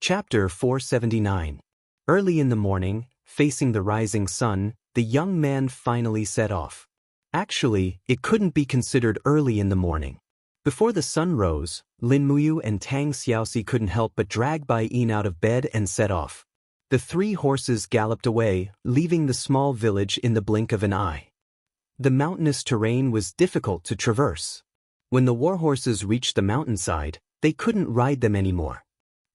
Chapter 479. Early in the morning, facing the rising sun, the young man finally set off. Actually, it couldn't be considered early in the morning. Before the sun rose, Lin Muyu and Tang Xiaoxi couldn't help but drag Bai Yin out of bed and set off. The 3 horses galloped away, leaving the small village in the blink of an eye. The mountainous terrain was difficult to traverse. When the war horses reached the mountainside, they couldn't ride them anymore.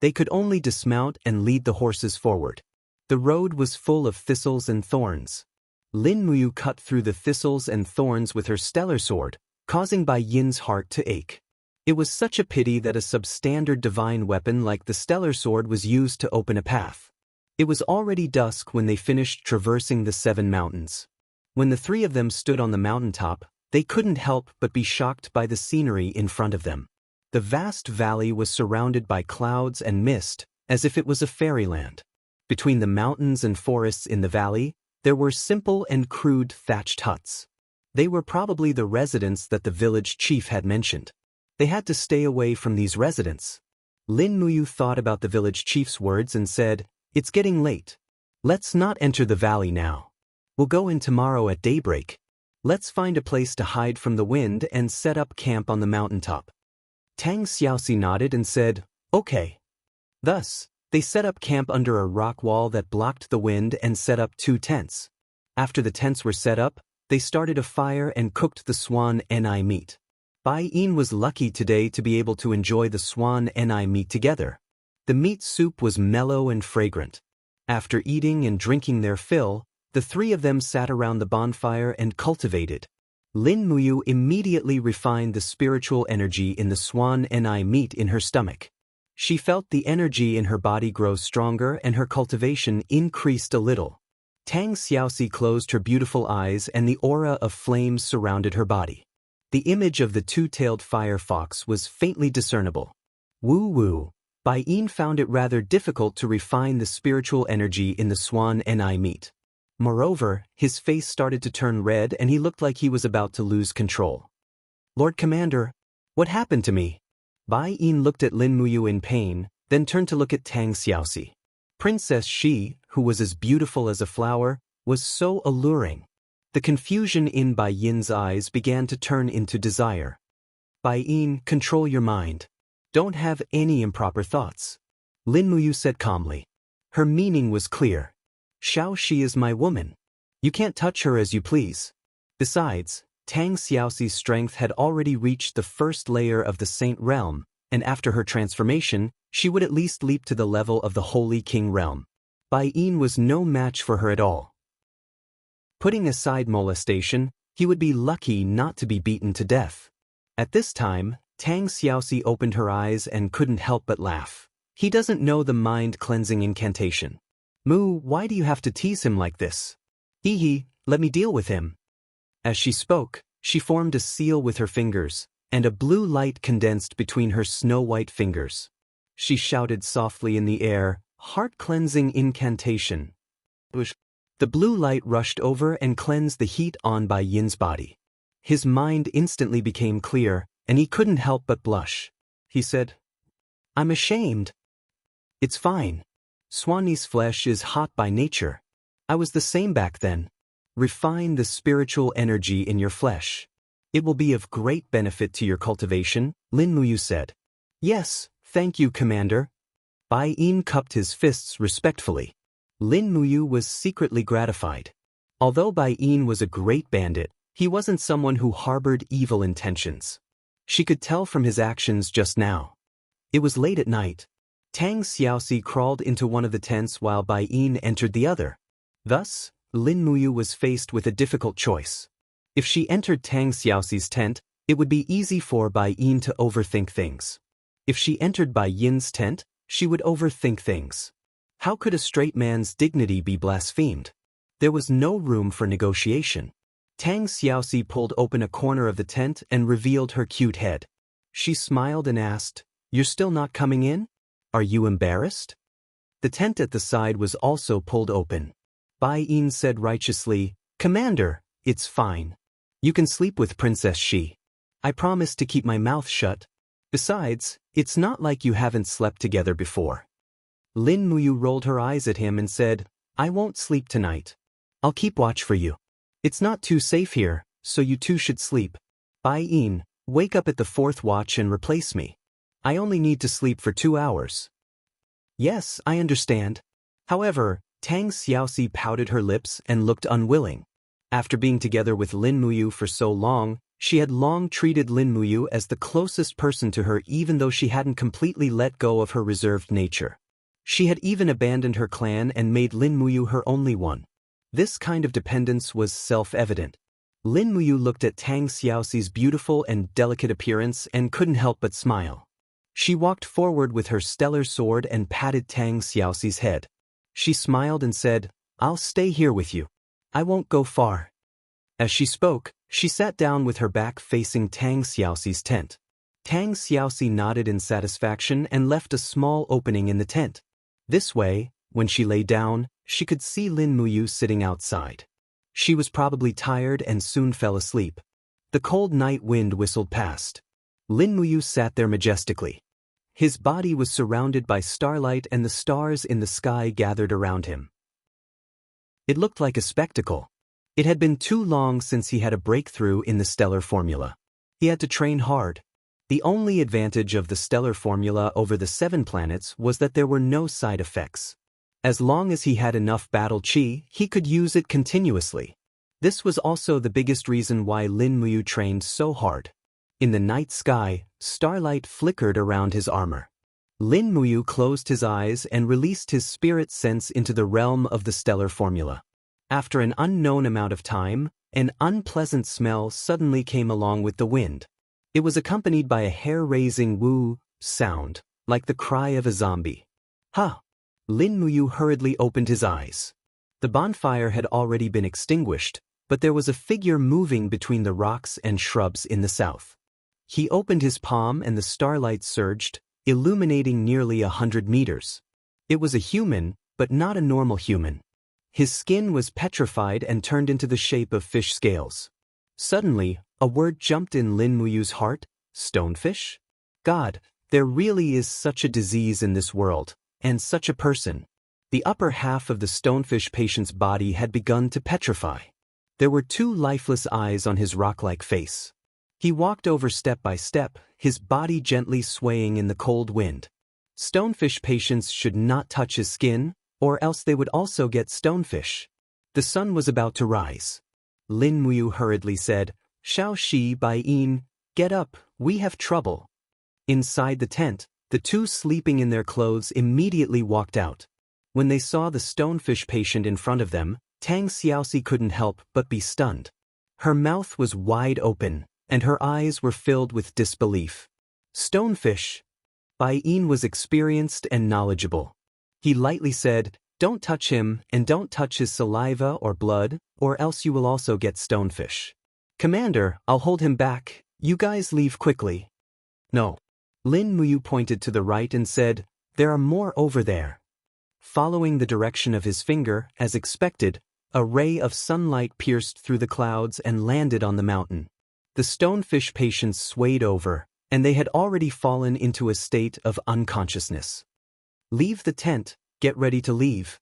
They could only dismount and lead the horses forward. The road was full of thistles and thorns. Lin Muyu cut through the thistles and thorns with her stellar sword, causing Bai Yin's heart to ache. It was such a pity that a substandard divine weapon like the stellar sword was used to open a path. It was already dusk when they finished traversing the 7 mountains. When the 3 of them stood on the mountaintop, they couldn't help but be shocked by the scenery in front of them. The vast valley was surrounded by clouds and mist, as if it was a fairyland. Between the mountains and forests in the valley, there were simple and crude thatched huts. They were probably the residents that the village chief had mentioned. They had to stay away from these residents. Lin Muyu thought about the village chief's words and said, "It's getting late. Let's not enter the valley now. We'll go in tomorrow at daybreak. Let's find a place to hide from the wind and set up camp on the mountaintop." Tang Xiaoxi nodded and said, "Okay." Thus, they set up camp under a rock wall that blocked the wind and set up 2 tents. After the tents were set up, they started a fire and cooked the swan eni meat. Bai Yin was lucky today to be able to enjoy the swan eni meat together. The meat soup was mellow and fragrant. After eating and drinking their fill, the 3 of them sat around the bonfire and cultivated. Lin Muyu immediately refined the spiritual energy in the swan eni meat in her stomach. She felt the energy in her body grow stronger and her cultivation increased a little. Tang Xiaoxi closed her beautiful eyes and the aura of flames surrounded her body. The image of the 2-tailed fire fox was faintly discernible. Woo-woo. Bai Yin found it rather difficult to refine the spiritual energy in the swan eni meat. Moreover, his face started to turn red and he looked like he was about to lose control. "Lord Commander, what happened to me?" Bai Yin looked at Lin Muyu in pain, then turned to look at Tang Xiaoxi. Princess Shi, who was as beautiful as a flower, was so alluring. The confusion in Bai Yin's eyes began to turn into desire. "Bai Yin, control your mind. Don't have any improper thoughts," Lin Muyu said calmly. Her meaning was clear. "Xiao Shi is my woman. You can't touch her as you please." Besides, Tang Xiaoxi's strength had already reached the first layer of the Saint Realm, and after her transformation, she would at least leap to the level of the Holy King Realm. Bai Yin was no match for her at all. Putting aside molestation, he would be lucky not to be beaten to death. At this time, Tang Xiaoxi opened her eyes and couldn't help but laugh. "He doesn't know the mind-cleansing incantation. Mu, why do you have to tease him like this? Hee, let me deal with him." As she spoke, she formed a seal with her fingers, and a blue light condensed between her snow-white fingers. She shouted softly in the air, "Heart-cleansing incantation." The blue light rushed over and cleansed the heat on Bai Yin's body. His mind instantly became clear, and he couldn't help but blush. He said, "I'm ashamed." "It's fine. Swanni's flesh is hot by nature. I was the same back then. Refine the spiritual energy in your flesh. It will be of great benefit to your cultivation," Lin Muyu said. "Yes, thank you, Commander." Bai Yin cupped his fists respectfully. Lin Muyu was secretly gratified. Although Bai Yin was a great bandit, he wasn't someone who harbored evil intentions. She could tell from his actions just now. It was late at night. Tang Xiaoxi crawled into one of the tents while Bai Yin entered the other. Thus, Lin Muyu was faced with a difficult choice. If she entered Tang Xiaoxi's tent, it would be easy for Bai Yin to overthink things. If she entered Bai Yin's tent, she would overthink things. How could a straight man's dignity be blasphemed? There was no room for negotiation. Tang Xiaoxi pulled open a corner of the tent and revealed her cute head. She smiled and asked, "You're still not coming in? Are you embarrassed?" The tent at the side was also pulled open. Bai Yin said righteously, "Commander, it's fine. You can sleep with Princess Shi. I promise to keep my mouth shut. Besides, it's not like you haven't slept together before." Lin Muyu rolled her eyes at him and said, I won't sleep tonight. I'll keep watch for you. It's not too safe here, so you two should sleep. Bai Yin, wake up at the 4th watch and replace me. I only need to sleep for 2 hours. Yes, I understand. However, Tang Xiaoxi pouted her lips and looked unwilling. After being together with Lin Muyu for so long, she had long treated Lin Muyu as the closest person to her even though she hadn't completely let go of her reserved nature. She had even abandoned her clan and made Lin Muyu her only one. This kind of dependence was self-evident. Lin Muyu looked at Tang Xiaoxi's beautiful and delicate appearance and couldn't help but smile. She walked forward with her stellar sword and patted Tang Xiaoxi's head. She smiled and said, I'll stay here with you. I won't go far. As she spoke, she sat down with her back facing Tang Xiaoxi's tent. Tang Xiaoxi nodded in satisfaction and left a small opening in the tent. This way, when she lay down, she could see Lin Muyu sitting outside. She was probably tired and soon fell asleep. The cold night wind whistled past. Lin Muyu sat there majestically. His body was surrounded by starlight and the stars in the sky gathered around him. It looked like a spectacle. It had been too long since he had a breakthrough in the stellar formula. He had to train hard. The only advantage of the stellar formula over the 7 planets was that there were no side effects. As long as he had enough battle chi, he could use it continuously. This was also the biggest reason why Lin Muyu trained so hard. In the night sky, starlight flickered around his armor. Lin Muyu closed his eyes and released his spirit sense into the realm of the stellar formula. After an unknown amount of time, an unpleasant smell suddenly came along with the wind. It was accompanied by a hair-raising woo sound, like the cry of a zombie. Ha! Lin Muyu hurriedly opened his eyes. The bonfire had already been extinguished, but there was a figure moving between the rocks and shrubs in the south. He opened his palm and the starlight surged, illuminating nearly 100 meters. It was a human, but not a normal human. His skin was petrified and turned into the shape of fish scales. Suddenly, a word jumped in Lin Muyu's heart, stonefish? God, there really is such a disease in this world, and such a person. The upper half of the stonefish patient's body had begun to petrify. There were 2 lifeless eyes on his rock-like face. He walked over step by step, his body gently swaying in the cold wind. Stonefish patients should not touch his skin, or else they would also get stonefish. The sun was about to rise. Lin Muyu hurriedly said, Shao Shi Bai Yin, get up, we have trouble. Inside the tent, the 2 sleeping in their clothes immediately walked out. When they saw the stonefish patient in front of them, Tang Xiaoxi couldn't help but be stunned. Her mouth was wide open, and her eyes were filled with disbelief. Stonefish! Bai Yin was experienced and knowledgeable. He lightly said, Don't touch him and don't touch his saliva or blood, or else you will also get stonefish. Commander, I'll hold him back, you guys leave quickly. No. Lin Muyu pointed to the right and said, There are more over there. Following the direction of his finger, as expected, a ray of sunlight pierced through the clouds and landed on the mountain. The stonefish patients swayed over, and they had already fallen into a state of unconsciousness. Leave the tent, get ready to leave.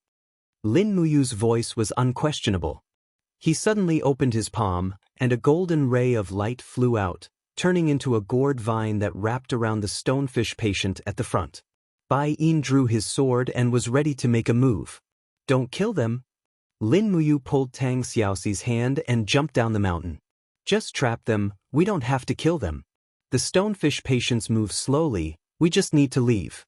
Lin Muyu's voice was unquestionable. He suddenly opened his palm, and a golden ray of light flew out, turning into a gourd vine that wrapped around the stonefish patient at the front. Bai Yin drew his sword and was ready to make a move. Don't kill them. Lin Muyu pulled Tang Xiaoxi's hand and jumped down the mountain. Just trap them, we don't have to kill them. The stonefish patients move slowly, we just need to leave.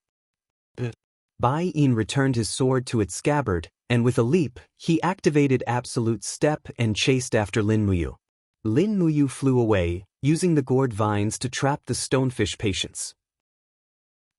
Bai Yin returned his sword to its scabbard, and with a leap, he activated Absolute Step and chased after Lin Muyu. Lin Muyu flew away, using the gourd vines to trap the stonefish patients.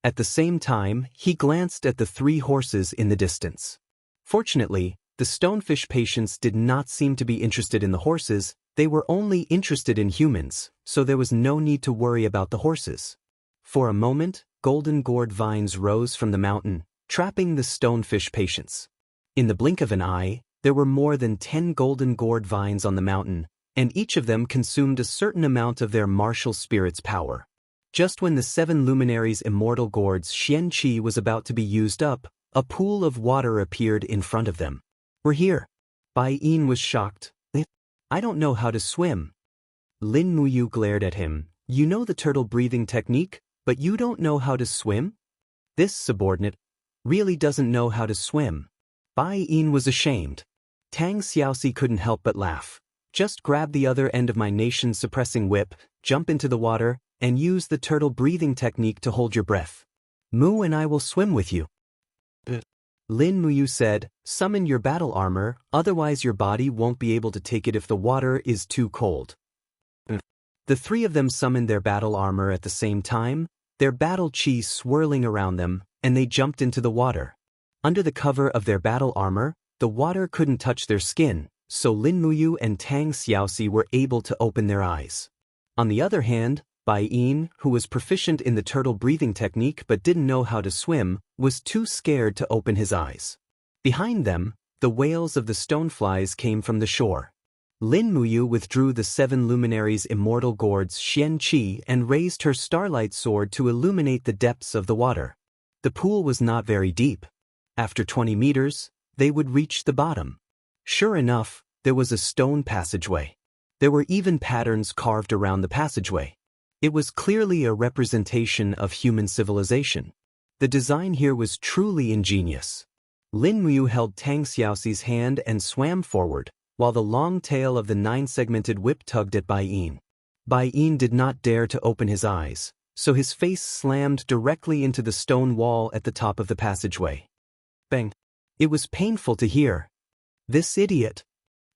At the same time, he glanced at the 3 horses in the distance. Fortunately, the stonefish patients did not seem to be interested in the horses, they were only interested in humans, so there was no need to worry about the horses. For a moment, golden gourd vines rose from the mountain, trapping the stonefish patients. In the blink of an eye, there were more than 10 golden gourd vines on the mountain, and each of them consumed a certain amount of their martial spirit's power. Just when the 7 luminaries' immortal gourds Xian Qi was about to be used up, A pool of water appeared in front of them. "We're here." Bai Yin was shocked. "I don't know how to swim." Lin Muyu glared at him. "You know the turtle breathing technique, but you don't know how to swim?" This subordinate really doesn't know how to swim. Bai Yin was ashamed. Tang Xiaoxi couldn't help but laugh. "Just grab the other end of my nation-suppressing whip, jump into the water, and use the turtle breathing technique to hold your breath. Mu and I will swim with you." Lin Muyu said, "Summon your battle armor, otherwise your body won't be able to take it if the water is too cold." The three of them summoned their battle armor at the same time, their battle chi swirling around them, and they jumped into the water. Under the cover of their battle armor, the water couldn't touch their skin, so Lin Muyu and Tang Xiaoxi were able to open their eyes. On the other hand, Bai Yin, who was proficient in the turtle breathing technique but didn't know how to swim, was too scared to open his eyes. Behind them, the wails of the stoneflies came from the shore. Lin Muyu withdrew the 7 luminaries' immortal gourds Xian Qi and raised her starlight sword to illuminate the depths of the water. The pool was not very deep. After 20 meters, they would reach the bottom. Sure enough, there was a stone passageway. There were even patterns carved around the passageway. It was clearly a representation of human civilization. The design here was truly ingenious. Lin Muyu held Tang Xiaoxi's hand and swam forward, while the long tail of the 9-segmented whip tugged at Bai Yin. Bai Yin did not dare to open his eyes, so his face slammed directly into the stone wall at the top of the passageway. Bang! It was painful to hear. This idiot!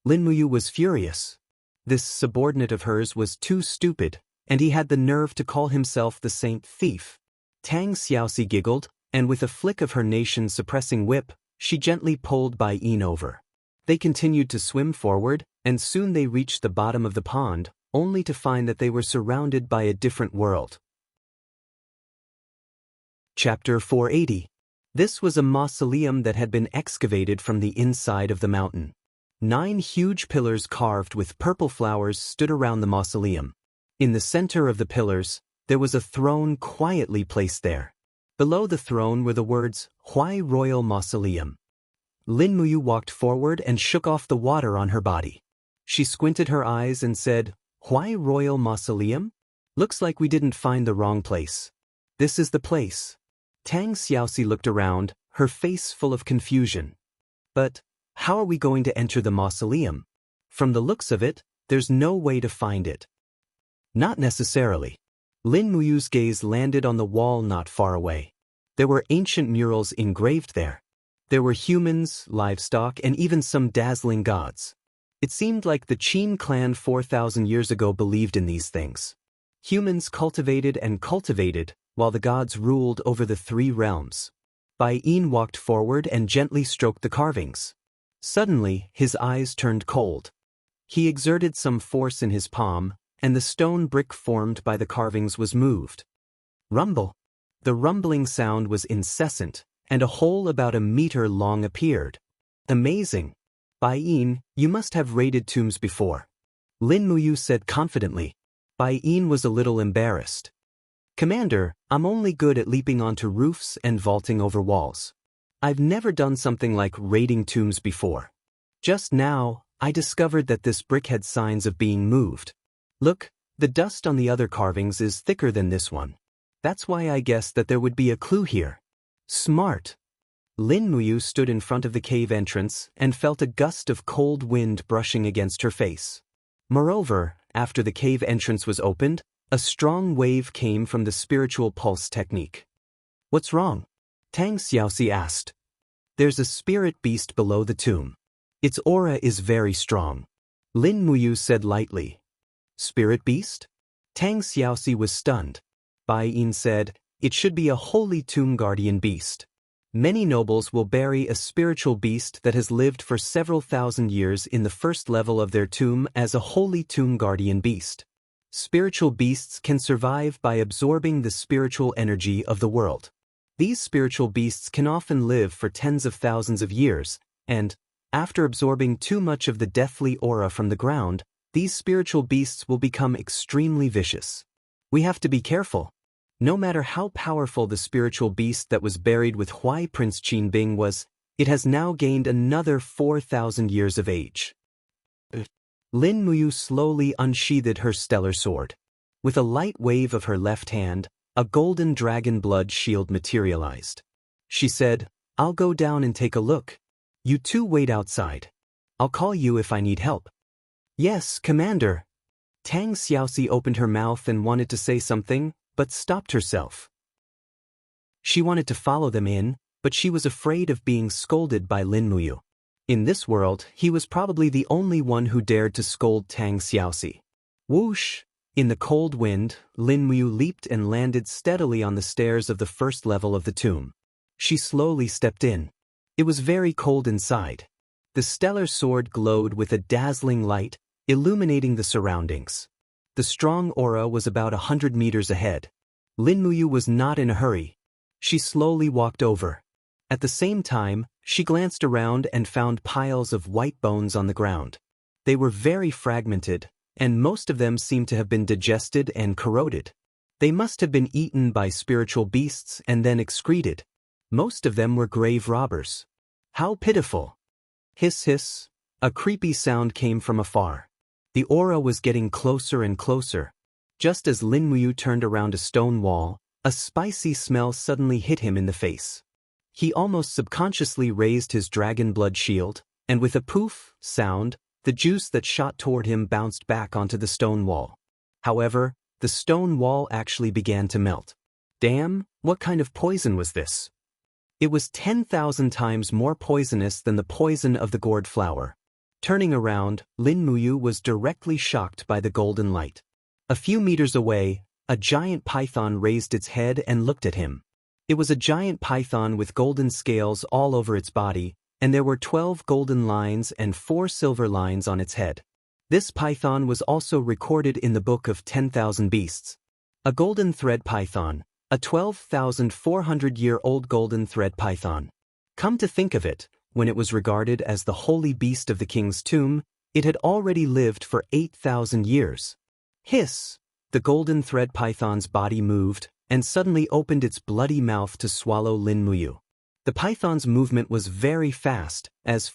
Lin Muyu was furious. This subordinate of hers was too stupid, and he had the nerve to call himself the saint thief. Tang Xiaoxi giggled, and with a flick of her nation-suppressing whip, she gently pulled Bai Yin over. They continued to swim forward, and soon they reached the bottom of the pond, only to find that they were surrounded by a different world. Chapter 480. This was a mausoleum that had been excavated from the inside of the mountain. 9 huge pillars carved with purple flowers stood around the mausoleum. In the center of the pillars, there was a throne quietly placed there. Below the throne were the words, "Huai Royal Mausoleum." Lin Muyu walked forward and shook off the water on her body. She squinted her eyes and said, "Huai Royal Mausoleum? Looks like we didn't find the wrong place. This is the place." Tang Xiaoxi looked around, her face full of confusion. "But how are we going to enter the mausoleum? From the looks of it, there's no way to find it." "Not necessarily." Lin Muyu's gaze landed on the wall not far away. There were ancient murals engraved there. There were humans, livestock, and even some dazzling gods. It seemed like the Qin clan 4,000 years ago believed in these things. Humans cultivated and cultivated, while the gods ruled over the 3 realms. Bai Yin walked forward and gently stroked the carvings. Suddenly, his eyes turned cold. He exerted some force in his palm, and the stone brick formed by the carvings was moved. Rumble. The rumbling sound was incessant, and a hole about a meter long appeared. "Amazing. Bai Yin, you must have raided tombs before," Lin Muyu said confidently. Bai Yin was a little embarrassed. "Commander, I'm only good at leaping onto roofs and vaulting over walls. I've never done something like raiding tombs before. Just now, I discovered that this brick had signs of being moved. Look, the dust on the other carvings is thicker than this one. That's why I guessed that there would be a clue here." "Smart." Lin Muyu stood in front of the cave entrance and felt a gust of cold wind brushing against her face. Moreover, after the cave entrance was opened, a strong wave came from the spiritual pulse technique. "What's wrong?" Tang Xiaoxi asked. "There's a spirit beast below the tomb. Its aura is very strong," Lin Muyu said lightly. "Spirit beast?" Tang Xiaoxi was stunned. Bai Yin said, "It should be a holy tomb guardian beast. Many nobles will bury a spiritual beast that has lived for several thousand years in the first level of their tomb as a holy tomb guardian beast. Spiritual beasts can survive by absorbing the spiritual energy of the world. These spiritual beasts can often live for tens of thousands of years, and, after absorbing too much of the deathly aura from the ground, these spiritual beasts will become extremely vicious. We have to be careful." No matter how powerful the spiritual beast that was buried with Huai Prince Qinbing was, it has now gained another 4,000 years of age. Lin Muyu slowly unsheathed her stellar sword. With a light wave of her left hand, a golden dragon blood shield materialized. She said, "I'll go down and take a look. You two wait outside. I'll call you if I need help." "Yes, Commander." Tang Xiaoxi opened her mouth and wanted to say something, but stopped herself. She wanted to follow them in, but she was afraid of being scolded by Lin Muyu. In this world, he was probably the only one who dared to scold Tang Xiaoxi. Whoosh! In the cold wind, Lin Muyu leaped and landed steadily on the stairs of the first level of the tomb. She slowly stepped in. It was very cold inside. The stellar sword glowed with a dazzling light, illuminating the surroundings. The strong aura was about 100 meters ahead. Lin Muyu was not in a hurry. She slowly walked over. At the same time, she glanced around and found piles of white bones on the ground. They were very fragmented, and most of them seemed to have been digested and corroded. They must have been eaten by spiritual beasts and then excreted. Most of them were grave robbers. How pitiful! Hiss hiss, a creepy sound came from afar. The aura was getting closer and closer. Just as Lin Muyu turned around a stone wall, a spicy smell suddenly hit him in the face. He almost subconsciously raised his dragon blood shield, and with a poof sound, the juice that shot toward him bounced back onto the stone wall. However, the stone wall actually began to melt. Damn, what kind of poison was this? It was 10,000 times more poisonous than the poison of the gourd flower. Turning around, Lin Muyu was directly shocked by the golden light. A few meters away, a giant python raised its head and looked at him. It was a giant python with golden scales all over its body, and there were 12 golden lines and 4 silver lines on its head. This python was also recorded in the Book of 10,000 Beasts. A golden thread python, a 12,400-year-old golden thread python. Come to think of it, when it was regarded as the holy beast of the king's tomb, it had already lived for 8,000 years. Hiss! The golden thread python's body moved, and suddenly opened its bloody mouth to swallow Lin Muyu. The python's movement was very fast as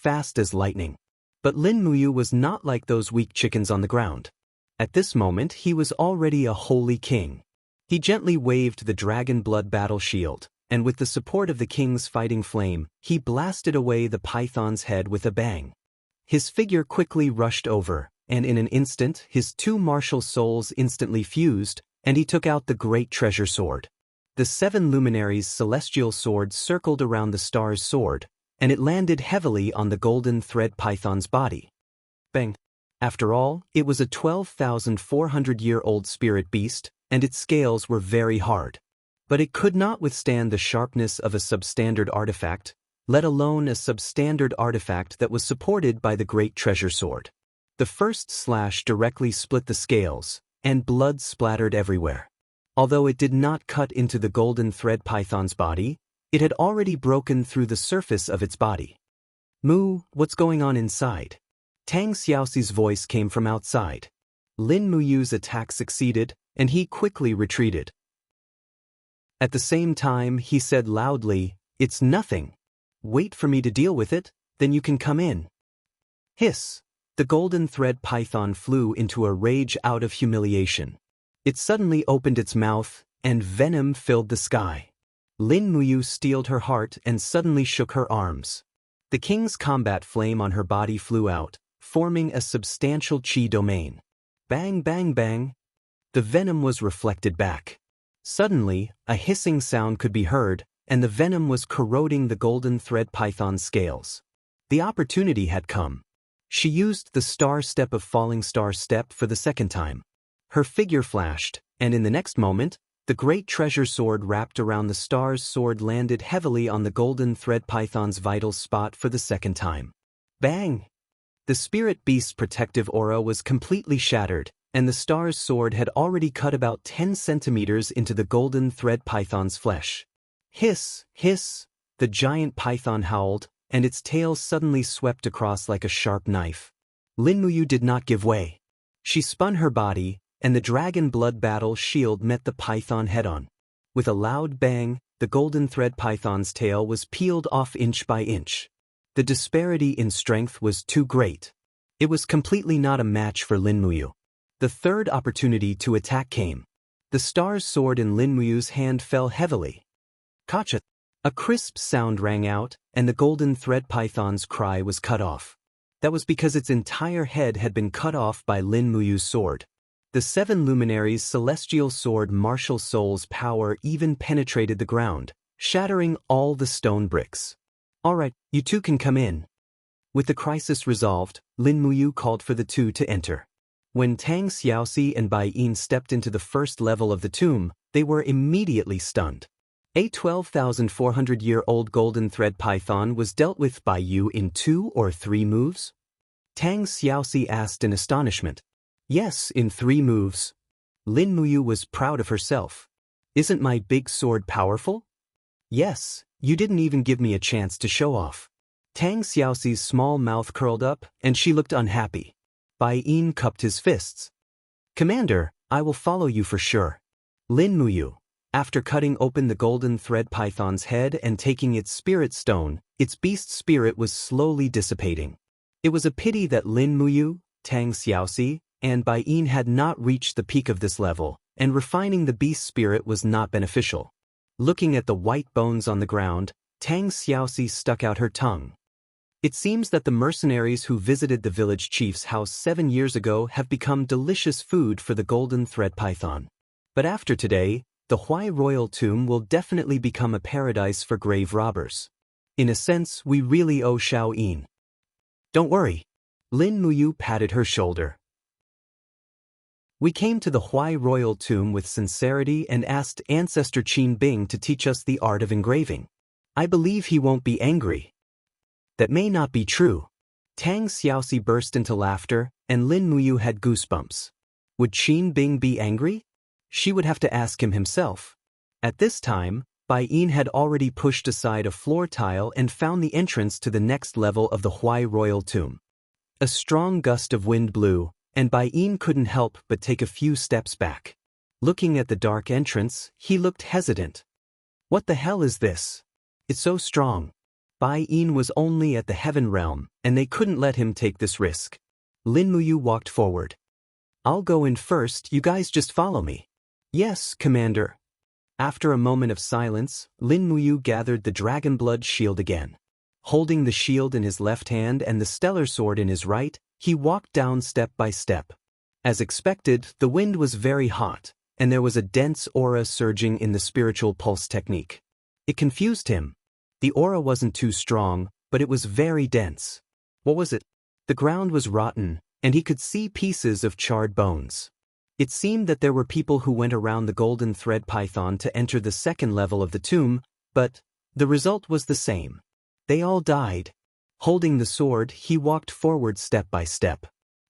lightning. But Lin Muyu was not like those weak chickens on the ground. At this moment he was already a holy king. He gently waved the dragon blood battle shield, and with the support of the king's fighting flame, he blasted away the python's head with a bang. His figure quickly rushed over, and in an instant his two martial souls instantly fused, and he took out the great treasure sword. The 7 luminaries' celestial sword circled around the star's sword, and it landed heavily on the golden thread python's body. Bang! After all, it was a 12,400-year-old spirit beast, and its scales were very hard. But it could not withstand the sharpness of a substandard artifact, let alone a substandard artifact that was supported by the great treasure sword. The first slash directly split the scales, and blood splattered everywhere. Although it did not cut into the golden thread python's body, it had already broken through the surface of its body. "Mu, what's going on inside?" Tang Xiaoxi's voice came from outside. Lin Muyu's attack succeeded, and he quickly retreated. At the same time, he said loudly, "It's nothing. Wait for me to deal with it, then you can come in." Hiss! The golden thread python flew into a rage out of humiliation. It suddenly opened its mouth, and venom filled the sky. Lin Muyu steeled her heart and suddenly shook her arms. The king's combat flame on her body flew out, forming a substantial chi domain. Bang bang bang! The venom was reflected back. Suddenly, a hissing sound could be heard, and the venom was corroding the golden thread python's scales. The opportunity had come. She used the star step of falling star step for the second time. Her figure flashed, and in the next moment, the great treasure sword wrapped around the star's sword landed heavily on the golden thread python's vital spot for the second time. Bang! The spirit beast's protective aura was completely shattered, and the star's sword had already cut about 10 centimeters into the golden thread python's flesh. Hiss! Hiss! The giant python howled, and its tail suddenly swept across like a sharp knife. Lin Muyu did not give way. She spun her body, and the dragon blood battle shield met the python head-on. With a loud bang, the golden thread python's tail was peeled off inch by inch. The disparity in strength was too great. It was completely not a match for Lin Muyu. The third opportunity to attack came. The star's sword in Lin Muyu's hand fell heavily. Kacha! A crisp sound rang out, and the golden thread python's cry was cut off. That was because its entire head had been cut off by Lin Muyu's sword. The seven luminaries' celestial sword martial soul's power even penetrated the ground, shattering all the stone bricks. All right, you two can come in. With the crisis resolved, Lin Muyu called for the two to enter. When Tang Xiaoxi and Bai Yin stepped into the first level of the tomb, they were immediately stunned. A 12,400-year-old golden thread python was dealt with by you in 2 or 3 moves? Tang Xiaoxi asked in astonishment. Yes, in 3 moves. Lin Muyu was proud of herself. Isn't my big sword powerful? Yes, you didn't even give me a chance to show off. Tang Xiaoxi's small mouth curled up, and she looked unhappy. Bai Yin cupped his fists. Commander, I will follow you for sure. Lin Muyu. After cutting open the golden thread python's head and taking its spirit stone, its beast spirit was slowly dissipating. It was a pity that Lin Muyu, Tang Xiaoxi, and Bai Yin had not reached the peak of this level, and refining the beast spirit was not beneficial. Looking at the white bones on the ground, Tang Xiaoxi stuck out her tongue. It seems that the mercenaries who visited the village chief's house 7 years ago have become delicious food for the golden thread python. But after today, the Huai royal tomb will definitely become a paradise for grave robbers. In a sense, we really owe Xiao Yin. Don't worry. Lin Muyu patted her shoulder. We came to the Huai royal tomb with sincerity and asked Ancestor Qin Bing to teach us the art of engraving. I believe he won't be angry. That may not be true. Tang Xiaoxi burst into laughter, and Lin Muyu had goosebumps. Would Qin Bing be angry? She would have to ask him himself. At this time, Bai Yin had already pushed aside a floor tile and found the entrance to the next level of the Huai royal tomb. A strong gust of wind blew, and Bai Yin couldn't help but take a few steps back. Looking at the dark entrance, he looked hesitant. What the hell is this? It's so strong. Bai Yin was only at the heaven realm, and they couldn't let him take this risk. Lin Muyu walked forward. I'll go in first, you guys just follow me. Yes, Commander. After a moment of silence, Lin Muyu gathered the dragon blood shield again. Holding the shield in his left hand and the stellar sword in his right, he walked down step by step. As expected, the wind was very hot, and there was a dense aura surging in the spiritual pulse technique. It confused him. The aura wasn't too strong, but it was very dense. What was it? The ground was rotten, and he could see pieces of charred bones. It seemed that there were people who went around the golden thread python to enter the second level of the tomb, but the result was the same. They all died. Holding the sword, he walked forward step by step.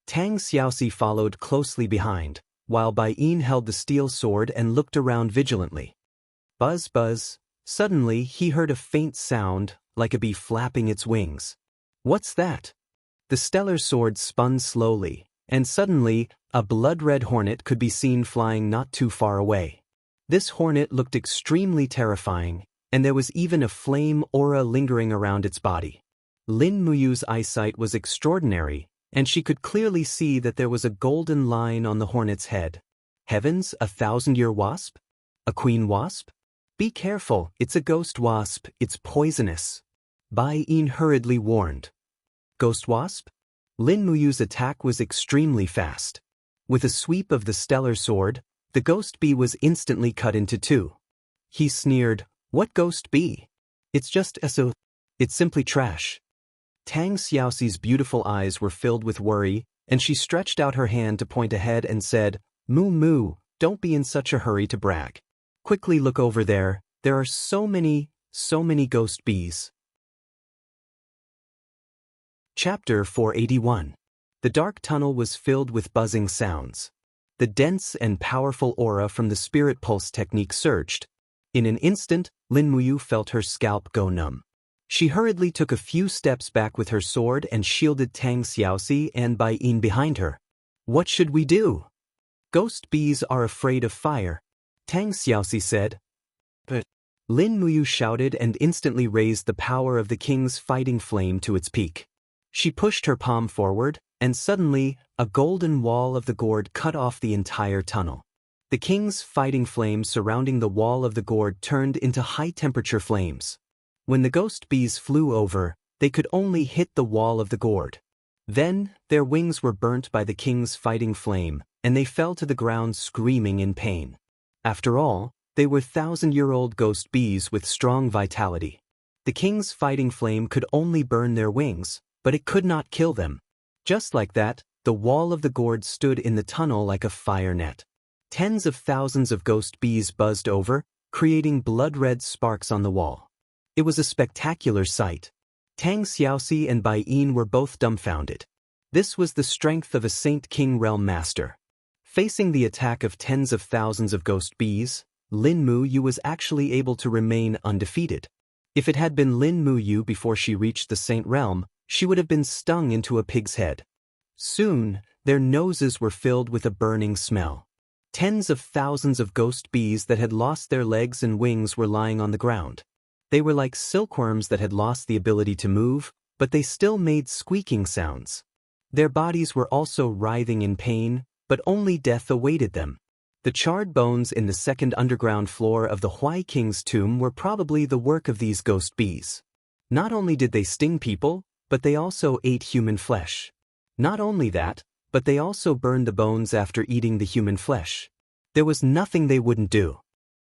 Tang Xiaoxi followed closely behind, while Bai Yin held the steel sword and looked around vigilantly. Buzz, buzz. Suddenly, he heard a faint sound, like a bee flapping its wings. What's that? The stellar sword spun slowly, and suddenly, a blood-red hornet could be seen flying not too far away. This hornet looked extremely terrifying, and there was even a flame aura lingering around its body. Lin Muyu's eyesight was extraordinary, and she could clearly see that there was a golden line on the hornet's head. Heavens, a 1,000-year wasp? A queen wasp? Be careful, it's a ghost wasp, it's poisonous. Bai Yin hurriedly warned. Ghost wasp? Lin Muyu's attack was extremely fast. With a sweep of the stellar sword, the ghost bee was instantly cut into 2. He sneered, What ghost bee? It's just it's simply trash. Tang Xiaoxi's beautiful eyes were filled with worry, and she stretched out her hand to point ahead and said, Moo moo, don't be in such a hurry to brag. Quickly look over there are so many ghost bees. Chapter 481. The dark tunnel was filled with buzzing sounds. The dense and powerful aura from the spirit pulse technique surged. In an instant, Lin Muyu felt her scalp go numb. She hurriedly took a few steps back with her sword and shielded Tang Xiaoxi and Bai Yin behind her. What should we do? Ghost bees are afraid of fire, Tang Xiaoxi said. Lin Muyu shouted and instantly raised the power of the king's fighting flame to its peak. She pushed her palm forward, and suddenly, a golden wall of the gourd cut off the entire tunnel. The king's fighting flame surrounding the wall of the gourd turned into high-temperature flames. When the ghost bees flew over, they could only hit the wall of the gourd. Then, their wings were burnt by the king's fighting flame, and they fell to the ground screaming in pain. After all, they were 1,000-year-old ghost bees with strong vitality. The king's fighting flame could only burn their wings, but it could not kill them. Just like that, the wall of the gourd stood in the tunnel like a fire net. Tens of thousands of ghost bees buzzed over, creating blood-red sparks on the wall. It was a spectacular sight. Tang Xiaoxi and Bai Yin were both dumbfounded. This was the strength of a Saint King Realm Master. Facing the attack of tens of thousands of ghost bees, Lin Muyu was actually able to remain undefeated. If it had been Lin Muyu before she reached the Saint Realm, she would have been stung into a pig's head. Soon, their noses were filled with a burning smell. Tens of thousands of ghost bees that had lost their legs and wings were lying on the ground. They were like silkworms that had lost the ability to move, but they still made squeaking sounds. Their bodies were also writhing in pain, but only death awaited them. The charred bones in the second underground floor of the Huai King's tomb were probably the work of these ghost bees. Not only did they sting people, but they also ate human flesh. Not only that, but they also burned the bones after eating the human flesh. There was nothing they wouldn't do.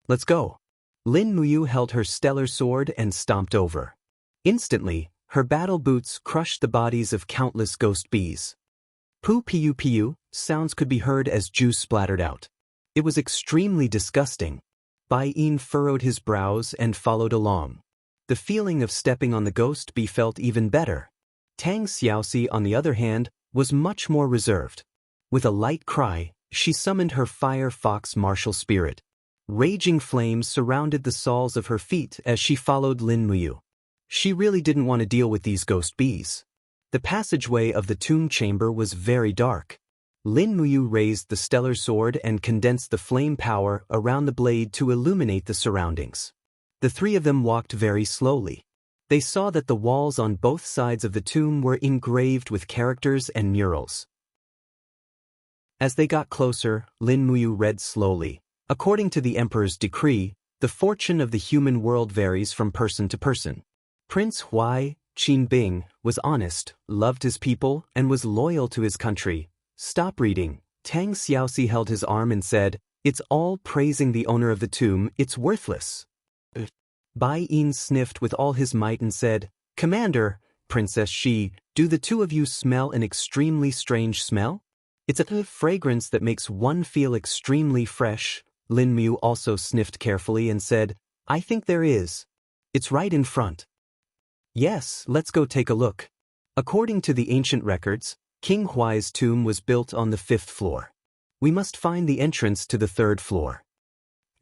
Let's go. Lin Muyu held her stellar sword and stomped over. Instantly, her battle boots crushed the bodies of countless ghost bees. Pu piu piu, sounds could be heard as juice splattered out. It was extremely disgusting. Bai Yin furrowed his brows and followed along. The feeling of stepping on the ghost bee felt even better. Tang Xiaoxi, on the other hand, was much more reserved. With a light cry, she summoned her fire fox martial spirit. Raging flames surrounded the soles of her feet as she followed Lin Muyu. She really didn't want to deal with these ghost bees. The passageway of the tomb chamber was very dark. Lin Muyu raised the stellar sword and condensed the flame power around the blade to illuminate the surroundings. The three of them walked very slowly. They saw that the walls on both sides of the tomb were engraved with characters and murals. As they got closer, Lin Muyu read slowly. According to the Emperor's decree, the fortune of the human world varies from person to person. Prince Huai Qinbing was honest, loved his people, and was loyal to his country. Stop reading. Tang Xiaoxi held his arm and said, "It's all praising the owner of the tomb, it's worthless." Bai Yin sniffed with all his might and said, "Commander, Princess Shi, do the two of you smell an extremely strange smell? It's a fragrance that makes one feel extremely fresh." Lin Muyu also sniffed carefully and said, "I think there is. It's right in front." "Yes, let's go take a look." According to the ancient records, King Huai's tomb was built on the 5th floor. We must find the entrance to the 3rd floor.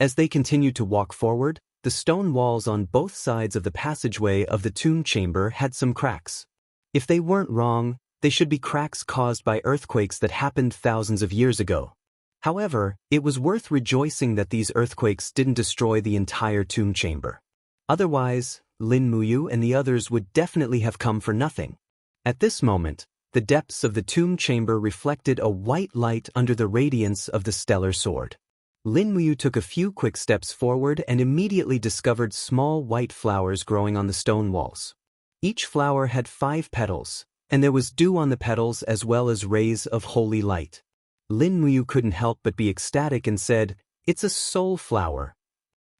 As they continued to walk forward, the stone walls on both sides of the passageway of the tomb chamber had some cracks. If they weren't wrong, they should be cracks caused by earthquakes that happened thousands of years ago. However, it was worth rejoicing that these earthquakes didn't destroy the entire tomb chamber. Otherwise, Lin Muyu and the others would definitely have come for nothing. At this moment, the depths of the tomb chamber reflected a white light under the radiance of the stellar sword. Lin Muyu took a few quick steps forward and immediately discovered small white flowers growing on the stone walls. Each flower had 5 petals, and there was dew on the petals as well as rays of holy light. Lin Muyu couldn't help but be ecstatic and said, "It's a soul flower."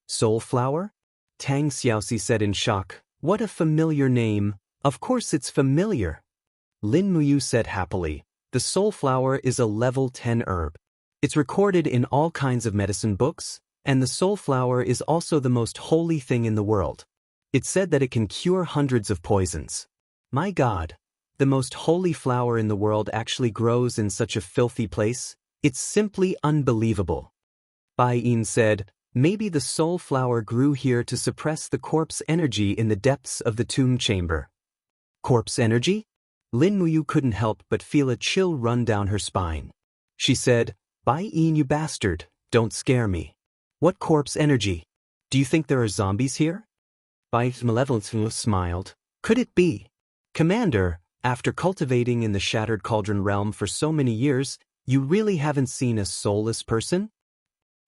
"Soul flower?" Tang Xiaoxi said in shock. "What a familiar name. Of course it's familiar." Lin Muyu said happily, "The soul flower is a level 10 herb. It's recorded in all kinds of medicine books, and the soul flower is also the most holy thing in the world. It's said that it can cure hundreds of poisons. My God, the most holy flower in the world actually grows in such a filthy place. It's simply unbelievable." Bai Yin said, "Maybe the soul flower grew here to suppress the corpse energy in the depths of the tomb chamber." Corpse energy? Lin Muyu couldn't help but feel a chill run down her spine. She said, "Bai Yin, you bastard, don't scare me. What corpse energy?" Do you think there are zombies here? Bai Malevolence smiled. Could it be? Commander, after cultivating in the Shattered Cauldron realm for so many years, you really haven't seen a soulless person?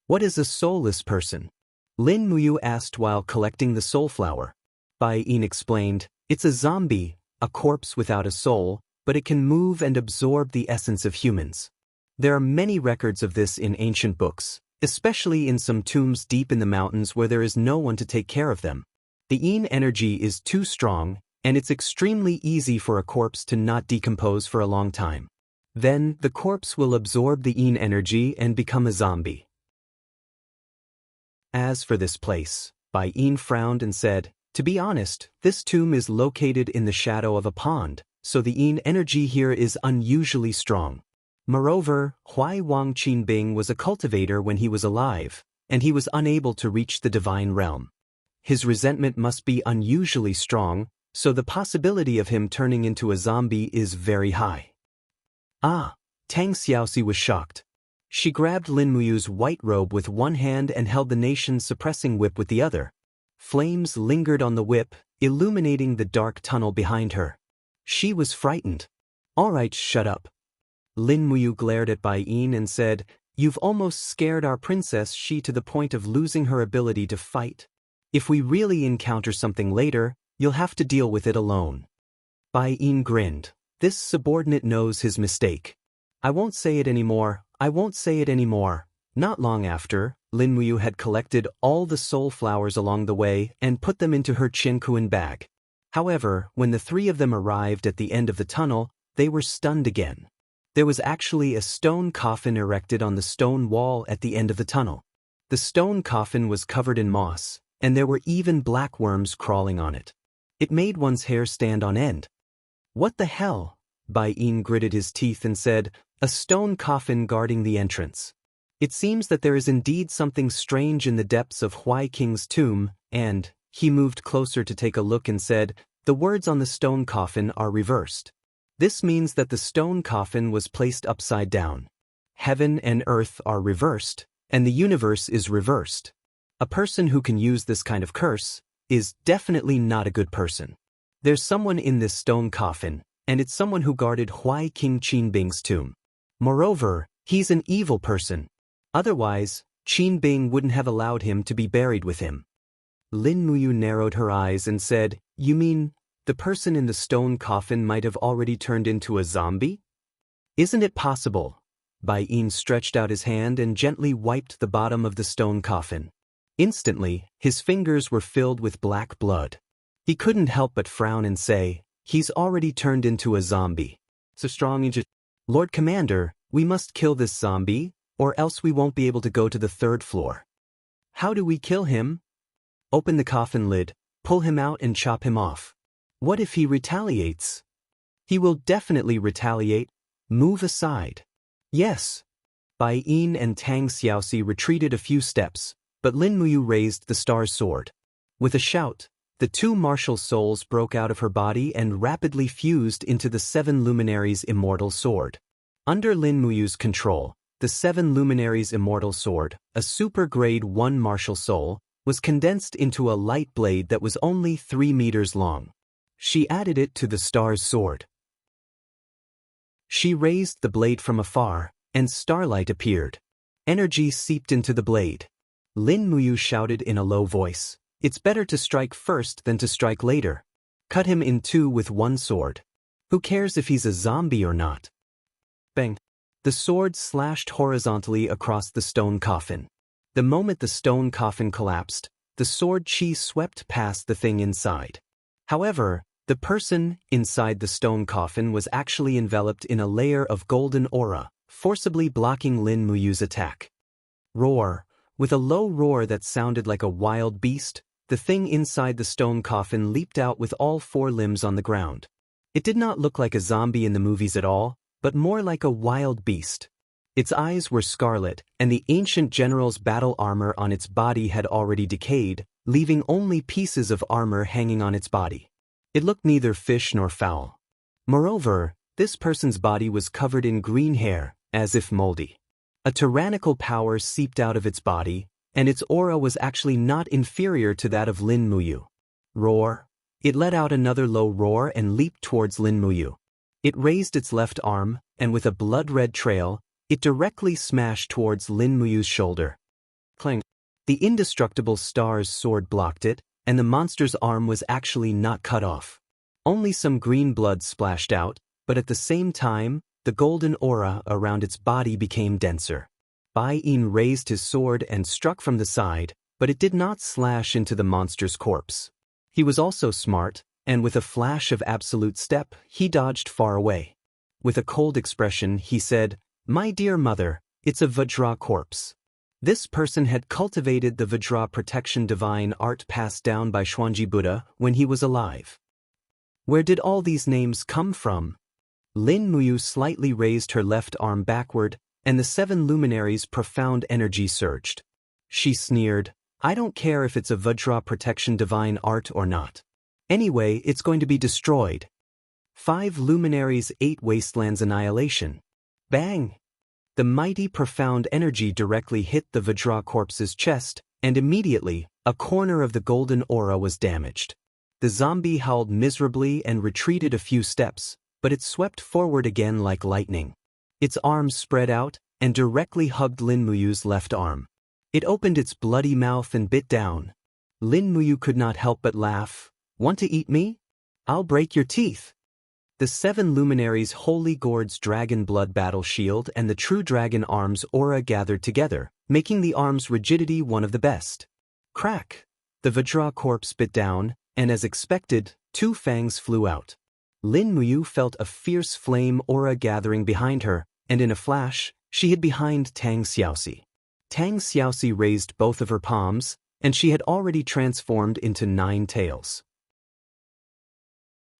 What is a soulless person? Lin Muyu asked while collecting the soul flower. Bai Yin explained, it's a zombie, a corpse without a soul, but it can move and absorb the essence of humans. There are many records of this in ancient books, especially in some tombs deep in the mountains where there is no one to take care of them. The Yin energy is too strong, and it's extremely easy for a corpse to not decompose for a long time. Then, the corpse will absorb the Yin energy and become a zombie. As for this place, Bai Yin frowned and said, to be honest, this tomb is located in the shadow of a pond, so the Yin energy here is unusually strong. Moreover, Huai Wang Qinbing was a cultivator when he was alive, and he was unable to reach the divine realm. His resentment must be unusually strong, so the possibility of him turning into a zombie is very high. Ah! Tang Xiaoxi was shocked. She grabbed Lin Muyu's white robe with one hand and held the nation-suppressing whip with the other. Flames lingered on the whip, illuminating the dark tunnel behind her. She was frightened. All right, shut up. Lin Muyu glared at Bai Yin and said, you've almost scared our princess Shi to the point of losing her ability to fight. If we really encounter something later, you'll have to deal with it alone. Bai Yin grinned. This subordinate knows his mistake. I won't say it anymore. Not long after, Lin Muyu had collected all the soul flowers along the way and put them into her Qinkuan bag. However, when the three of them arrived at the end of the tunnel, they were stunned again. There was actually a stone coffin erected on the stone wall at the end of the tunnel. The stone coffin was covered in moss, and there were even black worms crawling on it. It made one's hair stand on end. What the hell? Bai Yin gritted his teeth and said, a stone coffin guarding the entrance. It seems that there is indeed something strange in the depths of Huai King's tomb, and, he moved closer to take a look and said, the words on the stone coffin are reversed. This means that the stone coffin was placed upside down. Heaven and earth are reversed, and the universe is reversed. A person who can use this kind of curse is definitely not a good person. There's someone in this stone coffin, and it's someone who guarded Huai King Qinbing's tomb. Moreover, he's an evil person. Otherwise, Qinbing wouldn't have allowed him to be buried with him. Lin Muyu narrowed her eyes and said, you mean, the person in the stone coffin might have already turned into a zombie? Isn't it possible? Bai Yin stretched out his hand and gently wiped the bottom of the stone coffin. Instantly, his fingers were filled with black blood. He couldn't help but frown and say, he's already turned into a zombie. So strong and Lord Commander, we must kill this zombie, or else we won't be able to go to the third floor. How do we kill him? Open the coffin lid, pull him out and chop him off. What if he retaliates? He will definitely retaliate. Move aside. Yes. Bai Yin and Tang Xiaoxi retreated a few steps, but Lin Muyu raised the star's sword. With a shout, the two martial souls broke out of her body and rapidly fused into the seven luminaries' immortal sword. Under Lin Muyu's control, the seven luminaries' immortal sword, a super grade 1 martial soul, was condensed into a light blade that was only 3 meters long. She added it to the star's sword. She raised the blade from afar, and starlight appeared. Energy seeped into the blade. Lin Muyu shouted in a low voice, it's better to strike first than to strike later. Cut him in two with one sword. Who cares if he's a zombie or not? Bang! The sword slashed horizontally across the stone coffin. The moment the stone coffin collapsed, the sword chi swept past the thing inside. However, the person inside the stone coffin was actually enveloped in a layer of golden aura, forcibly blocking Lin Muyu's attack. Roar! With a low roar that sounded like a wild beast, the thing inside the stone coffin leaped out with all 4 limbs on the ground. It did not look like a zombie in the movies at all, but more like a wild beast. Its eyes were scarlet, and the ancient general's battle armor on its body had already decayed, leaving only pieces of armor hanging on its body. It looked neither fish nor fowl. Moreover, this person's body was covered in green hair, as if moldy. A tyrannical power seeped out of its body, and its aura was actually not inferior to that of Lin Muyu. Roar. It let out another low roar and leaped towards Lin Muyu. It raised its left arm, and with a blood-red trail, it directly smashed towards Lin Muyu's shoulder. Clang. The indestructible star's sword blocked it, and the monster's arm was actually not cut off. Only some green blood splashed out, but at the same time, the golden aura around its body became denser. Bai Yin raised his sword and struck from the side, but it did not slash into the monster's corpse. He was also smart, and with a flash of absolute step, he dodged far away. With a cold expression, he said, "My dear mother, it's a Vajra corpse." This person had cultivated the Vajra protection divine art passed down by Xuanji Buddha when he was alive. Where did all these names come from? Lin Muyu slightly raised her left arm backward, and the 7 luminaries' profound energy surged. She sneered, "I don't care if it's a Vajra protection divine art or not. Anyway, it's going to be destroyed." 5 luminaries, 8 wastelands annihilation. Bang! The mighty profound energy directly hit the Vajra corpse's chest, and immediately, a corner of the golden aura was damaged. The zombie howled miserably and retreated a few steps, but it swept forward again like lightning. Its arms spread out, and directly hugged Lin Muyu's left arm. It opened its bloody mouth and bit down. Lin Muyu could not help but laugh. "Want to eat me? I'll break your teeth." The 7 luminaries' Holy Gourd's dragon blood battle shield and the true dragon arm's aura gathered together, making the arm's rigidity one of the best. Crack! The Vajra corpse bit down, and as expected, 2 fangs flew out. Lin Muyu felt a fierce flame aura gathering behind her, and in a flash, she hid behind Tang Xiaoxi. Tang Xiaoxi raised both of her palms, and she had already transformed into 9 tails.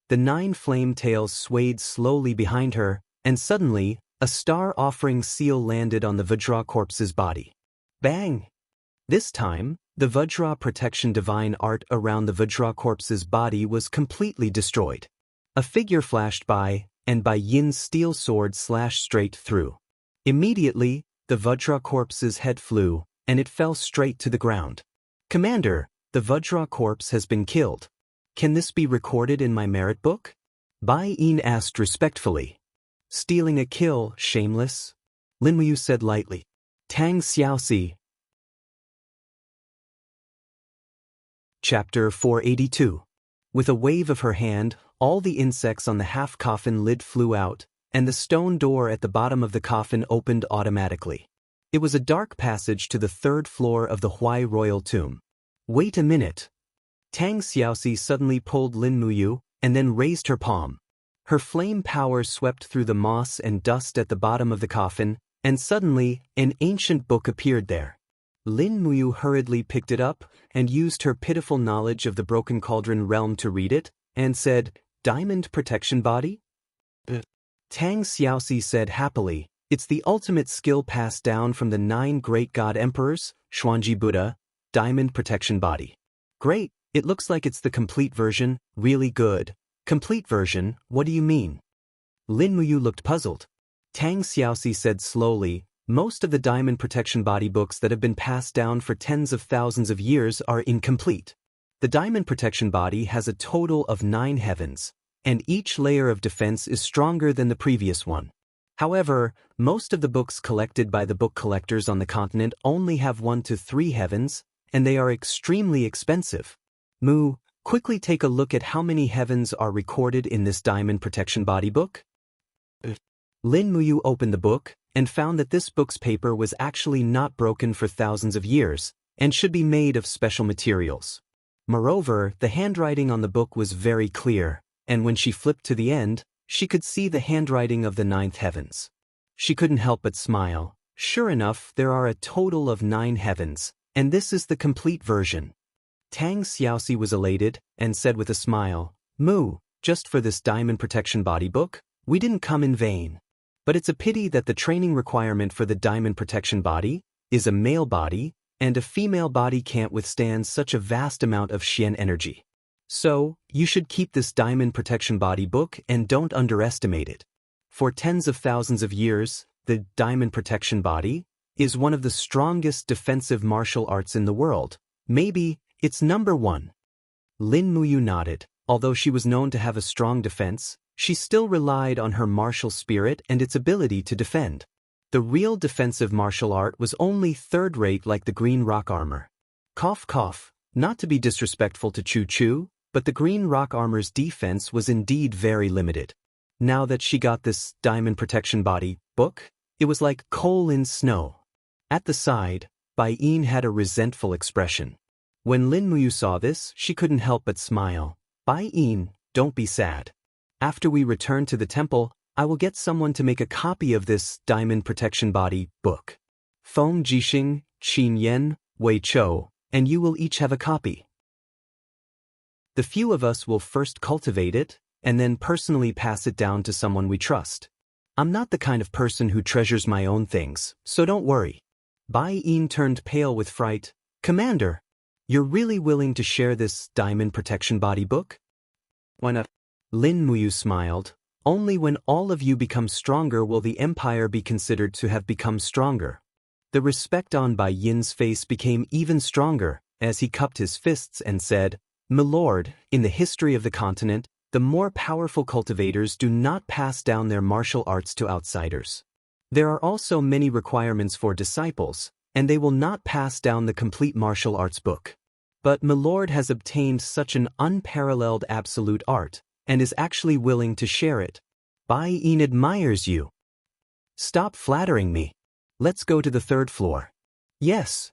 The 9 flame tails swayed slowly behind her, and suddenly, a star-offering seal landed on the Vajra corpse's body. Bang! This time, the Vajra protection divine art around the Vajra corpse's body was completely destroyed. A figure flashed by, and Bai Yin's steel sword slashed straight through. Immediately, the Vajra corpse's head flew, and it fell straight to the ground. "Commander, the Vajra corpse has been killed. Can this be recorded in my merit book?" Bai Yin asked respectfully. "Stealing a kill, shameless?" Lin Muyu said lightly. Tang Xiaoxi. Chapter 482. With a wave of her hand, all the insects on the half-coffin lid flew out, and the stone door at the bottom of the coffin opened automatically. It was a dark passage to the 3rd floor of the Huai royal tomb. "Wait a minute." Tang Xiaoxi suddenly pulled Lin Muyu, and then raised her palm. Her flame power swept through the moss and dust at the bottom of the coffin, and suddenly, an ancient book appeared there. Lin Muyu hurriedly picked it up, and used her pitiful knowledge of the Broken Cauldron realm to read it, and said, "Diamond protection body?" Tang Xiaoxi said happily, "It's the ultimate skill passed down from the 9 great god emperors, Xuanji Buddha, diamond protection body." "Great. It looks like it's the complete version, really good." "Complete version, what do you mean?" Lin Muyu looked puzzled. Tang Xiaoxi said slowly, "Most of the diamond protection body books that have been passed down for tens of thousands of years are incomplete. The diamond protection body has a total of 9 heavens, and each layer of defense is stronger than the previous one. However, most of the books collected by the book collectors on the continent only have 1 to 3 heavens, and they are extremely expensive. Mu, quickly take a look at how many heavens are recorded in this diamond protection body book." Lin Muyu opened the book, and found that this book's paper was actually not broken for thousands of years, and should be made of special materials. Moreover, the handwriting on the book was very clear, and when she flipped to the end, she could see the handwriting of the 9th heavens. She couldn't help but smile. Sure enough, there are a total of 9 heavens, and this is the complete version. Tang Xiaoxi was elated, and said with a smile, "Mu, just for this diamond protection body book, we didn't come in vain. But it's a pity that the training requirement for the diamond protection body is a male body, and a female body can't withstand such a vast amount of Xian energy. So, you should keep this diamond protection body book and don't underestimate it. For tens of thousands of years, the diamond protection body is one of the strongest defensive martial arts in the world. Maybe it's number one. Lin Muyu nodded. Although she was known to have a strong defense, she still relied on her martial spirit and its ability to defend. The real defensive martial art was only third-rate, like the green rock armor. Cough cough, not to be disrespectful to Chu Chu, but the green rock armor's defense was indeed very limited. Now that she got this diamond protection body book, it was like coal in snow. At the side, Bai Yin had a resentful expression. When Lin Muyu saw this, she couldn't help but smile. Bai Yin, don't be sad. After we return to the temple, I will get someone to make a copy of this diamond protection body book. Feng Jixing, Qin Yan, Wei Chou, and you will each have a copy. The few of us will first cultivate it, and then personally pass it down to someone we trust. I'm not the kind of person who treasures my own things, so don't worry. Bai Yin turned pale with fright. Commander, you're really willing to share this diamond protection body book? Why not? Lin Muyu smiled. Only when all of you become stronger will the empire be considered to have become stronger. The respect on Bai Yin's face became even stronger as he cupped his fists and said, "Milord, in the history of the continent, the more powerful cultivators do not pass down their martial arts to outsiders. There are also many requirements for disciples, and they will not pass down the complete martial arts book. But Milord has obtained such an unparalleled absolute art, and is actually willing to share it. Bai Yin admires you. Stop flattering me. Let's go to the third floor." Yes.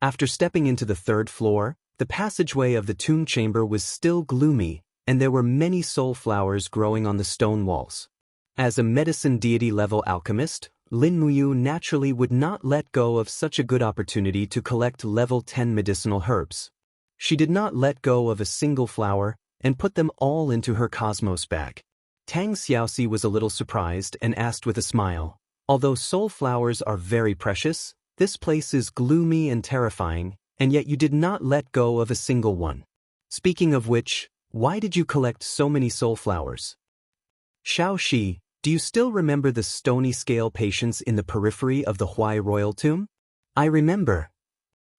After stepping into the third floor, the passageway of the tomb chamber was still gloomy, and there were many soul flowers growing on the stone walls. As a medicine deity-level alchemist, Lin Muyu naturally would not let go of such a good opportunity to collect level 10 medicinal herbs. She did not let go of a single flower and put them all into her cosmos bag. Tang Xiaoxi was a little surprised and asked with a smile, "Although soul flowers are very precious, this place is gloomy and terrifying, and yet you did not let go of a single one. Speaking of which, why did you collect so many soul flowers?" Shao Shi, do you still remember the stony scale patients in the periphery of the Huai royal tomb? I remember.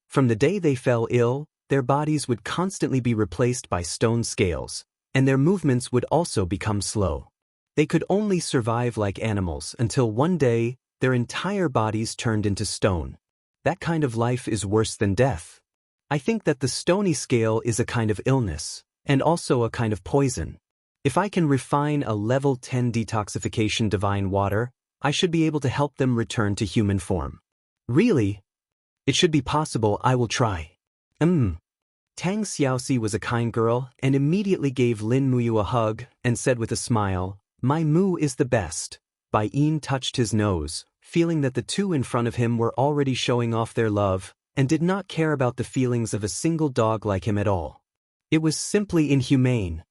From the day they fell ill, their bodies would constantly be replaced by stone scales, and their movements would also become slow. They could only survive like animals until one day, their entire bodies turned into stone. That kind of life is worse than death. I think that the stony scale is a kind of illness, and also a kind of poison. If I can refine a level 10 detoxification divine water, I should be able to help them return to human form. Really? It should be possible. I will try. Tang Xiaoxi was a kind girl and immediately gave Lin Muyu a hug and said with a smile, "My Mu is the best." Bai Yin touched his nose, feeling that the two in front of him were already showing off their love and did not care about the feelings of a single dog like him at all. It was simply inhumane.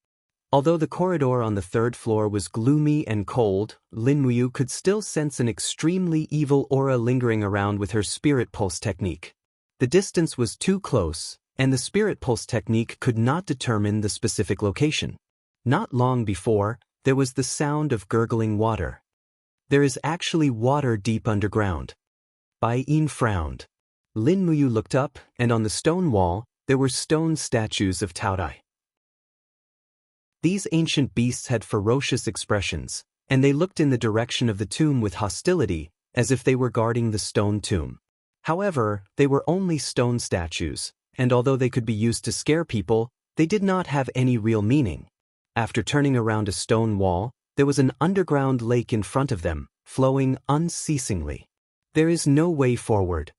Although the corridor on the third floor was gloomy and cold, Lin Muyu could still sense an extremely evil aura lingering around with her spirit pulse technique. The distance was too close, and the spirit pulse technique could not determine the specific location. Not long before, there was the sound of gurgling water. There is actually water deep underground. Bai Yin frowned. Lin Muyu looked up, and on the stone wall, there were stone statues of Taodai. These ancient beasts had ferocious expressions, and they looked in the direction of the tomb with hostility, as if they were guarding the stone tomb. However, they were only stone statues, and although they could be used to scare people, they did not have any real meaning. After turning around a stone wall, there was an underground lake in front of them, flowing unceasingly. There is no way forward.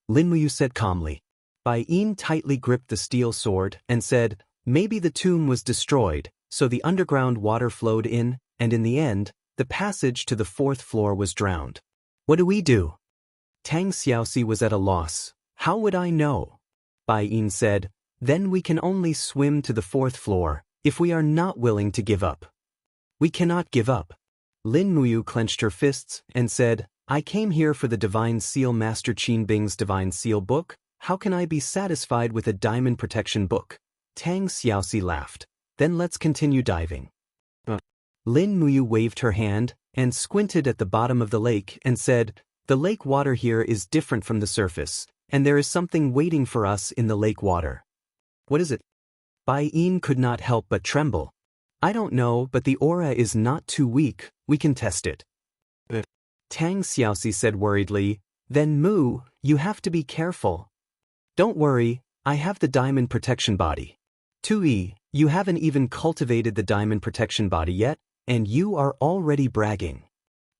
Lin Muyu said calmly. Bai Yin tightly gripped the steel sword and said, "Maybe the tomb was destroyed, so the underground water flowed in, and in the end, the passage to the fourth floor was drowned. What do we do?" Tang Xiaoxi was at a loss. "How would I know?" Bai Yin said, "Then we can only swim to the fourth floor, if we are not willing to give up." "We cannot give up." Lin Muyu clenched her fists and said, "I came here for the Divine Seal Master Qin Bing's Divine Seal book. How can I be satisfied with a diamond protection book?" Tang Xiaoxi laughed. "Then let's continue diving." Lin Muyu waved her hand and squinted at the bottom of the lake and said, The lake water here is different from the surface, and there is something waiting for us in the lake water. What is it? Bai Yin could not help but tremble. I don't know, but the aura is not too weak, we can test it. Tang Xiaoxi said worriedly, then Mu, you have to be careful. Don't worry, I have the diamond protection body. Tui, you haven't even cultivated the diamond protection body yet, and you are already bragging.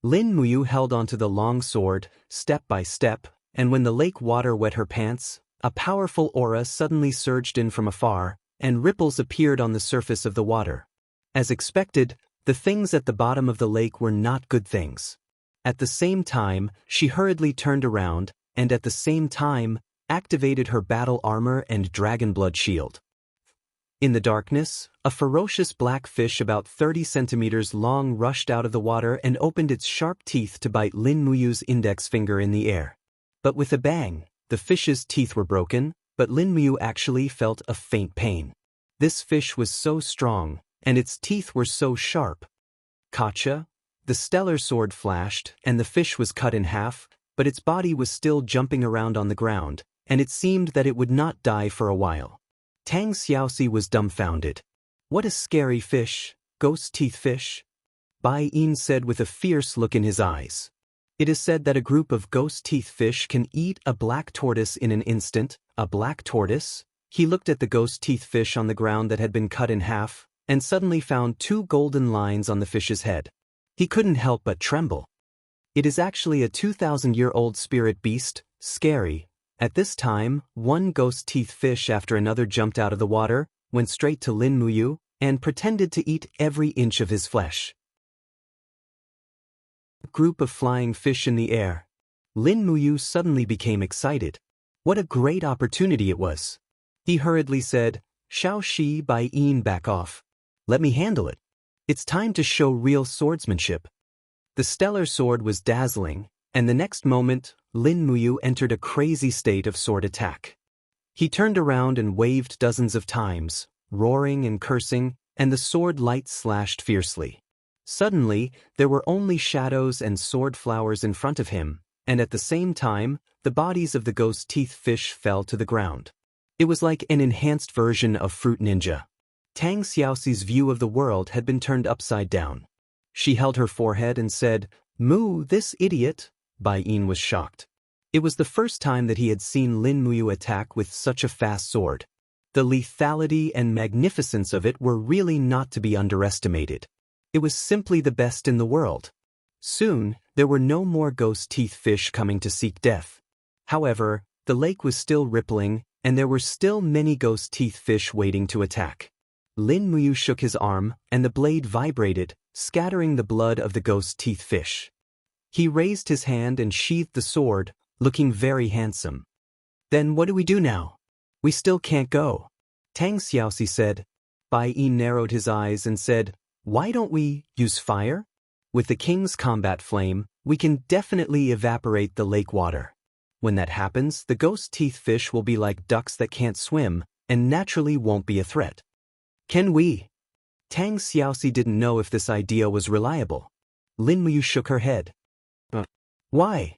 Lin Muyu held onto the long sword, step by step, and when the lake water wet her pants, a powerful aura suddenly surged in from afar, and ripples appeared on the surface of the water. As expected, the things at the bottom of the lake were not good things. At the same time, she hurriedly turned around, and at the same time, activated her battle armor and dragon blood shield. In the darkness, a ferocious black fish about 30 centimeters long rushed out of the water and opened its sharp teeth to bite Lin Muyu's index finger in the air. But with a bang, the fish's teeth were broken, but Lin Muyu actually felt a faint pain. This fish was so strong, and its teeth were so sharp. Kacha, the stellar sword flashed, and the fish was cut in half, but its body was still jumping around on the ground, and it seemed that it would not die for a while. Tang Xiaoxi was dumbfounded. What a scary fish, ghost teeth fish. Bai Yin said with a fierce look in his eyes. It is said that a group of ghost teeth fish can eat a black tortoise in an instant. A black tortoise? He looked at the ghost teeth fish on the ground that had been cut in half, and suddenly found 2 golden lines on the fish's head. He couldn't help but tremble. It is actually a 2,000-year-old spirit beast, scary. At this time, one ghost teeth fish after another jumped out of the water, went straight to Lin Muyu, and pretended to eat every inch of his flesh. A group of flying fish in the air. Lin Muyu suddenly became excited. What a great opportunity it was. He hurriedly said, Shao Shi Bai Yin, back off. Let me handle it. It's time to show real swordsmanship. The stellar sword was dazzling, and the next moment, Lin Muyu entered a crazy state of sword attack. He turned around and waved dozens of times, roaring and cursing, and the sword light slashed fiercely. Suddenly, there were only shadows and sword flowers in front of him, and at the same time, the bodies of the ghost teeth fish fell to the ground. It was like an enhanced version of Fruit Ninja. Tang Xiaoxi's view of the world had been turned upside down. She held her forehead and said, Mu, this idiot. Bai Yin was shocked. It was the first time that he had seen Lin Muyu attack with such a fast sword. The lethality and magnificence of it were really not to be underestimated. It was simply the best in the world. Soon, there were no more ghost teeth fish coming to seek death. However, the lake was still rippling, and there were still many ghost teeth fish waiting to attack. Lin Muyu shook his arm, and the blade vibrated, scattering the blood of the ghost teeth fish. He raised his hand and sheathed the sword, looking very handsome. Then what do we do now? We still can't go. Tang Xiaoxi said. Bai Yin narrowed his eyes and said, Why don't we use fire? With the king's combat flame, we can definitely evaporate the lake water. When that happens, the ghost teeth fish will be like ducks that can't swim, and naturally won't be a threat. Can we? Tang Xiaoxi didn't know if this idea was reliable. Lin Muyu shook her head. Why?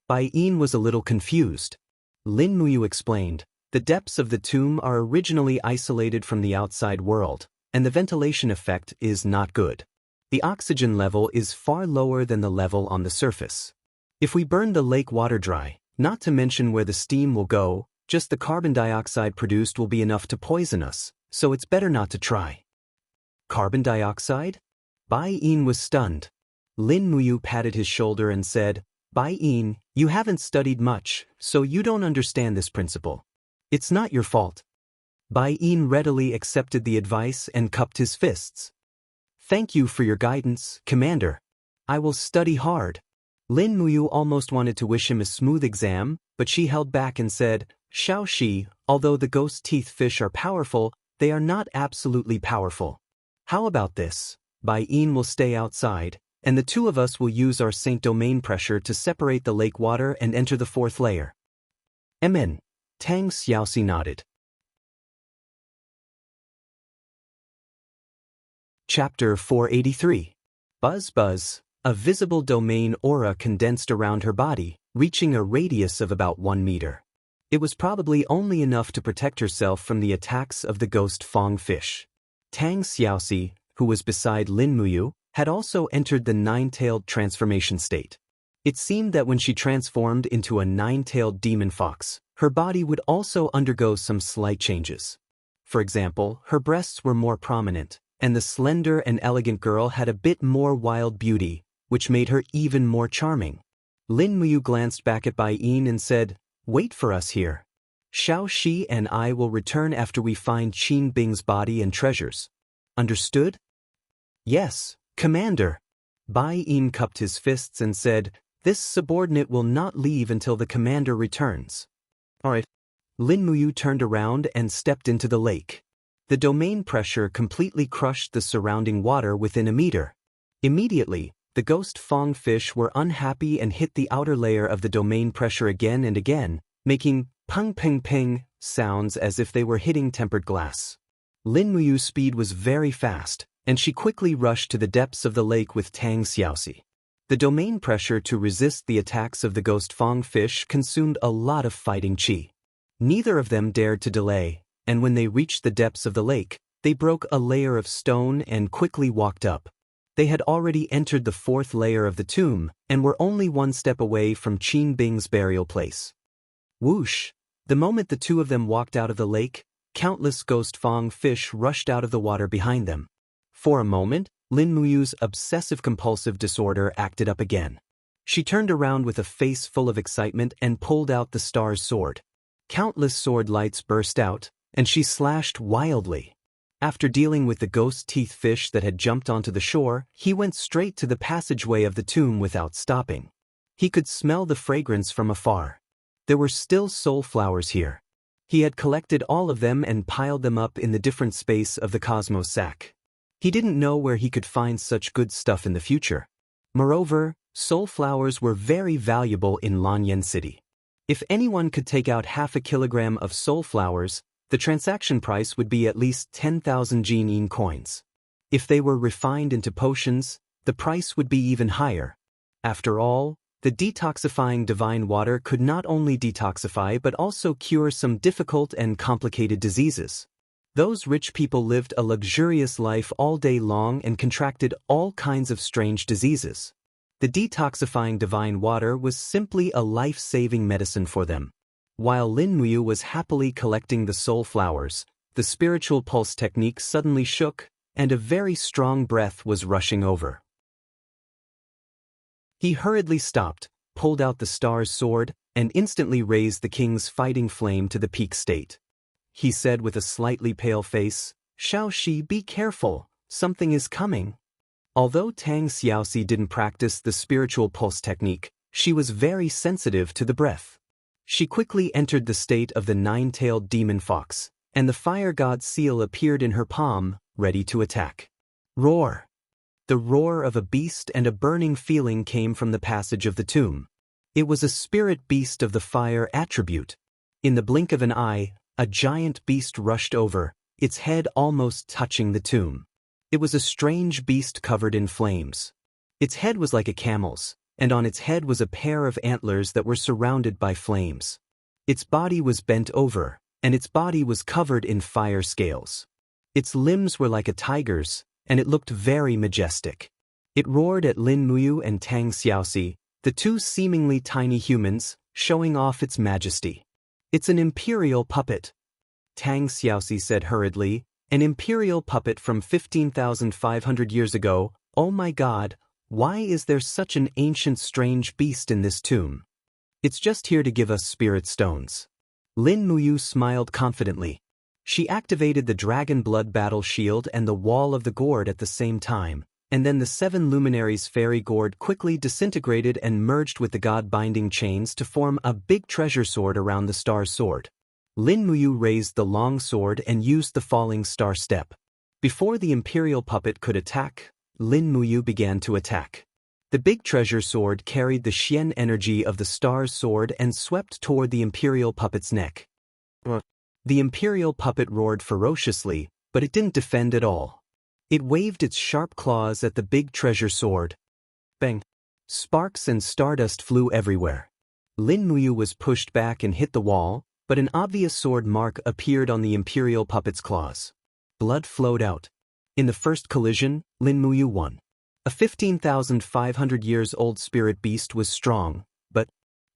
Bai Yin was a little confused. Lin Muyu explained, the depths of the tomb are originally isolated from the outside world, and the ventilation effect is not good. The oxygen level is far lower than the level on the surface. If we burn the lake water dry, not to mention where the steam will go, just the carbon dioxide produced will be enough to poison us, so it's better not to try. Carbon dioxide? Bai Yin was stunned. Lin Muyu patted his shoulder and said, Bai Yin, you haven't studied much, so you don't understand this principle. It's not your fault. Bai Yin readily accepted the advice and cupped his fists. Thank you for your guidance, Commander. I will study hard. Lin Muyu almost wanted to wish him a smooth exam, but she held back and said, Shao Shi, although the ghost teeth fish are powerful, they are not absolutely powerful. How about this? Bai Yin will stay outside, and the two of us will use our Saint Domain pressure to separate the lake water and enter the fourth layer. Amen. Tang Xiaoxi nodded. Chapter 483. Buzz Buzz, A visible domain aura condensed around her body, reaching a radius of about 1 meter. It was probably only enough to protect herself from the attacks of the ghost Fong fish. Tang Xiaoxi, who was beside Lin Muyu, had also entered the nine-tailed transformation state. It seemed that when she transformed into a nine-tailed demon fox, her body would also undergo some slight changes. For example, her breasts were more prominent, and the slender and elegant girl had a bit more wild beauty, which made her even more charming. Lin Muyu glanced back at Bai Yin and said, "Wait for us here. Xiao Shi and I will return after we find Qin Bing's body and treasures. Understood?" "Yes, Commander." Bai Yin cupped his fists and said, "This subordinate will not leave until the commander returns." "All right." Lin Muyu turned around and stepped into the lake. The domain pressure completely crushed the surrounding water within a meter. Immediately, the ghost Fong fish were unhappy and hit the outer layer of the domain pressure again and again, making pung ping ping sounds as if they were hitting tempered glass. Lin Muyu's speed was very fast, and she quickly rushed to the depths of the lake with Tang Xiaoxi. The domain pressure to resist the attacks of the ghost Fong fish consumed a lot of fighting qi. Neither of them dared to delay, and when they reached the depths of the lake, they broke a layer of stone and quickly walked up. They had already entered the 4th layer of the tomb and were only 1 step away from Qin Bing's burial place. Whoosh! The moment the two of them walked out of the lake, countless ghost Fong fish rushed out of the water behind them. For a moment, Lin Muyu's obsessive-compulsive disorder acted up again. She turned around with a face full of excitement and pulled out the star's sword. Countless sword lights burst out, and she slashed wildly. After dealing with the ghost teeth fish that had jumped onto the shore, he went straight to the passageway of the tomb without stopping. He could smell the fragrance from afar. There were still soul flowers here. He had collected all of them and piled them up in the different space of the cosmos sack. He didn't know where he could find such good stuff in the future. Moreover, soul flowers were very valuable in Lanyan City. If anyone could take out half a kilogram of soul flowers, the transaction price would be at least 10,000 Jianghu coins. If they were refined into potions, the price would be even higher. After all, the detoxifying divine water could not only detoxify but also cure some difficult and complicated diseases. Those rich people lived a luxurious life all day long and contracted all kinds of strange diseases. The detoxifying divine water was simply a life-saving medicine for them. While Lin Muyu was happily collecting the soul flowers, the spiritual pulse technique suddenly shook, and a very strong breath was rushing over. He hurriedly stopped, pulled out the star's sword, and instantly raised the king's fighting flame to the peak state. He said with a slightly pale face, "Xiao Shi, be careful, something is coming." Although Tang Xiaoxi didn't practice the spiritual pulse technique, she was very sensitive to the breath. She quickly entered the state of the 9-tailed demon fox, and the fire god's seal appeared in her palm, ready to attack. Roar! The roar of a beast and a burning feeling came from the passage of the tomb. It was a spirit beast of the fire attribute. In the blink of an eye, a giant beast rushed over, its head almost touching the tomb. It was a strange beast covered in flames. Its head was like a camel's, and on its head was a pair of antlers that were surrounded by flames. Its body was bent over, and its body was covered in fire scales. Its limbs were like a tiger's, and it looked very majestic. It roared at Lin Muyu and Tang Xiaoxi, the two seemingly tiny humans, showing off its majesty. "It's an imperial puppet," Tang Xiaoxi said hurriedly. "An imperial puppet from 15,500 years ago. Oh my God, why is there such an ancient strange beast in this tomb? It's just here to give us spirit stones." Lin Muyu smiled confidently. She activated the dragon blood battle shield and the wall of the gourd at the same time, and then the 7 luminaries fairy gourd quickly disintegrated and merged with the god binding chains to form a big treasure sword around the star's sword. Lin Muyu raised the long sword and used the falling star step. Before the imperial puppet could attack, Lin Muyu began to attack. The big treasure sword carried the Xian energy of the star's sword and swept toward the imperial puppet's neck. The imperial puppet roared ferociously, but it didn't defend at all. It waved its sharp claws at the big treasure sword. Bang! Sparks and stardust flew everywhere. Lin Muyu was pushed back and hit the wall, but an obvious sword mark appeared on the Imperial puppet's claws. Blood flowed out. In the first collision, Lin Muyu won. A 15,500 years old spirit beast was strong, but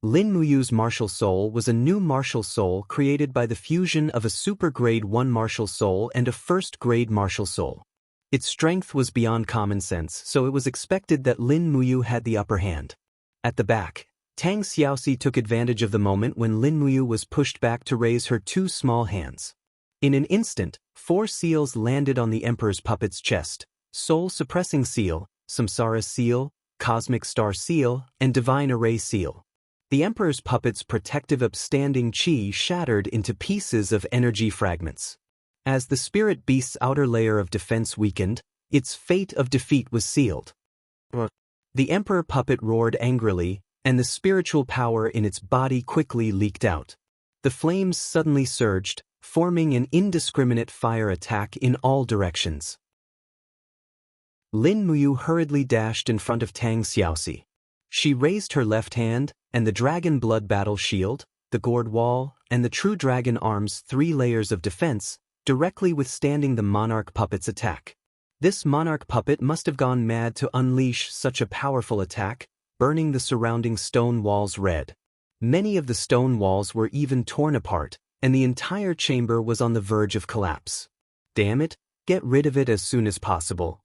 Lin Muyu's martial soul was a new martial soul created by the fusion of a super grade 1 martial soul and a first grade martial soul. Its strength was beyond common sense, so it was expected that Lin Muyu had the upper hand. At the back, Tang Xiaoxi took advantage of the moment when Lin Muyu was pushed back to raise her two small hands. In an instant, 4 seals landed on the Emperor's puppet's chest: Soul-suppressing seal, Samsara seal, Cosmic Star seal, and Divine Array seal. The Emperor's puppet's protective upstanding chi shattered into pieces of energy fragments. As the spirit beast's outer layer of defense weakened, its fate of defeat was sealed. The Emperor puppet roared angrily, and the spiritual power in its body quickly leaked out. The flames suddenly surged, forming an indiscriminate fire attack in all directions. Lin Muyu hurriedly dashed in front of Tang Xiaoxi. She raised her left hand, and the Dragon Blood Battle Shield, the Gourd Wall, and the True Dragon Arm's 3 layers of defense, directly withstanding the Monarch puppet's attack. This Monarch puppet must have gone mad to unleash such a powerful attack, burning the surrounding stone walls red. Many of the stone walls were even torn apart, and the entire chamber was on the verge of collapse. Damn it, get rid of it as soon as possible.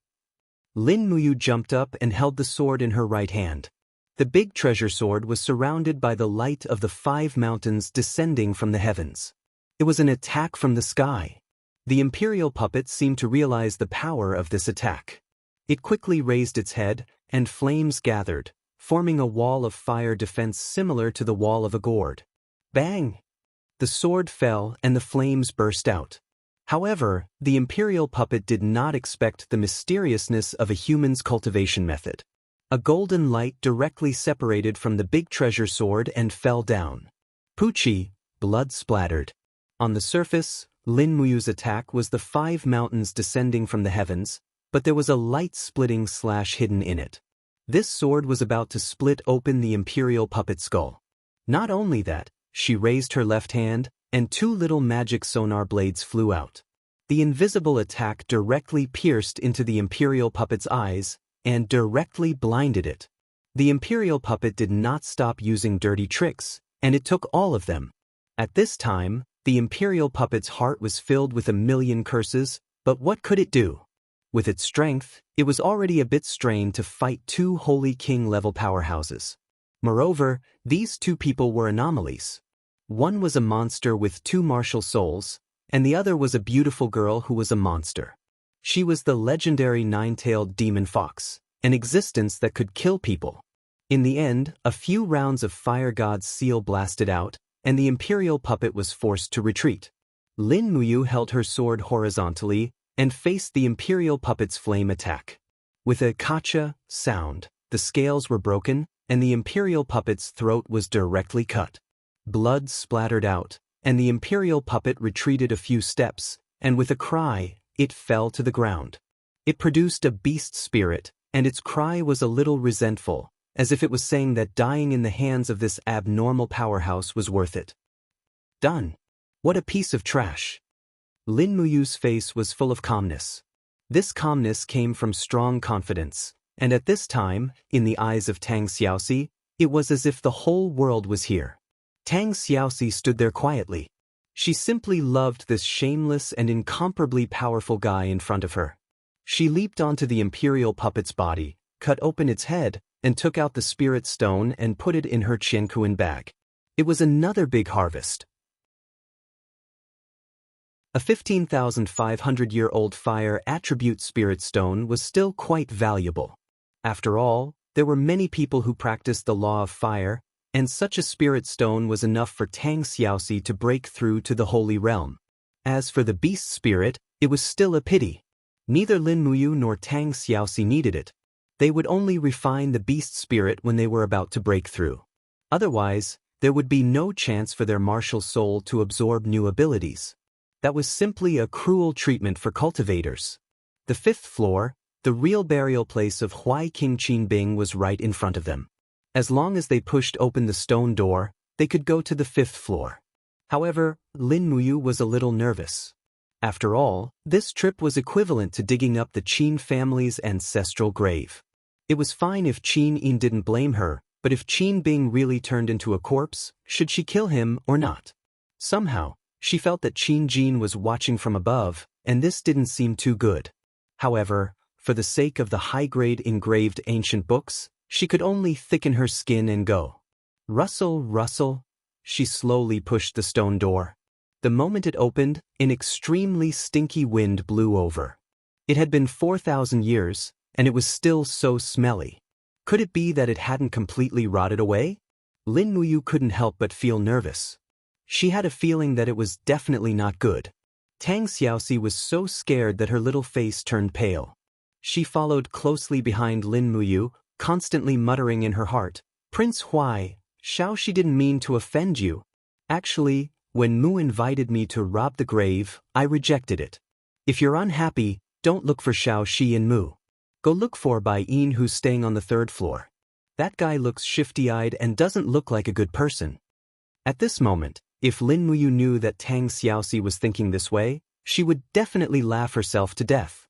Lin Muyu jumped up and held the sword in her right hand. The big treasure sword was surrounded by the light of the 5 mountains descending from the heavens. It was an attack from the sky. The Imperial puppet seemed to realize the power of this attack. It quickly raised its head, and flames gathered, forming a wall of fire defense similar to the wall of a gourd. Bang! The sword fell and the flames burst out. However, the Imperial puppet did not expect the mysteriousness of a human's cultivation method. A golden light directly separated from the big treasure sword and fell down. Poochie, blood splattered. On the surface, Lin Muyu's attack was the 5 mountains descending from the heavens, but there was a light splitting slash hidden in it. This sword was about to split open the Imperial puppet's skull. Not only that, she raised her left hand, and 2 little magic sonar blades flew out. The invisible attack directly pierced into the Imperial puppet's eyes, and directly blinded it. The Imperial puppet did not stop using dirty tricks, and it took all of them. At this time, the Imperial puppet's heart was filled with a million curses, but what could it do? With its strength, it was already a bit strained to fight 2 Holy King-level powerhouses. Moreover, these 2 people were anomalies. One was a monster with 2 martial souls, and the other was a beautiful girl who was a monster. She was the legendary 9-tailed demon fox, an existence that could kill people. In the end, a few rounds of Fire God's seal blasted out, and the Imperial puppet was forced to retreat. Lin Muyu held her sword horizontally and faced the Imperial puppet's flame attack. With a kacha sound, the scales were broken, and the Imperial puppet's throat was directly cut. Blood splattered out, and the Imperial puppet retreated a few steps, and with a cry, it fell to the ground. It produced a beast spirit, and its cry was a little resentful, as if it was saying that dying in the hands of this abnormal powerhouse was worth it. Done. What a piece of trash. Lin Muyu's face was full of calmness. This calmness came from strong confidence, and at this time, in the eyes of Tang Xiaoxi, it was as if the whole world was here. Tang Xiaoxi stood there quietly. She simply loved this shameless and incomparably powerful guy in front of her. She leaped onto the Imperial puppet's body, cut open its head, and took out the spirit stone and put it in her Qianquan bag. It was another big harvest. A 15,500-year-old fire attribute spirit stone was still quite valuable. After all, there were many people who practiced the law of fire, and such a spirit stone was enough for Tang Xiaoxi to break through to the Holy Realm. As for the beast spirit, it was still a pity. Neither Lin Muyu nor Tang Xiaoxi needed it. They would only refine the beast spirit when they were about to break through. Otherwise, there would be no chance for their martial soul to absorb new abilities. That was simply a cruel treatment for cultivators. The 5th floor, The real burial place of Huai King Qinbing was right in front of them. As long as they pushed open the stone door, they could go to the 5th floor. However, Lin Muyu was a little nervous. After all, this trip was equivalent to digging up the Qin family's ancestral grave. It was fine if Qin Yin didn't blame her, but if Qin Bing really turned into a corpse, should she kill him or not? Somehow, she felt that Qin Jin was watching from above, and this didn't seem too good. However, for the sake of the high-grade engraved ancient books, she could only thicken her skin and go. Rustle, rustle. She slowly pushed the stone door. The moment it opened, an extremely stinky wind blew over. It had been 4,000 years, and it was still so smelly. Could it be that it hadn't completely rotted away? Lin Muyu couldn't help but feel nervous. She had a feeling that it was definitely not good. Tang Xiaoxi was so scared that her little face turned pale. She followed closely behind Lin Muyu, constantly muttering in her heart, "Prince Huai, Xiao she didn't mean to offend you. Actually, when Mu invited me to rob the grave, I rejected it. If you're unhappy, don't look for Xiao Shi and Mu. Go look for Bai Yin who's staying on the 3rd floor. That guy looks shifty-eyed and doesn't look like a good person." At this moment, if Lin Muyu knew that Tang Xiaoxi was thinking this way, she would definitely laugh herself to death.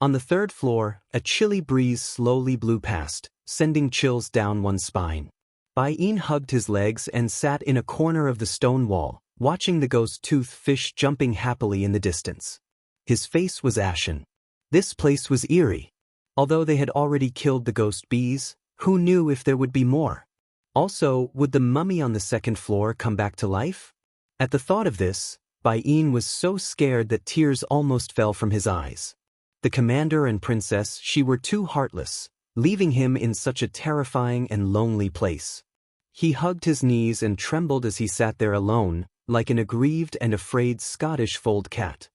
On the 3rd floor, a chilly breeze slowly blew past, sending chills down one's spine. Bai Yin hugged his legs and sat in a corner of the stone wall, watching the ghost-toothed fish jumping happily in the distance. His face was ashen. This place was eerie. Although they had already killed the ghost bees, who knew if there would be more? Also, would the mummy on the 2nd floor come back to life? At the thought of this, Bai Yin was so scared that tears almost fell from his eyes. The commander and princess, she were too heartless, leaving him in such a terrifying and lonely place. He hugged his knees and trembled as he sat there alone, like an aggrieved and afraid Scottish fold cat.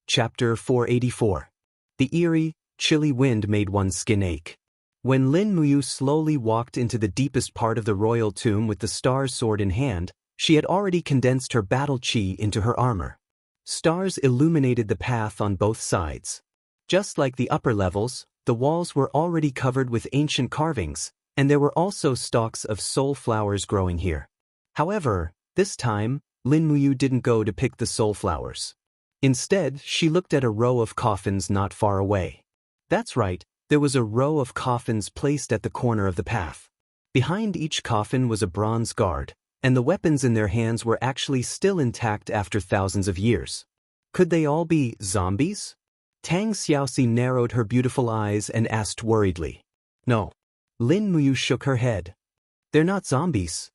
Chapter 484. The eerie, chilly wind made one's skin ache. When Lin Muyu slowly walked into the deepest part of the royal tomb with the star's sword in hand, she had already condensed her battle chi into her armor. Stars illuminated the path on both sides. Just like the upper levels, the walls were already covered with ancient carvings, and there were also stalks of soul flowers growing here. However, this time, Lin Muyu didn't go to pick the soul flowers. Instead, she looked at a row of coffins not far away. That's right, there was a row of coffins placed at the corner of the path. Behind each coffin was a bronze guard, and the weapons in their hands were actually still intact after thousands of years. Could they all be zombies? Tang Xiaoxi narrowed her beautiful eyes and asked worriedly. No. Lin Muyu shook her head. They're not zombies.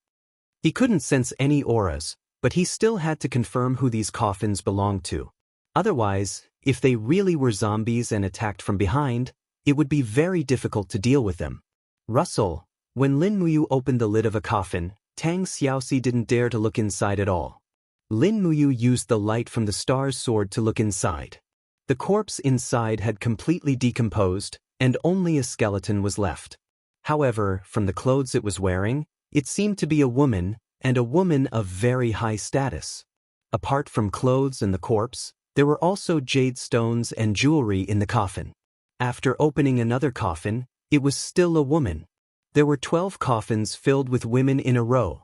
He couldn't sense any auras, but he still had to confirm who these coffins belonged to. Otherwise, if they really were zombies and attacked from behind, it would be very difficult to deal with them. Rustle. When Lin Muyu opened the lid of a coffin, Tang Xiaoxi didn't dare to look inside at all. Lin Muyu used the light from the star's sword to look inside. The corpse inside had completely decomposed, and only a skeleton was left. However, from the clothes it was wearing, it seemed to be a woman, and a woman of very high status. Apart from clothes and the corpse, there were also jade stones and jewelry in the coffin. After opening another coffin, it was still a woman. There were 12 coffins filled with women in a row.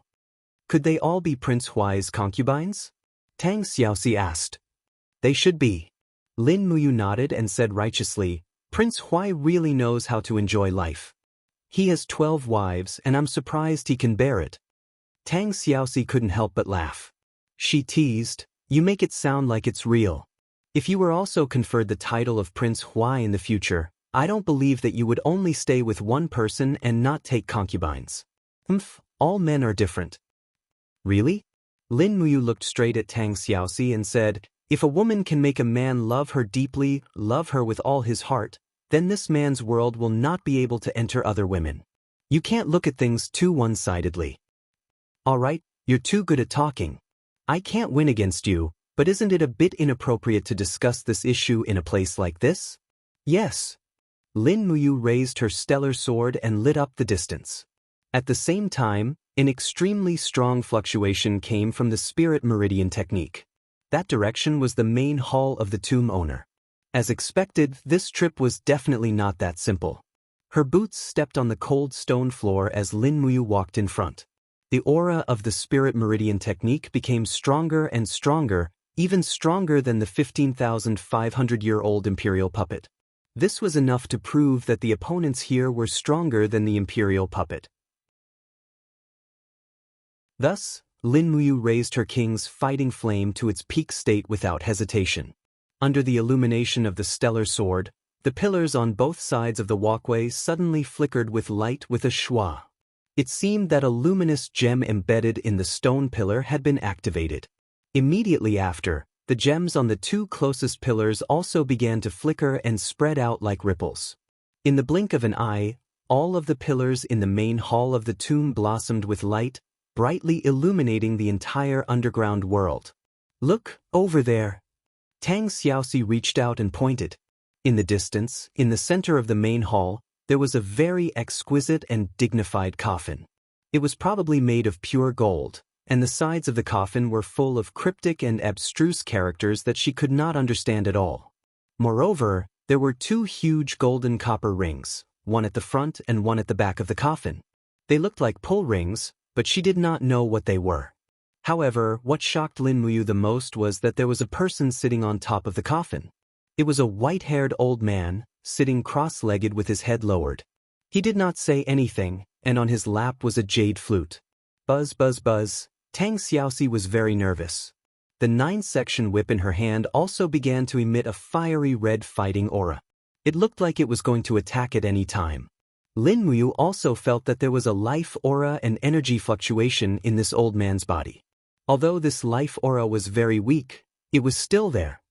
Could they all be Prince Huai's concubines? Tang Xiaoxi asked. They should be. Lin Muyu nodded and said righteously, Prince Huai really knows how to enjoy life. He has 12 wives and I'm surprised he can bear it. Tang Xiaoxi couldn't help but laugh. She teased, you make it sound like it's real. If you were also conferred the title of Prince Huai in the future, I don't believe that you would only stay with one person and not take concubines. All men are different. Really? Lin Muyu looked straight at Tang Xiaoxi and said, if a woman can make a man love her deeply, love her with all his heart, then this man's world will not be able to enter other women. You can't look at things too one-sidedly. All right, you're too good at talking. I can't win against you, but isn't it a bit inappropriate to discuss this issue in a place like this? Yes. Lin Muyu raised her stellar sword and lit up the distance. At the same time, an extremely strong fluctuation came from the spirit meridian technique. That direction was the main hall of the tomb owner. As expected, this trip was definitely not that simple. Her boots stepped on the cold stone floor as Lin Muyu walked in front. The aura of the spirit meridian technique became stronger and stronger, even stronger than the 15,500-year-old imperial puppet. This was enough to prove that the opponents here were stronger than the imperial puppet. Thus, Lin Muyu raised her king's fighting flame to its peak state without hesitation. Under the illumination of the stellar sword, the pillars on both sides of the walkway suddenly flickered with light with a schwa. It seemed that a luminous gem embedded in the stone pillar had been activated. Immediately after, the gems on the two closest pillars also began to flicker and spread out like ripples. In the blink of an eye, all of the pillars in the main hall of the tomb blossomed with light, brightly illuminating the entire underground world. "Look, over there!" Tang Xiaoxi reached out and pointed. In the distance, in the center of the main hall, there was a very exquisite and dignified coffin. It was probably made of pure gold, and the sides of the coffin were full of cryptic and abstruse characters that she could not understand at all. Moreover, there were two huge golden copper rings, one at the front and one at the back of the coffin. They looked like pull rings, but she did not know what they were. However, what shocked Lin Muyu the most was that there was a person sitting on top of the coffin. It was a white-haired old man, sitting cross-legged with his head lowered. He did not say anything, and on his lap was a jade flute. Buzz, buzz, buzz. Tang Xiaoxi was very nervous. The 9-section whip in her hand also began to emit a fiery red fighting aura. It looked like it was going to attack at any time. Lin Muyu also felt that there was a life aura and energy fluctuation in this old man's body. Although this life aura was very weak, it was still there.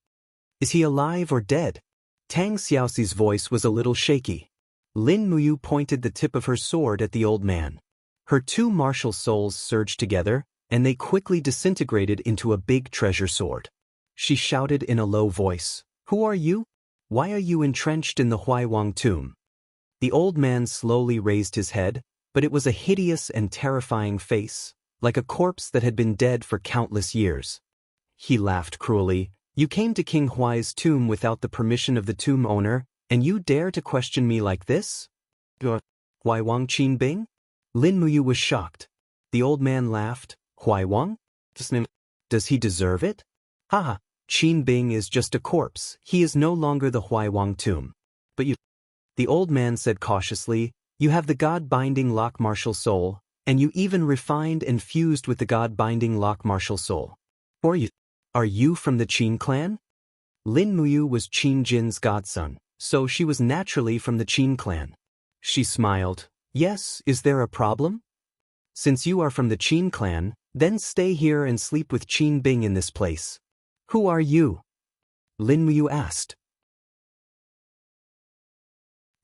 Is he alive or dead? Tang Xiaoxi's voice was a little shaky. Lin Muyu pointed the tip of her sword at the old man. Her two martial souls surged together, and they quickly disintegrated into a big treasure sword. She shouted in a low voice, "Who are you? Why are you entrenched in the Huaiwang tomb?" The old man slowly raised his head, but it was a hideous and terrifying face, like a corpse that had been dead for countless years. He laughed cruelly. "You came to King Huai's tomb without the permission of the tomb owner, and you dare to question me like this? Huaiwang Qinbing?" Lin Muyu was shocked. The old man laughed. "Huaiwang? Does he deserve it? Haha, Qinbing is just a corpse. He is no longer the Huaiwang tomb. But you..." The old man said cautiously, "You have the God-binding lock martial soul, and you even refined and fused with the God-binding lock martial soul. Are you from the Qin clan?" Lin Muyu was Qin Jin's godson, so she was naturally from the Qin clan. She smiled. "Yes, is there a problem? Since you are from the Qin clan, then stay here and sleep with Qin Bing in this place." "Who are you?" Lin Muyu asked.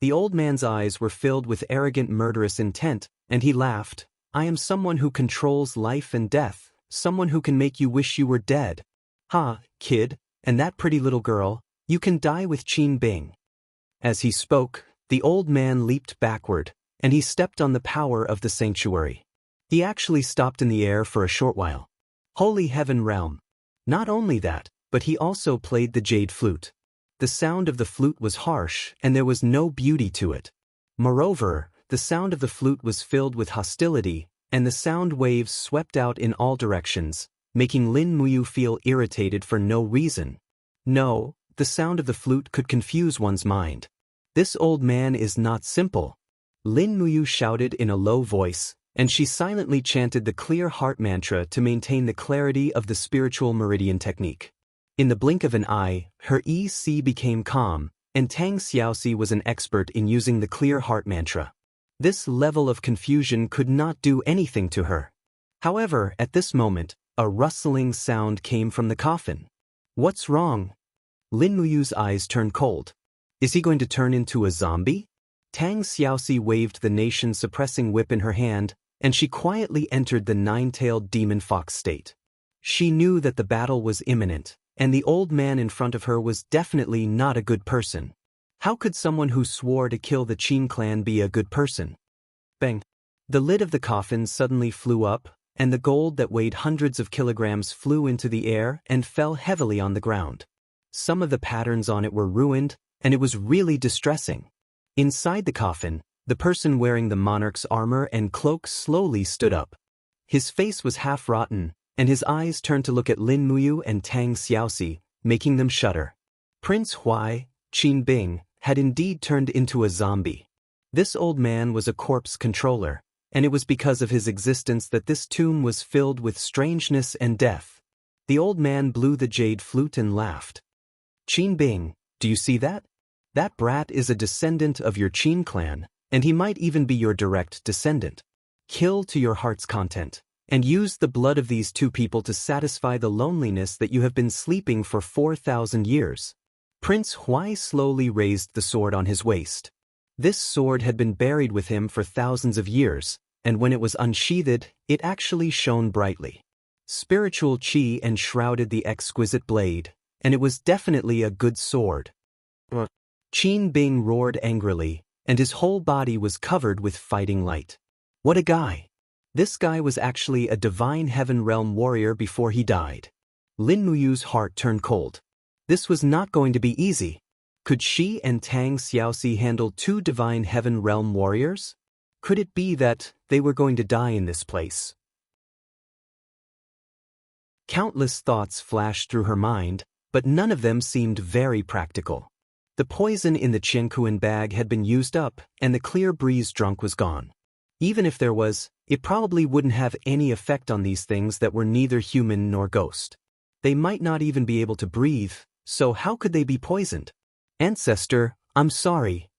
The old man's eyes were filled with arrogant murderous intent, and he laughed. "I am someone who controls life and death, someone who can make you wish you were dead. Ha, kid, and that pretty little girl, you can die with Qin Bing." As he spoke, the old man leaped backward, and he stepped on the power of the sanctuary. He actually stopped in the air for a short while. Holy heaven realm! Not only that, but he also played the jade flute. The sound of the flute was harsh, and there was no beauty to it. Moreover, the sound of the flute was filled with hostility, and the sound waves swept out in all directions, making Lin Muyu feel irritated for no reason. No, the sound of the flute could confuse one's mind. This old man is not simple. Lin Muyu shouted in a low voice, and she silently chanted the clear heart mantra to maintain the clarity of the spiritual meridian technique. In the blink of an eye, her EC became calm, and Tang Xiaoxi was an expert in using the clear heart mantra. This level of confusion could not do anything to her. However, at this moment, a rustling sound came from the coffin. "What's wrong?" Lin Muyu's eyes turned cold. Is he going to turn into a zombie? Tang Xiaoxi waved the nation-suppressing whip in her hand, and she quietly entered the 9-tailed demon fox state. She knew that the battle was imminent, and the old man in front of her was definitely not a good person. How could someone who swore to kill the Qin clan be a good person? Bang! The lid of the coffin suddenly flew up, and the gold that weighed hundreds of kilograms flew into the air and fell heavily on the ground. Some of the patterns on it were ruined, and it was really distressing. Inside the coffin, the person wearing the monarch's armor and cloak slowly stood up. His face was half rotten, and his eyes turned to look at Lin Muyu and Tang Xiaoxi, making them shudder. Prince Huai, Qin Bing, had indeed turned into a zombie. This old man was a corpse controller, and it was because of his existence that this tomb was filled with strangeness and death. The old man blew the jade flute and laughed. Qin Bing, do you see that? That brat is a descendant of your Qin clan, and he might even be your direct descendant. Kill to your heart's content, and use the blood of these two people to satisfy the loneliness that you have been sleeping for 4,000 years. Prince Huai slowly raised the sword on his waist. This sword had been buried with him for thousands of years, and when it was unsheathed, it actually shone brightly. Spiritual qi enshrouded the exquisite blade, and it was definitely a good sword. Qin Bing roared angrily, and his whole body was covered with fighting light. What a guy! This guy was actually a divine heaven realm warrior before he died. Lin Muyu's heart turned cold. This was not going to be easy. Could she and Tang Xiaoxi handle two divine heaven realm warriors? Could it be that they were going to die in this place? Countless thoughts flashed through her mind, but none of them seemed very practical. The poison in the Jianghu bag had been used up, and the clear breeze drunk was gone. Even if there was, it probably wouldn't have any effect on these things that were neither human nor ghost. They might not even be able to breathe, so how could they be poisoned? Ancestor, I'm sorry.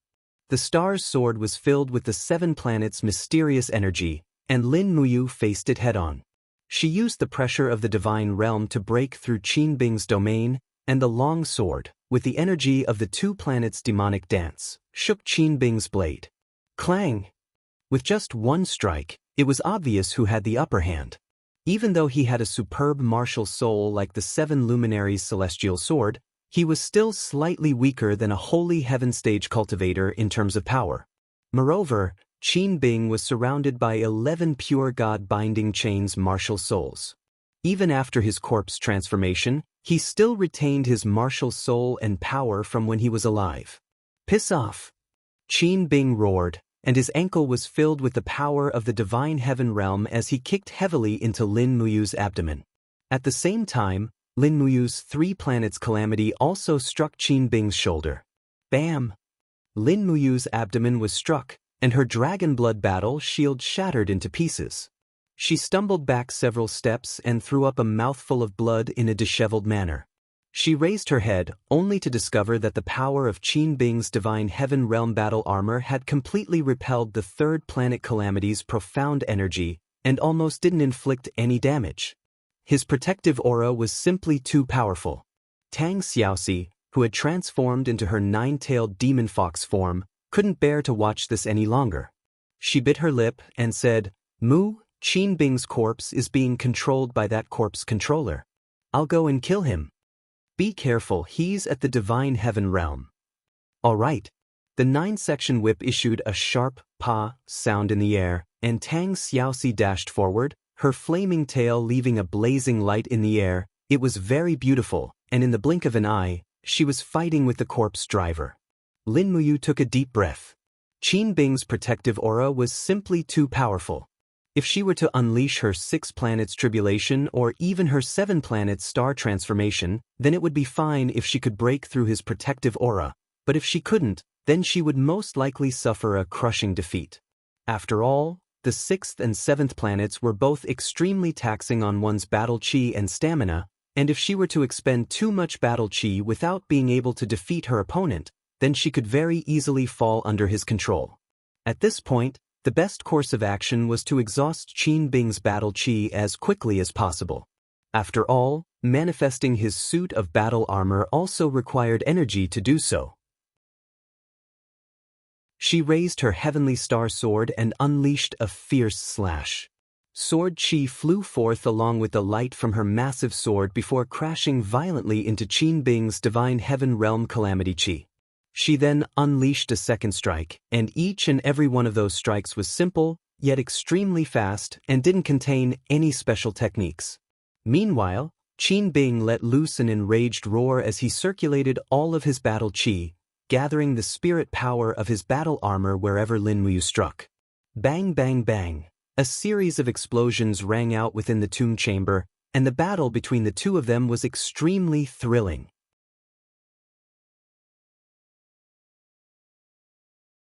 The star's sword was filled with the 7 planets' mysterious energy, and Lin Muyu faced it head-on. She used the pressure of the divine realm to break through Qin Bing's domain, and the long sword, with the energy of the 2 planets' demonic dance, shook Qin Bing's blade. Clang! With just one strike, it was obvious who had the upper hand. Even though he had a superb martial soul like the 7 luminaries' celestial sword, he was still slightly weaker than a holy heaven stage cultivator in terms of power. Moreover, Qin Bing was surrounded by 11 pure God binding chains martial souls. Even after his corpse transformation, he still retained his martial soul and power from when he was alive. Piss off! Qin Bing roared, and his ankle was filled with the power of the divine heaven realm as he kicked heavily into Lin Muyu's abdomen. At the same time, Lin Muyu's 3 planets calamity also struck Qin Bing's shoulder. Bam! Lin Muyu's abdomen was struck, and her dragon blood battle shield shattered into pieces. She stumbled back several steps and threw up a mouthful of blood in a disheveled manner. She raised her head, only to discover that the power of Qin Bing's divine heaven realm battle armor had completely repelled the 3rd planet calamity's profound energy and almost didn't inflict any damage. His protective aura was simply too powerful. Tang Xiaoxi, who had transformed into her 9-tailed demon fox form, couldn't bear to watch this any longer. She bit her lip and said, "Mu, Qin Bing's corpse is being controlled by that corpse controller. I'll go and kill him. Be careful, he's at the divine heaven realm." All right. The 9-section whip issued a sharp pa sound in the air, and Tang Xiaoxi dashed forward, her flaming tail leaving a blazing light in the air. It was very beautiful, and in the blink of an eye, she was fighting with the corpse driver. Lin Muyu took a deep breath. Qin Bing's protective aura was simply too powerful. If she were to unleash her 6 planets tribulation or even her 7 planets star transformation, then it would be fine if she could break through his protective aura, but if she couldn't, then she would most likely suffer a crushing defeat. After all, the 6th and 7th planets were both extremely taxing on one's battle chi and stamina, and if she were to expend too much battle chi without being able to defeat her opponent, then she could very easily fall under his control. At this point, the best course of action was to exhaust Qin Bing's battle chi as quickly as possible. After all, manifesting his suit of battle armor also required energy to do so. She raised her heavenly star sword and unleashed a fierce slash. Sword chi flew forth along with the light from her massive sword before crashing violently into Qin Bing's divine heaven realm calamity chi. She then unleashed a second strike, and each and every one of those strikes was simple, yet extremely fast and didn't contain any special techniques. Meanwhile, Qin Bing let loose an enraged roar as he circulated all of his battle qi, gathering the spirit power of his battle armor wherever Lin Muyu struck. Bang bang bang. A series of explosions rang out within the tomb chamber, and the battle between the two of them was extremely thrilling.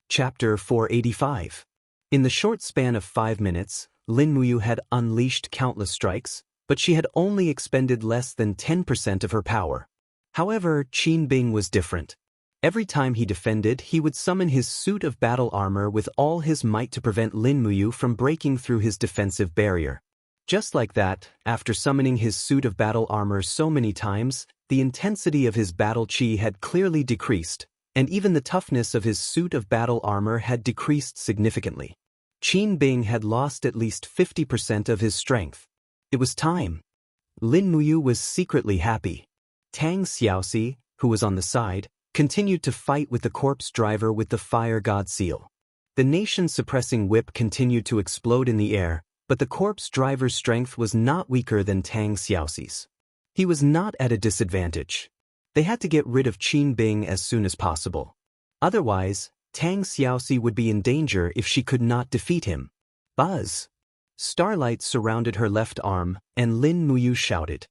Chapter 485. In the short span of 5 minutes, Lin Muyu had unleashed countless strikes, but she had only expended less than 10% of her power. However, Qin Bing was different. Every time he defended, he would summon his suit of battle armor with all his might to prevent Lin Muyu from breaking through his defensive barrier. Just like that, after summoning his suit of battle armor so many times, the intensity of his battle qi had clearly decreased, and even the toughness of his suit of battle armor had decreased significantly. Qin Bing had lost at least 50% of his strength. It was time. Lin Muyu was secretly happy. Tang Xiaoxi, who was on the side, continued to fight with the corpse driver with the fire god seal. The nation-suppressing whip continued to explode in the air, but the corpse driver's strength was not weaker than Tang Xiaoxi's. He was not at a disadvantage. They had to get rid of Qin Bing as soon as possible. Otherwise, Tang Xiaoxi would be in danger if she could not defeat him. Buzz! Starlight surrounded her left arm, and Lin Muyu shouted.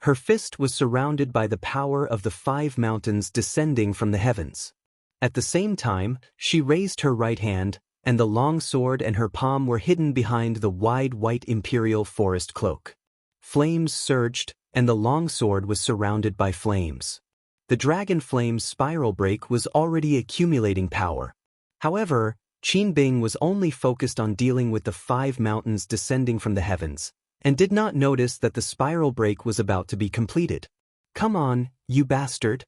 Her fist was surrounded by the power of the 5 mountains descending from the heavens. At the same time, she raised her right hand, and the long sword and her palm were hidden behind the wide white imperial forest cloak. Flames surged, and the long sword was surrounded by flames. The dragon flame's spiral break was already accumulating power. However, Qin Bing was only focused on dealing with the 5 mountains descending from the heavens, and did not notice that the spiral break was about to be completed. Come on, you bastard!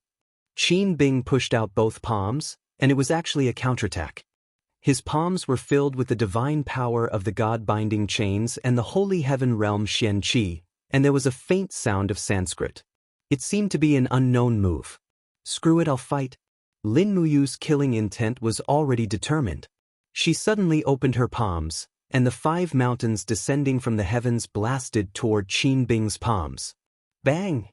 Qin Bing pushed out both palms, and it was actually a counterattack. His palms were filled with the divine power of the god-binding chains and the holy heaven realm Xian Qi, and there was a faint sound of Sanskrit. It seemed to be an unknown move. Screw it, I'll fight. Lin Muyu's killing intent was already determined. She suddenly opened her palms, and the 5 mountains descending from the heavens blasted toward Qin Bing's palms. Bang!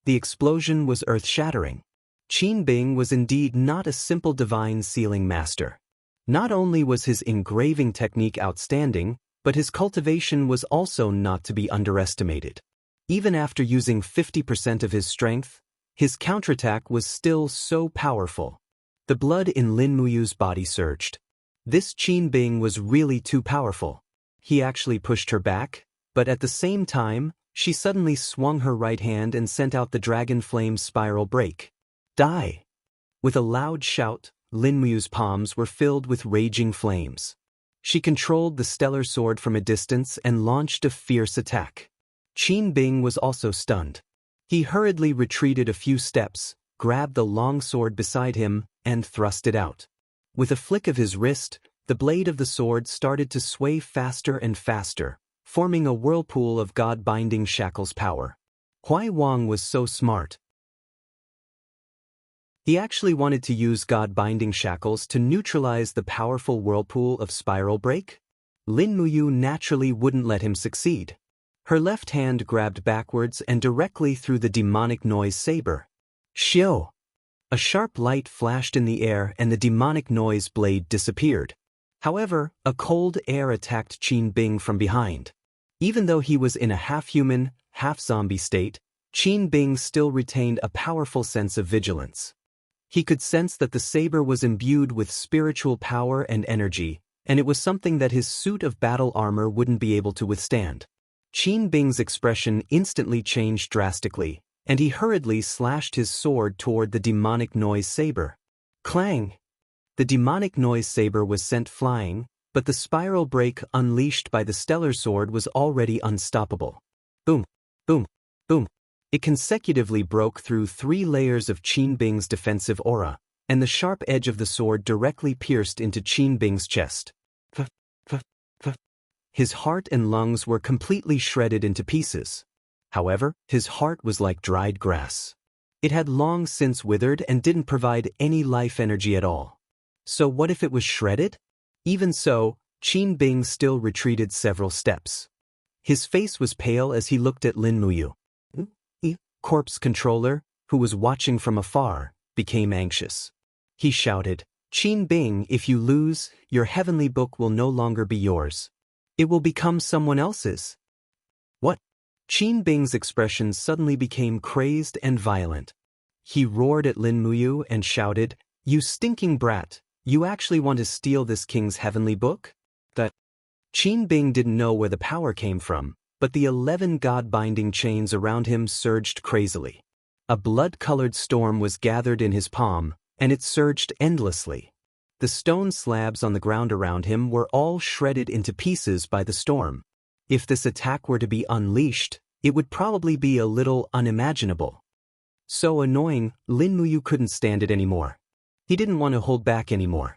The explosion was earth-shattering. Qin Bing was indeed not a simple divine sealing master. Not only was his engraving technique outstanding, but his cultivation was also not to be underestimated. Even after using 50% of his strength, his counterattack was still so powerful. The blood in Lin Muyu's body surged. This Qin Bing was really too powerful. He actually pushed her back, but at the same time, she suddenly swung her right hand and sent out the dragon flame spiral break. Die! With a loud shout, Lin Muyu's palms were filled with raging flames. She controlled the stellar sword from a distance and launched a fierce attack. Qin Bing was also stunned. He hurriedly retreated a few steps, grabbed the long sword beside him, and thrust it out. With a flick of his wrist, the blade of the sword started to sway faster and faster, forming a whirlpool of god-binding shackles power. Huai Wang was so smart. He actually wanted to use god-binding shackles to neutralize the powerful whirlpool of spiral break. Lin Muyu naturally wouldn't let him succeed. Her left hand grabbed backwards and directly through the demonic noise saber. Xiu! A sharp light flashed in the air and the demonic noise blade disappeared. However, a cold air attacked Qin Bing from behind. Even though he was in a half-human, half-zombie state, Qin Bing still retained a powerful sense of vigilance. He could sense that the saber was imbued with spiritual power and energy, and it was something that his suit of battle armor wouldn't be able to withstand. Qin Bing's expression instantly changed drastically, and he hurriedly slashed his sword toward the demonic noise saber. Clang! The demonic noise saber was sent flying, but the spiral break unleashed by the stellar sword was already unstoppable. Boom! Boom! Boom! It consecutively broke through 3 layers of Qin Bing's defensive aura, and the sharp edge of the sword directly pierced into Qin Bing's chest. His heart and lungs were completely shredded into pieces. However, his heart was like dried grass. It had long since withered and didn't provide any life energy at all. So what if it was shredded? Even so, Qin Bing still retreated several steps. His face was pale as he looked at Lin Muyu. Corpse controller, who was watching from afar, became anxious. He shouted, "Qin Bing, if you lose, your heavenly book will no longer be yours. It will become someone else's." What? Qin Bing's expression suddenly became crazed and violent. He roared at Lin Muyu and shouted, "You stinking brat, you actually want to steal this king's heavenly book?" That Qin Bing didn't know where the power came from, but the 11 god-binding chains around him surged crazily. A blood-colored storm was gathered in his palm, and it surged endlessly. The stone slabs on the ground around him were all shredded into pieces by the storm. If this attack were to be unleashed, it would probably be a little unimaginable. So annoying, Lin Muyu couldn't stand it anymore. He didn't want to hold back anymore.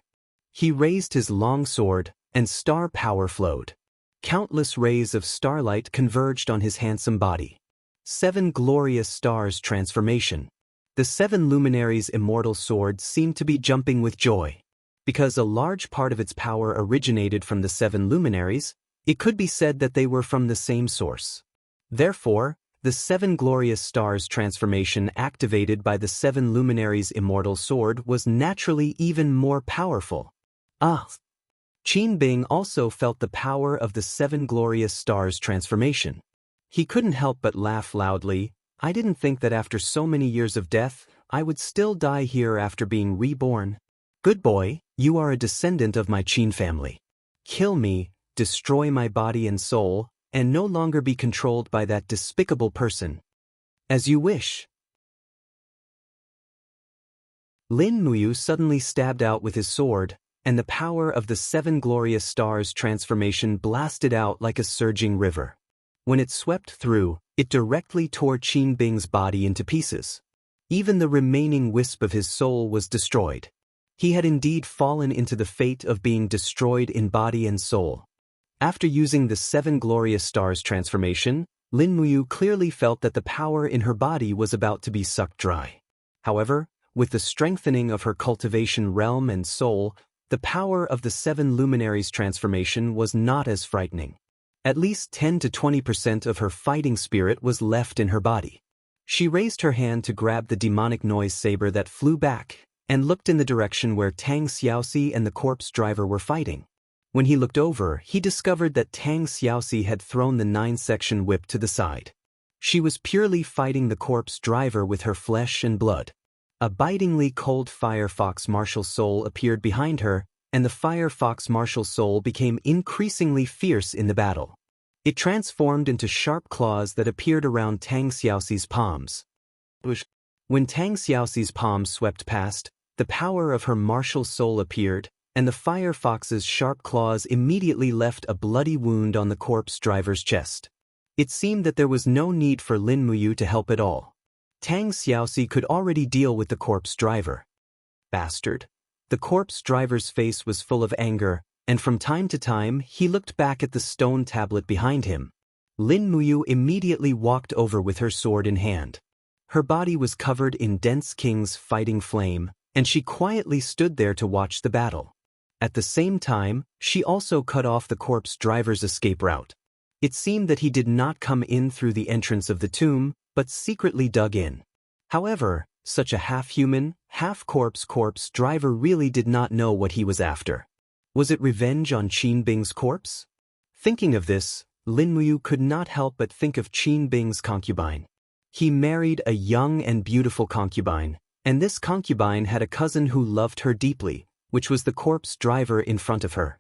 He raised his long sword, and star power flowed. Countless rays of starlight converged on his handsome body. 7 glorious stars transformation. The 7 luminaries' immortal sword seemed to be jumping with joy. Because a large part of its power originated from the 7 luminaries, it could be said that they were from the same source. Therefore, the 7 glorious stars transformation activated by the 7 luminaries' immortal sword was naturally even more powerful. Qin Bing also felt the power of the 7 glorious stars transformation. He couldn't help but laugh loudly. "I didn't think that after so many years of death, I would still die here after being reborn. Good boy, you are a descendant of my Qin family. Kill me, destroy my body and soul, and no longer be controlled by that despicable person. As you wish." Lin Muyu suddenly stabbed out with his sword, and the power of the 7 glorious stars transformation blasted out like a surging river. When it swept through, it directly tore Qin Bing's body into pieces. Even the remaining wisp of his soul was destroyed. He had indeed fallen into the fate of being destroyed in body and soul. After using the 7 glorious stars transformation, Lin Muyu clearly felt that the power in her body was about to be sucked dry. However, with the strengthening of her cultivation realm and soul, the power of the 7 luminaries transformation was not as frightening. At least 10 to 20% of her fighting spirit was left in her body. She raised her hand to grab the demonic noise saber that flew back, and looked in the direction where Tang Xiaoxi and the corpse driver were fighting. When he looked over, he discovered that Tang Xiaoxi had thrown the 9-section whip to the side. She was purely fighting the corpse driver with her flesh and blood. A bitingly cold Firefox martial soul appeared behind her, and the Firefox martial soul became increasingly fierce in the battle. It transformed into sharp claws that appeared around Tang Xiaoxi's palms. When Tang Xiaoxi's palms swept past, the power of her martial soul appeared, and the Firefox's sharp claws immediately left a bloody wound on the corpse driver's chest. It seemed that there was no need for Lin Muyu to help at all. Tang Xiaoxi could already deal with the corpse driver. Bastard. The corpse driver's face was full of anger, and from time to time he looked back at the stone tablet behind him. Lin Muyu immediately walked over with her sword in hand. Her body was covered in dense king's fighting flame, and she quietly stood there to watch the battle. At the same time, she also cut off the corpse driver's escape route. It seemed that he did not come in through the entrance of the tomb, but secretly dug in. However, such a half-human, half-corpse corpse driver really did not know what he was after. Was it revenge on Qin Bing's corpse? Thinking of this, Lin Muyu could not help but think of Qin Bing's concubine. He married a young and beautiful concubine, and this concubine had a cousin who loved her deeply, which was the corpse driver in front of her.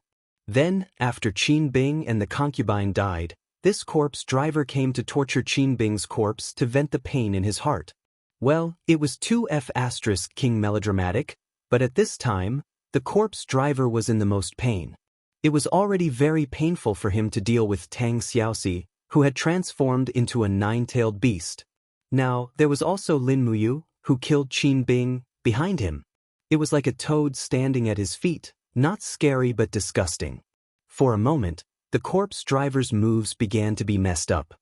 Then, after Qin Bing and the concubine died, this corpse driver came to torture Qin Bing's corpse to vent the pain in his heart. Well, it was 2F** king melodramatic, but at this time, the corpse driver was in the most pain. It was already very painful for him to deal with Tang Xiaoxi, who had transformed into a 9-tailed beast. Now, there was also Lin Muyu, who killed Qin Bing, behind him. It was like a toad standing at his feet, not scary but disgusting. For a moment, the corpse driver's moves began to be messed up.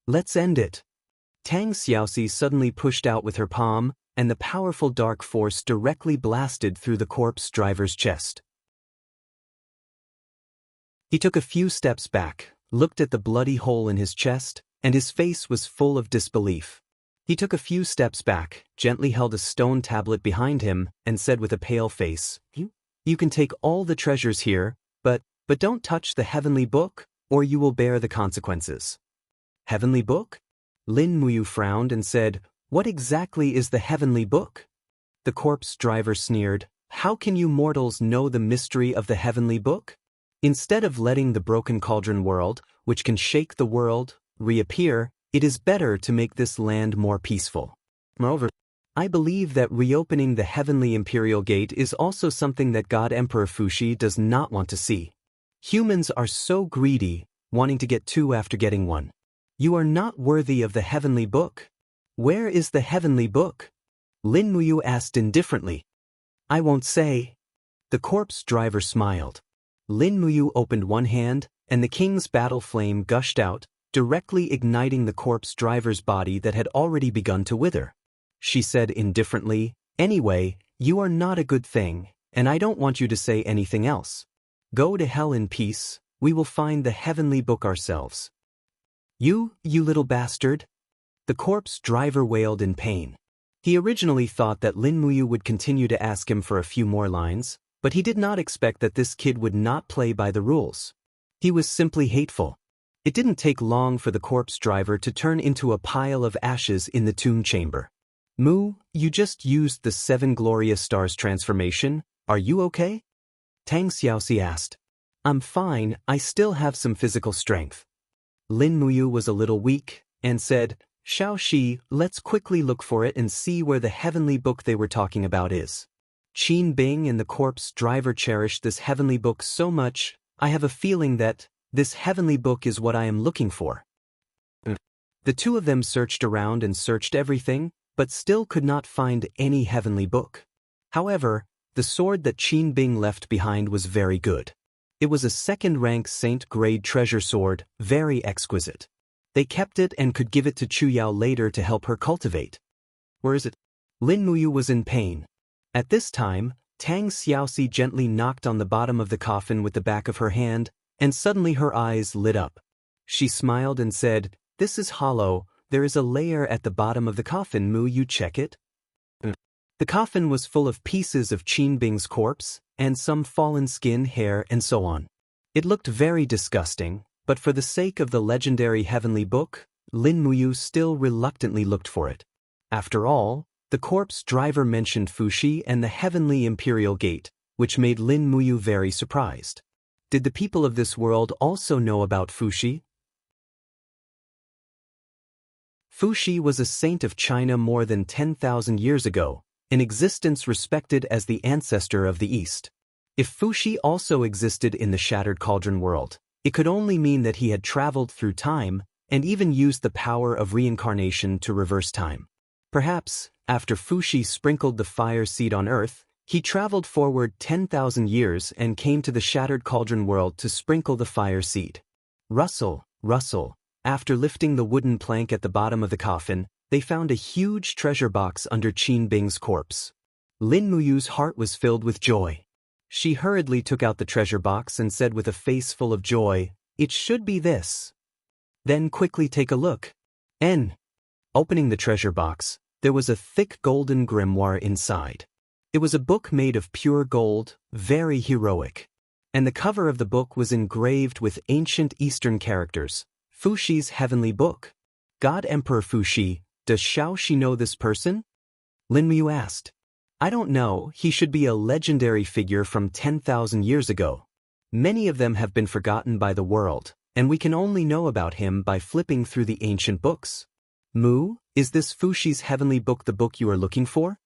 Let's end it. Tang Xiaoxi suddenly pushed out with her palm, and the powerful dark force directly blasted through the corpse driver's chest. He took a few steps back, looked at the bloody hole in his chest, and his face was full of disbelief. He took a few steps back, gently held a stone tablet behind him, and said with a pale face, You can take all the treasures here, but don't touch the heavenly book, or you will bear the consequences. Heavenly book? Lin Muyu frowned and said, What exactly is the heavenly book? The corpse driver sneered, How can you mortals know the mystery of the heavenly book? Instead of letting the broken cauldron world, which can shake the world, reappear, it is better to make this land more peaceful. Moreover, I believe that reopening the heavenly imperial gate is also something that God Emperor Fuxi does not want to see. Humans are so greedy, wanting to get two after getting one. You are not worthy of the heavenly book. Where is the heavenly book? Lin Muyu asked indifferently. I won't say. The corpse driver smiled. Lin Muyu opened one hand, and the king's battle flame gushed out, directly igniting the corpse driver's body that had already begun to wither. She said indifferently, Anyway, you are not a good thing, and I don't want you to say anything else. Go to hell in peace, we will find the heavenly book ourselves. You little bastard? The corpse driver wailed in pain. He originally thought that Lin Muyu would continue to ask him for a few more lines, but he did not expect that this kid would not play by the rules. He was simply hateful. It didn't take long for the corpse driver to turn into a pile of ashes in the tomb chamber. Mu, you just used the 7 glorious stars transformation, are you okay? Tang Xiaoxi asked. I'm fine, I still have some physical strength. Lin Muyu was a little weak, and said, Xiaoxi, let's quickly look for it and see where the heavenly book they were talking about is. Qin Bing and the corpse driver cherished this heavenly book so much, I have a feeling that this heavenly book is what I am looking for. The two of them searched around and searched everything, but still could not find any heavenly book. However, the sword that Qin Bing left behind was very good. It was a second-rank saint-grade treasure sword, very exquisite. They kept it and could give it to Chu Yao later to help her cultivate. Where is it? Lin Muyu was in pain. At this time, Tang Xiaoxi gently knocked on the bottom of the coffin with the back of her hand, and suddenly her eyes lit up. She smiled and said, This is hollow, there is a layer at the bottom of the coffin, Mu, you check it? The coffin was full of pieces of Qin Bing's corpse, and some fallen skin, hair, and so on. It looked very disgusting, but for the sake of the legendary heavenly book, Lin Muyu still reluctantly looked for it. After all, the corpse driver mentioned Fuxi and the heavenly imperial gate, which made Lin Muyu very surprised. Did the people of this world also know about Fuxi? Fuxi was a saint of China more than 10,000 years ago, in existence respected as the ancestor of the East. If Fuxi also existed in the Shattered Cauldron world, it could only mean that he had traveled through time and even used the power of reincarnation to reverse time. Perhaps, after Fuxi sprinkled the fire seed on Earth, he traveled forward 10,000 years and came to the Shattered Cauldron world to sprinkle the fire seed. Rustle, rustle. After lifting the wooden plank at the bottom of the coffin, they found a huge treasure box under Qin Bing's corpse. Lin Muyu's heart was filled with joy. She hurriedly took out the treasure box and said with a face full of joy, It should be this. Then quickly take a look. Opening the treasure box, there was a thick golden grimoire inside. It was a book made of pure gold, very heroic. And the cover of the book was engraved with ancient Eastern characters, Fuxi's heavenly book. God Emperor Fuxi, does Xiaoxi know this person? Lin Muyu asked. I don't know, he should be a legendary figure from 10,000 years ago. Many of them have been forgotten by the world, and we can only know about him by flipping through the ancient books. Mu, is this Fuxi's heavenly book the book you are looking for?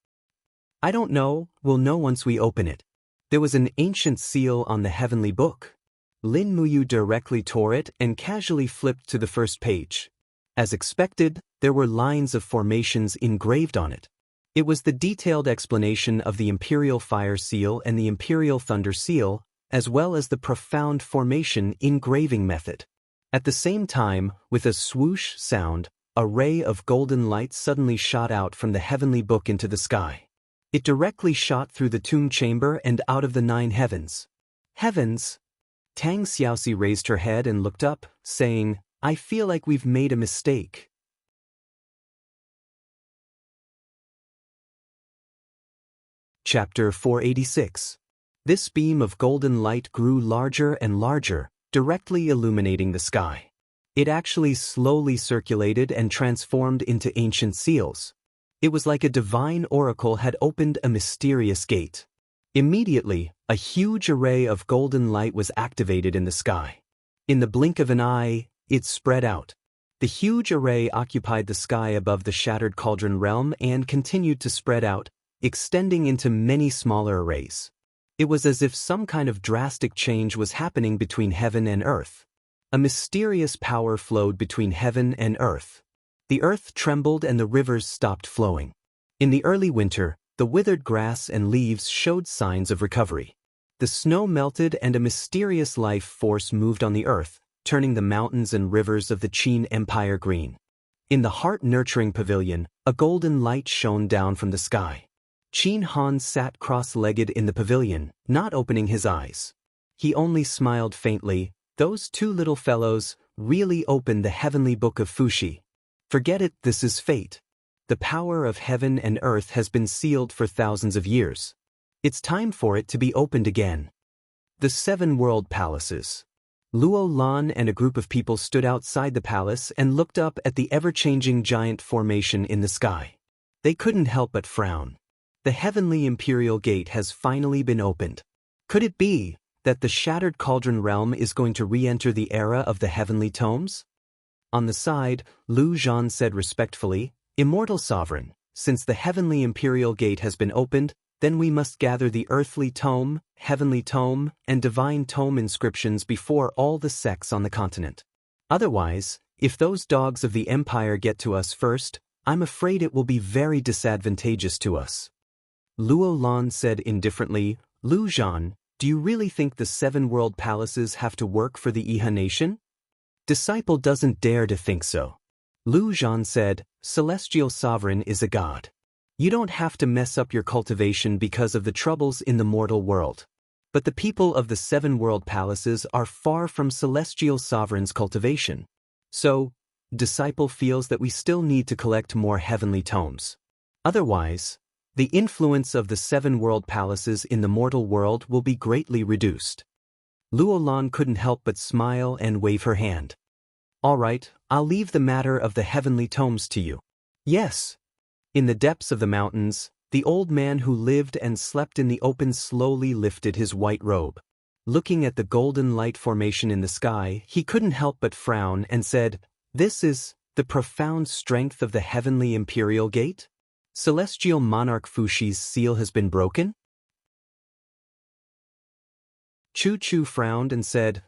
I don't know, we'll know once we open it. There was an ancient seal on the heavenly book. Lin Muyu directly tore it and casually flipped to the first page. As expected, there were lines of formations engraved on it. It was the detailed explanation of the Imperial Fire Seal and the Imperial Thunder Seal, as well as the profound formation engraving method. At the same time, with a swoosh sound, a ray of golden light suddenly shot out from the heavenly book into the sky. It directly shot through the tomb chamber and out of the 9 heavens. Heavens? Tang Xiaoxi raised her head and looked up, saying, I feel like we've made a mistake. Chapter 486. This beam of golden light grew larger and larger, directly illuminating the sky. It actually slowly circulated and transformed into ancient seals. It was like a divine oracle had opened a mysterious gate. Immediately, a huge array of golden light was activated in the sky. In the blink of an eye, it spread out. The huge array occupied the sky above the shattered cauldron realm and continued to spread out, extending into many smaller arrays. It was as if some kind of drastic change was happening between heaven and earth. A mysterious power flowed between heaven and earth. The earth trembled and the rivers stopped flowing. In the early winter, the withered grass and leaves showed signs of recovery. The snow melted and a mysterious life force moved on the earth, turning the mountains and rivers of the Qin Empire green. In the heart-nurturing pavilion, a golden light shone down from the sky. Qin Han sat cross-legged in the pavilion, not opening his eyes. He only smiled faintly. Those two little fellows really opened the heavenly book of Fuxi. Forget it, this is fate. The power of heaven and earth has been sealed for thousands of years. It's time for it to be opened again. The 7 world palaces. Luo Lan and a group of people stood outside the palace and looked up at the ever-changing giant formation in the sky. They couldn't help but frown. The heavenly imperial gate has finally been opened. Could it be that the shattered cauldron realm is going to re-enter the era of the heavenly tomes? On the side, Lu Zhan said respectfully, Immortal Sovereign, since the heavenly imperial gate has been opened, then we must gather the earthly tome, heavenly tome, and divine tome inscriptions before all the sects on the continent. Otherwise, if those dogs of the empire get to us first, I'm afraid it will be very disadvantageous to us. Luo Lan said indifferently, Lu Zhan, do you really think the 7 world palaces have to work for the Iha nation? Disciple doesn't dare to think so. Lu Zhan said, Celestial Sovereign is a god. You don't have to mess up your cultivation because of the troubles in the mortal world. But the people of the 7 world palaces are far from Celestial Sovereign's cultivation. So, Disciple feels that we still need to collect more heavenly tomes. Otherwise, the influence of the 7 world palaces in the mortal world will be greatly reduced. Luo Lan couldn't help but smile and wave her hand. All right, I'll leave the matter of the heavenly tomes to you. Yes. In the depths of the mountains, the old man who lived and slept in the open slowly lifted his white robe. Looking at the golden light formation in the sky, he couldn't help but frown and said, This is the profound strength of the heavenly imperial gate? Celestial monarch Fuxi's seal has been broken? Chu Chu frowned and said,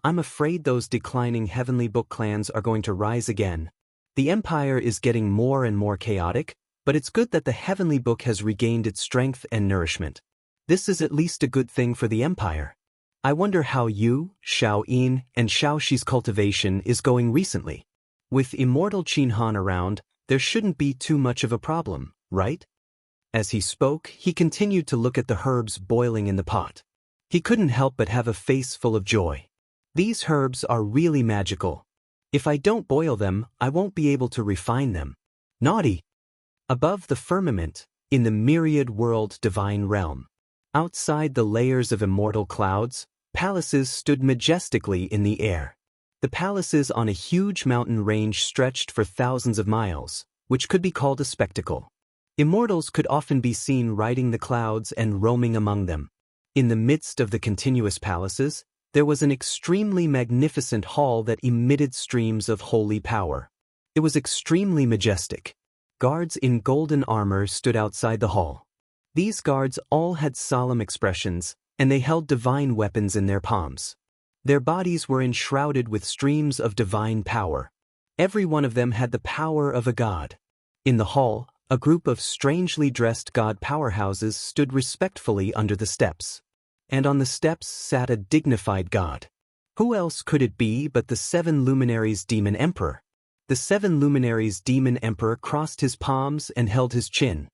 I'm afraid those declining heavenly book clans are going to rise again. The empire is getting more and more chaotic, but it's good that the heavenly book has regained its strength and nourishment. This is at least a good thing for the empire. I wonder how you, Xiao Yin, and Xiao Shi's cultivation is going recently. With Immortal Qin Han around, there shouldn't be too much of a problem, right? As he spoke, he continued to look at the herbs boiling in the pot. He couldn't help but have a face full of joy. These herbs are really magical. If I don't boil them, I won't be able to refine them. Naughty! Above the firmament, in the myriad world divine realm, outside the layers of immortal clouds, palaces stood majestically in the air. The palaces on a huge mountain range stretched for thousands of miles, which could be called a spectacle. Immortals could often be seen riding the clouds and roaming among them. In the midst of the continuous palaces, there was an extremely magnificent hall that emitted streams of holy power. It was extremely majestic. Guards in golden armor stood outside the hall. These guards all had solemn expressions, and they held divine weapons in their palms. Their bodies were enshrouded with streams of divine power. Every one of them had the power of a god. In the hall, a group of strangely dressed god powerhouses stood respectfully under the steps. And on the steps sat a dignified god. Who else could it be but the 7 luminaries Demon Emperor? The 7 luminaries Demon Emperor crossed his palms and held his chin.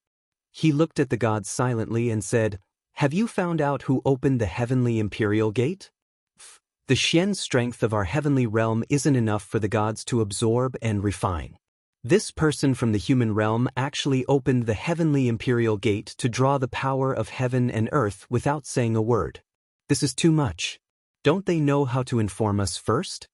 He looked at the gods silently and said, Have you found out who opened the heavenly imperial gate? The Xian strength of our heavenly realm isn't enough for the gods to absorb and refine. This person from the human realm actually opened the heavenly imperial gate to draw the power of heaven and earth without saying a word. This is too much. Don't they know how to inform us first?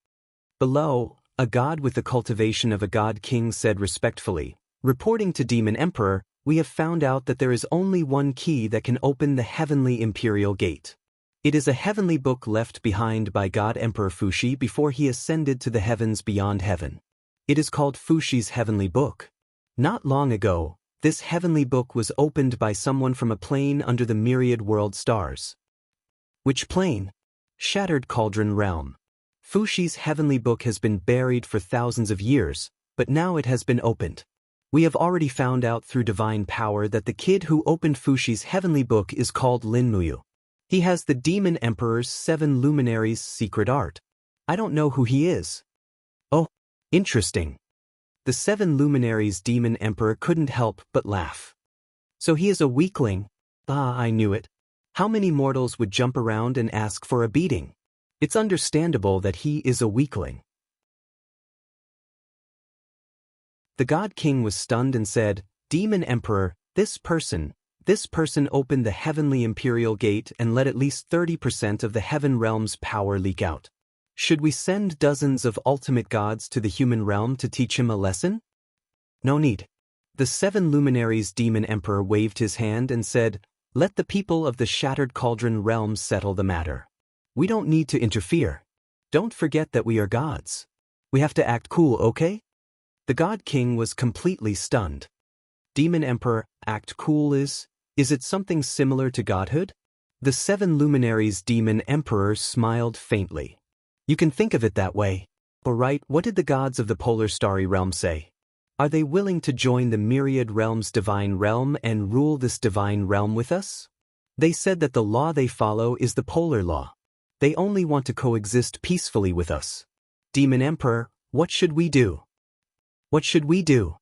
Below, a god with the cultivation of a god king said respectfully, reporting to Demon Emperor, we have found out that there is only one key that can open the heavenly imperial gate. It is a heavenly book left behind by God Emperor Fuxi before he ascended to the heavens beyond heaven. It is called Fuxi's Heavenly Book. Not long ago, this heavenly book was opened by someone from a plane under the myriad world stars. Which plane? Shattered Cauldron Realm. Fuxi's heavenly book has been buried for thousands of years, but now it has been opened. We have already found out through divine power that the kid who opened Fuxi's heavenly book is called Lin Muyu. He has the Demon Emperor's 7 luminaries' secret art. I don't know who he is. Oh, interesting. The 7 luminaries' Demon Emperor couldn't help but laugh. So he is a weakling? Ah, I knew it. How many mortals would jump around and ask for a beating? It's understandable that he is a weakling. The God King was stunned and said, Demon Emperor, this person opened the heavenly imperial gate and let at least 30% of the heaven realm's power leak out. Should we send dozens of ultimate gods to the human realm to teach him a lesson? No need. The 7 luminaries' Demon Emperor waved his hand and said, let the people of the Shattered Cauldron realm settle the matter. We don't need to interfere. Don't forget that we are gods. We have to act cool, okay? The God King was completely stunned. Demon Emperor, act cool is it something similar to godhood? The 7 luminaries' Demon Emperor smiled faintly. You can think of it that way. Alright, what did the gods of the Polar Starry Realm say? Are they willing to join the Myriad Realm's divine realm and rule this divine realm with us? They said that the law they follow is the Polar Law. They only want to coexist peacefully with us. Demon Emperor, what should we do? What should we do?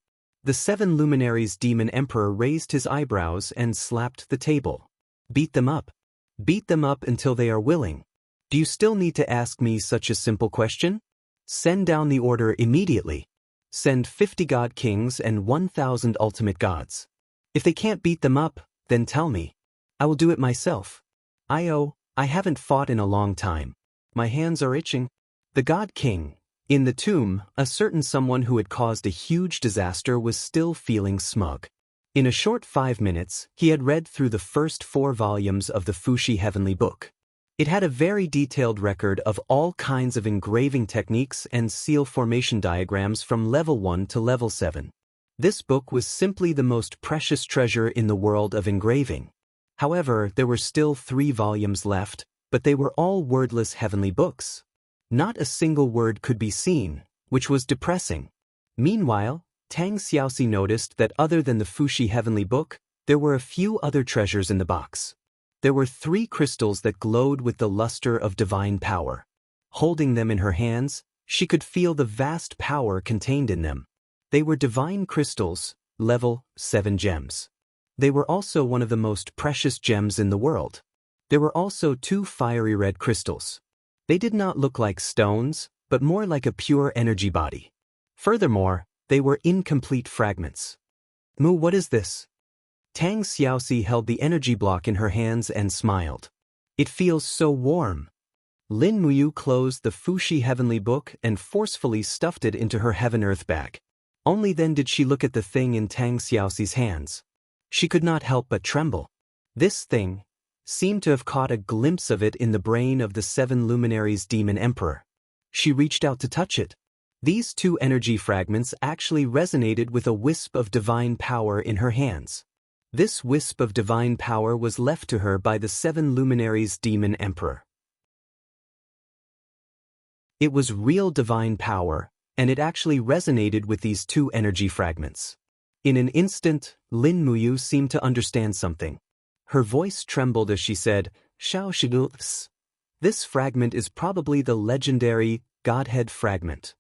The 7 luminaries' Demon Emperor raised his eyebrows and slapped the table. Beat them up. Beat them up until they are willing. Do you still need to ask me such a simple question? Send down the order immediately. Send 50 God Kings and 1,000 ultimate gods. If they can't beat them up, then tell me. I will do it myself. I haven't fought in a long time. My hands are itching. The God King, in the tomb, a certain someone who had caused a huge disaster was still feeling smug. In a short 5 minutes, he had read through the first 4 volumes of the Fuxi Heavenly Book. It had a very detailed record of all kinds of engraving techniques and seal formation diagrams from level 1 to level 7. This book was simply the most precious treasure in the world of engraving. However, there were still 3 volumes left, but they were all wordless heavenly books. Not a single word could be seen, which was depressing. Meanwhile, Tang Xiaoxi noticed that other than the Fuxi Heavenly Book, there were a few other treasures in the box. There were 3 crystals that glowed with the luster of divine power. Holding them in her hands, she could feel the vast power contained in them. They were divine crystals, level 7 gems. They were also one of the most precious gems in the world. There were also 2 fiery red crystals. They did not look like stones, but more like a pure energy body. Furthermore, they were incomplete fragments. Mu, what is this? Tang Xiaoxi held the energy block in her hands and smiled. It feels so warm. Lin Muyu closed the Fuxi Heavenly Book and forcefully stuffed it into her heaven-earth bag. Only then did she look at the thing in Tang Xiaoxi's hands. She could not help but tremble. This thing seemed to have caught a glimpse of it in the brain of the 7 luminaries' Demon Emperor. She reached out to touch it. These 2 energy fragments actually resonated with a wisp of divine power in her hands. This wisp of divine power was left to her by the 7 luminaries' Demon Emperor. It was real divine power, and it actually resonated with these 2 energy fragments. In an instant, Lin Muyu seemed to understand something. Her voice trembled as she said, Shao Shidups. This fragment is probably the legendary Godhead Fragment.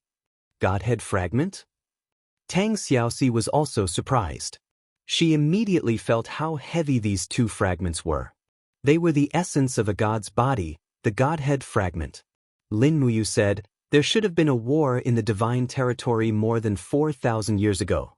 Godhead Fragment? Tang Xiaoxi was also surprised. She immediately felt how heavy these 2 fragments were. They were the essence of a god's body, the Godhead Fragment. Lin Muyu said, there should have been a war in the divine territory more than 4,000 years ago.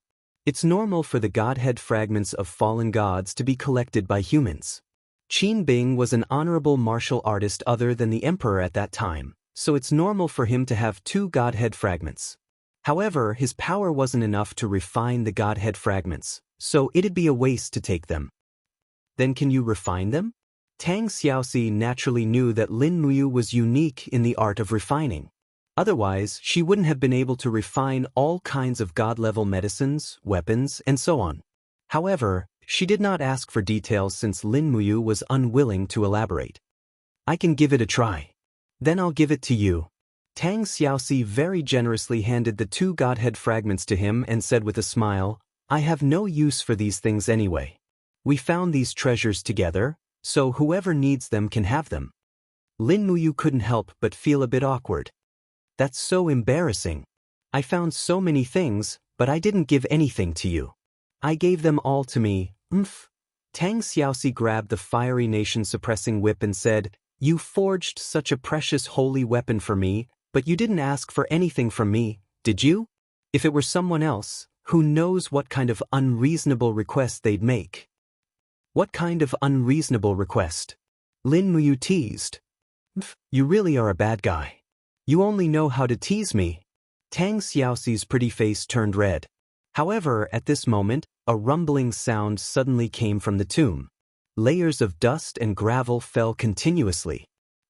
It's normal for the godhead fragments of fallen gods to be collected by humans. Qin Bing was an honorable martial artist other than the emperor at that time, so it's normal for him to have 2 godhead fragments. However, his power wasn't enough to refine the godhead fragments, so it'd be a waste to take them. Then can you refine them? Tang Xiaoxi naturally knew that Lin Muyu was unique in the art of refining. Otherwise, she wouldn't have been able to refine all kinds of god-level medicines, weapons, and so on. However, she did not ask for details since Lin Muyu was unwilling to elaborate. I can give it a try. Then I'll give it to you. Tang Xiaoxi very generously handed the 2 godhead fragments to him and said with a smile, I have no use for these things anyway. We found these treasures together, so whoever needs them can have them. Lin Muyu couldn't help but feel a bit awkward. That's so embarrassing. I found so many things, but I didn't give anything to you. I gave them all to me, Tang Xiaoxi grabbed the fiery nation-suppressing whip and said, You forged such a precious holy weapon for me, but you didn't ask for anything from me, did you? If it were someone else, who knows what kind of unreasonable request they'd make. What kind of unreasonable request? Lin Muyu teased. You really are a bad guy. You only know how to tease me. Tang Xiaoxi's pretty face turned red. However, at this moment, a rumbling sound suddenly came from the tomb. Layers of dust and gravel fell continuously.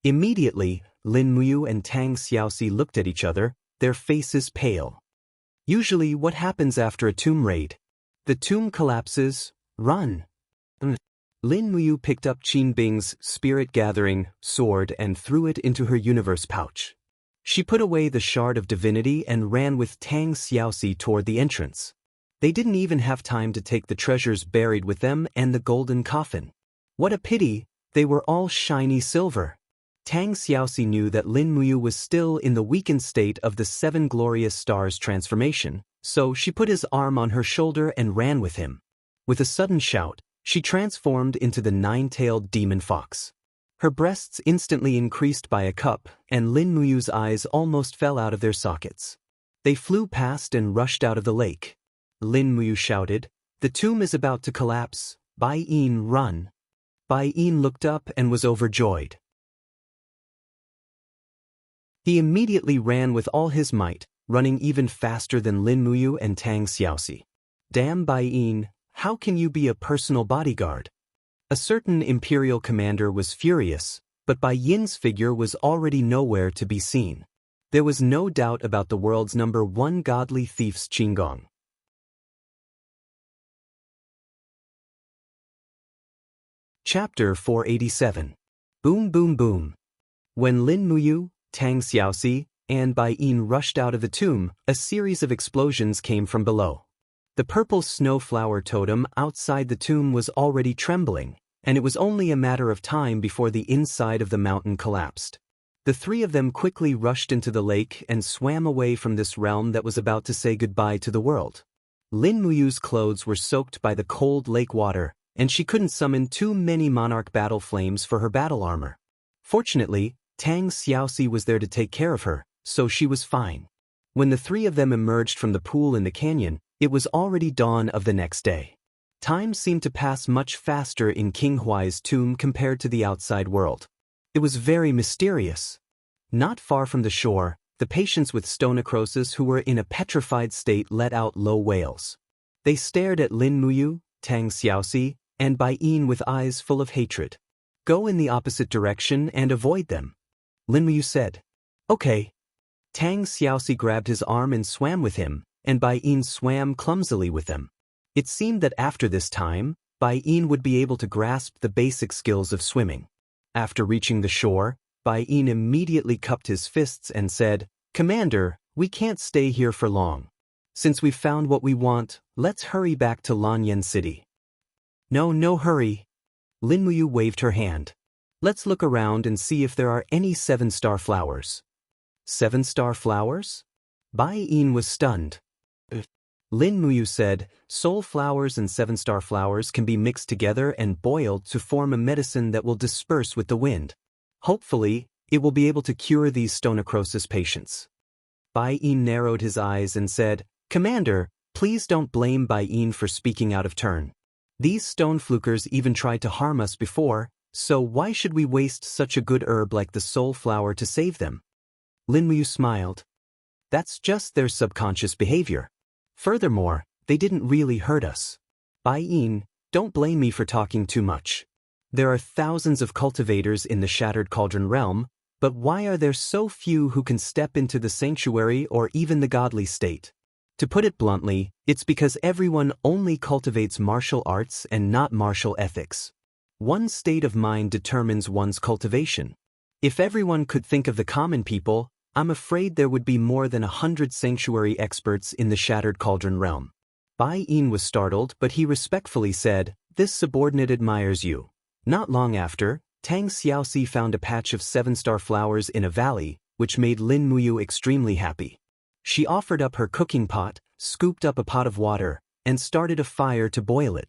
Immediately, Lin Muyu and Tang Xiaoxi looked at each other, their faces pale. Usually what happens after a tomb raid? The tomb collapses, run. Lin Muyu picked up Qin Bing's spirit-gathering sword and threw it into her universe pouch. She put away the shard of divinity and ran with Tang Xiaoxi toward the entrance. They didn't even have time to take the treasures buried with them and the golden coffin. What a pity, they were all shiny silver. Tang Xiaoxi knew that Lin Muyu was still in the weakened state of the 7 glorious stars transformation, so she put his arm on her shoulder and ran with him. With a sudden shout, she transformed into the 9-tailed demon fox. Her breasts instantly increased by a cup, and Lin Muyu's eyes almost fell out of their sockets. They flew past and rushed out of the lake. Lin Muyu shouted, The tomb is about to collapse, Bai Yin, run. Bai Yin looked up and was overjoyed. He immediately ran with all his might, running even faster than Lin Muyu and Tang Xiaoxi. Damn Bai Yin, how can you be a personal bodyguard? A certain imperial commander was furious, but Bai Yin's figure was already nowhere to be seen. There was no doubt about the world's #1 godly thief's Qinggong. Chapter 487. Boom Boom Boom. When Lin Muyu, Tang Xiaoxi, and Bai Yin rushed out of the tomb, a series of explosions came from below. The purple snowflower totem outside the tomb was already trembling, and it was only a matter of time before the inside of the mountain collapsed. The 3 of them quickly rushed into the lake and swam away from this realm that was about to say goodbye to the world. Lin Muyu's clothes were soaked by the cold lake water, and she couldn't summon too many monarch battle flames for her battle armor. Fortunately, Tang Xiaoxi was there to take care of her, so she was fine. When the 3 of them emerged from the pool in the canyon, it was already dawn of the next day. Time seemed to pass much faster in King Huai's tomb compared to the outside world. It was very mysterious. Not far from the shore, the patients with stenocrosis who were in a petrified state let out low wails. They stared at Lin Muyu, Tang Xiaoxi, and Bai Yin with eyes full of hatred. Go in the opposite direction and avoid them. Lin Muyu said. Okay. Tang Xiaoxi grabbed his arm and swam with him, and Bai Yin swam clumsily with them. It seemed that after this time, Bai Yin would be able to grasp the basic skills of swimming. After reaching the shore, Bai Yin immediately cupped his fists and said, Commander, we can't stay here for long. Since we've found what we want, let's hurry back to Lanyan City. No hurry. Lin Muyu waved her hand. Let's look around and see if there are any 7-star flowers. 7-star flowers? Bai Yin was stunned. Lin Muyu said, soul flowers and 7-star flowers can be mixed together and boiled to form a medicine that will disperse with the wind. Hopefully, It will be able to cure these stone-necrosis patients. Bai Yin narrowed his eyes and said, Commander, please don't blame Bai Yin for speaking out of turn. These stone flukers even tried to harm us before, so why should we waste such a good herb like the soul flower to save them? Lin Muyu smiled. That's just their subconscious behavior. Furthermore, they didn't really hurt us. Bai Yin, don't blame me for talking too much. There are thousands of cultivators in the Shattered Cauldron realm, but why are there so few who can step into the sanctuary or even the godly state? To put it bluntly, it's because everyone only cultivates martial arts and not martial ethics. One's state of mind determines one's cultivation. If everyone could think of the common people, I'm afraid there would be more than 100 sanctuary experts in the Shattered Cauldron realm. Bai Yin was startled, but he respectfully said, This subordinate admires you. Not long after, Tang Xiaoxi found a patch of 7-star flowers in a valley, which made Lin Muyu extremely happy. She offered up her cooking pot, scooped up a pot of water, and started a fire to boil it.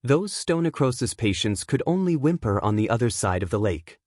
Those stone-necrosis patients could only whimper on the other side of the lake.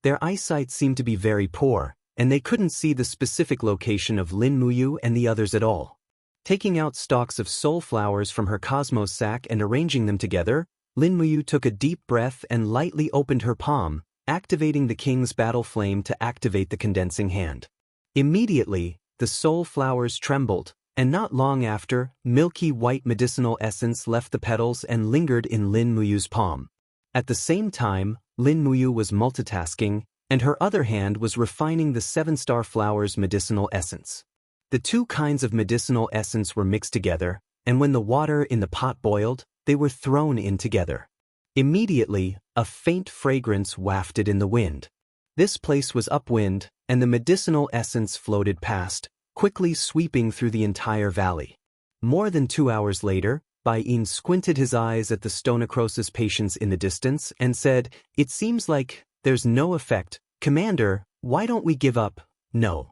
Their eyesight seemed to be very poor, and they couldn't see the specific location of Lin Muyu and the others at all. Taking out stalks of soul flowers from her cosmos sack and arranging them together, Lin Muyu took a deep breath and lightly opened her palm, activating the king's battle flame to activate the condensing hand. Immediately, the soul flowers trembled, and not long after, milky white medicinal essence left the petals and lingered in Lin Muyu's palm. At the same time, Lin Muyu was multitasking, and her other hand was refining the 7-star flower's medicinal essence. The two kinds of medicinal essence were mixed together, and when the water in the pot boiled, they were thrown in together. Immediately, a faint fragrance wafted in the wind. This place was upwind, and the medicinal essence floated past, quickly sweeping through the entire valley. More than 2 hours later, Bai Yin squinted his eyes at the stone-necrosis patients in the distance and said, It seems like there's no effect. Commander, why don't we give up? No.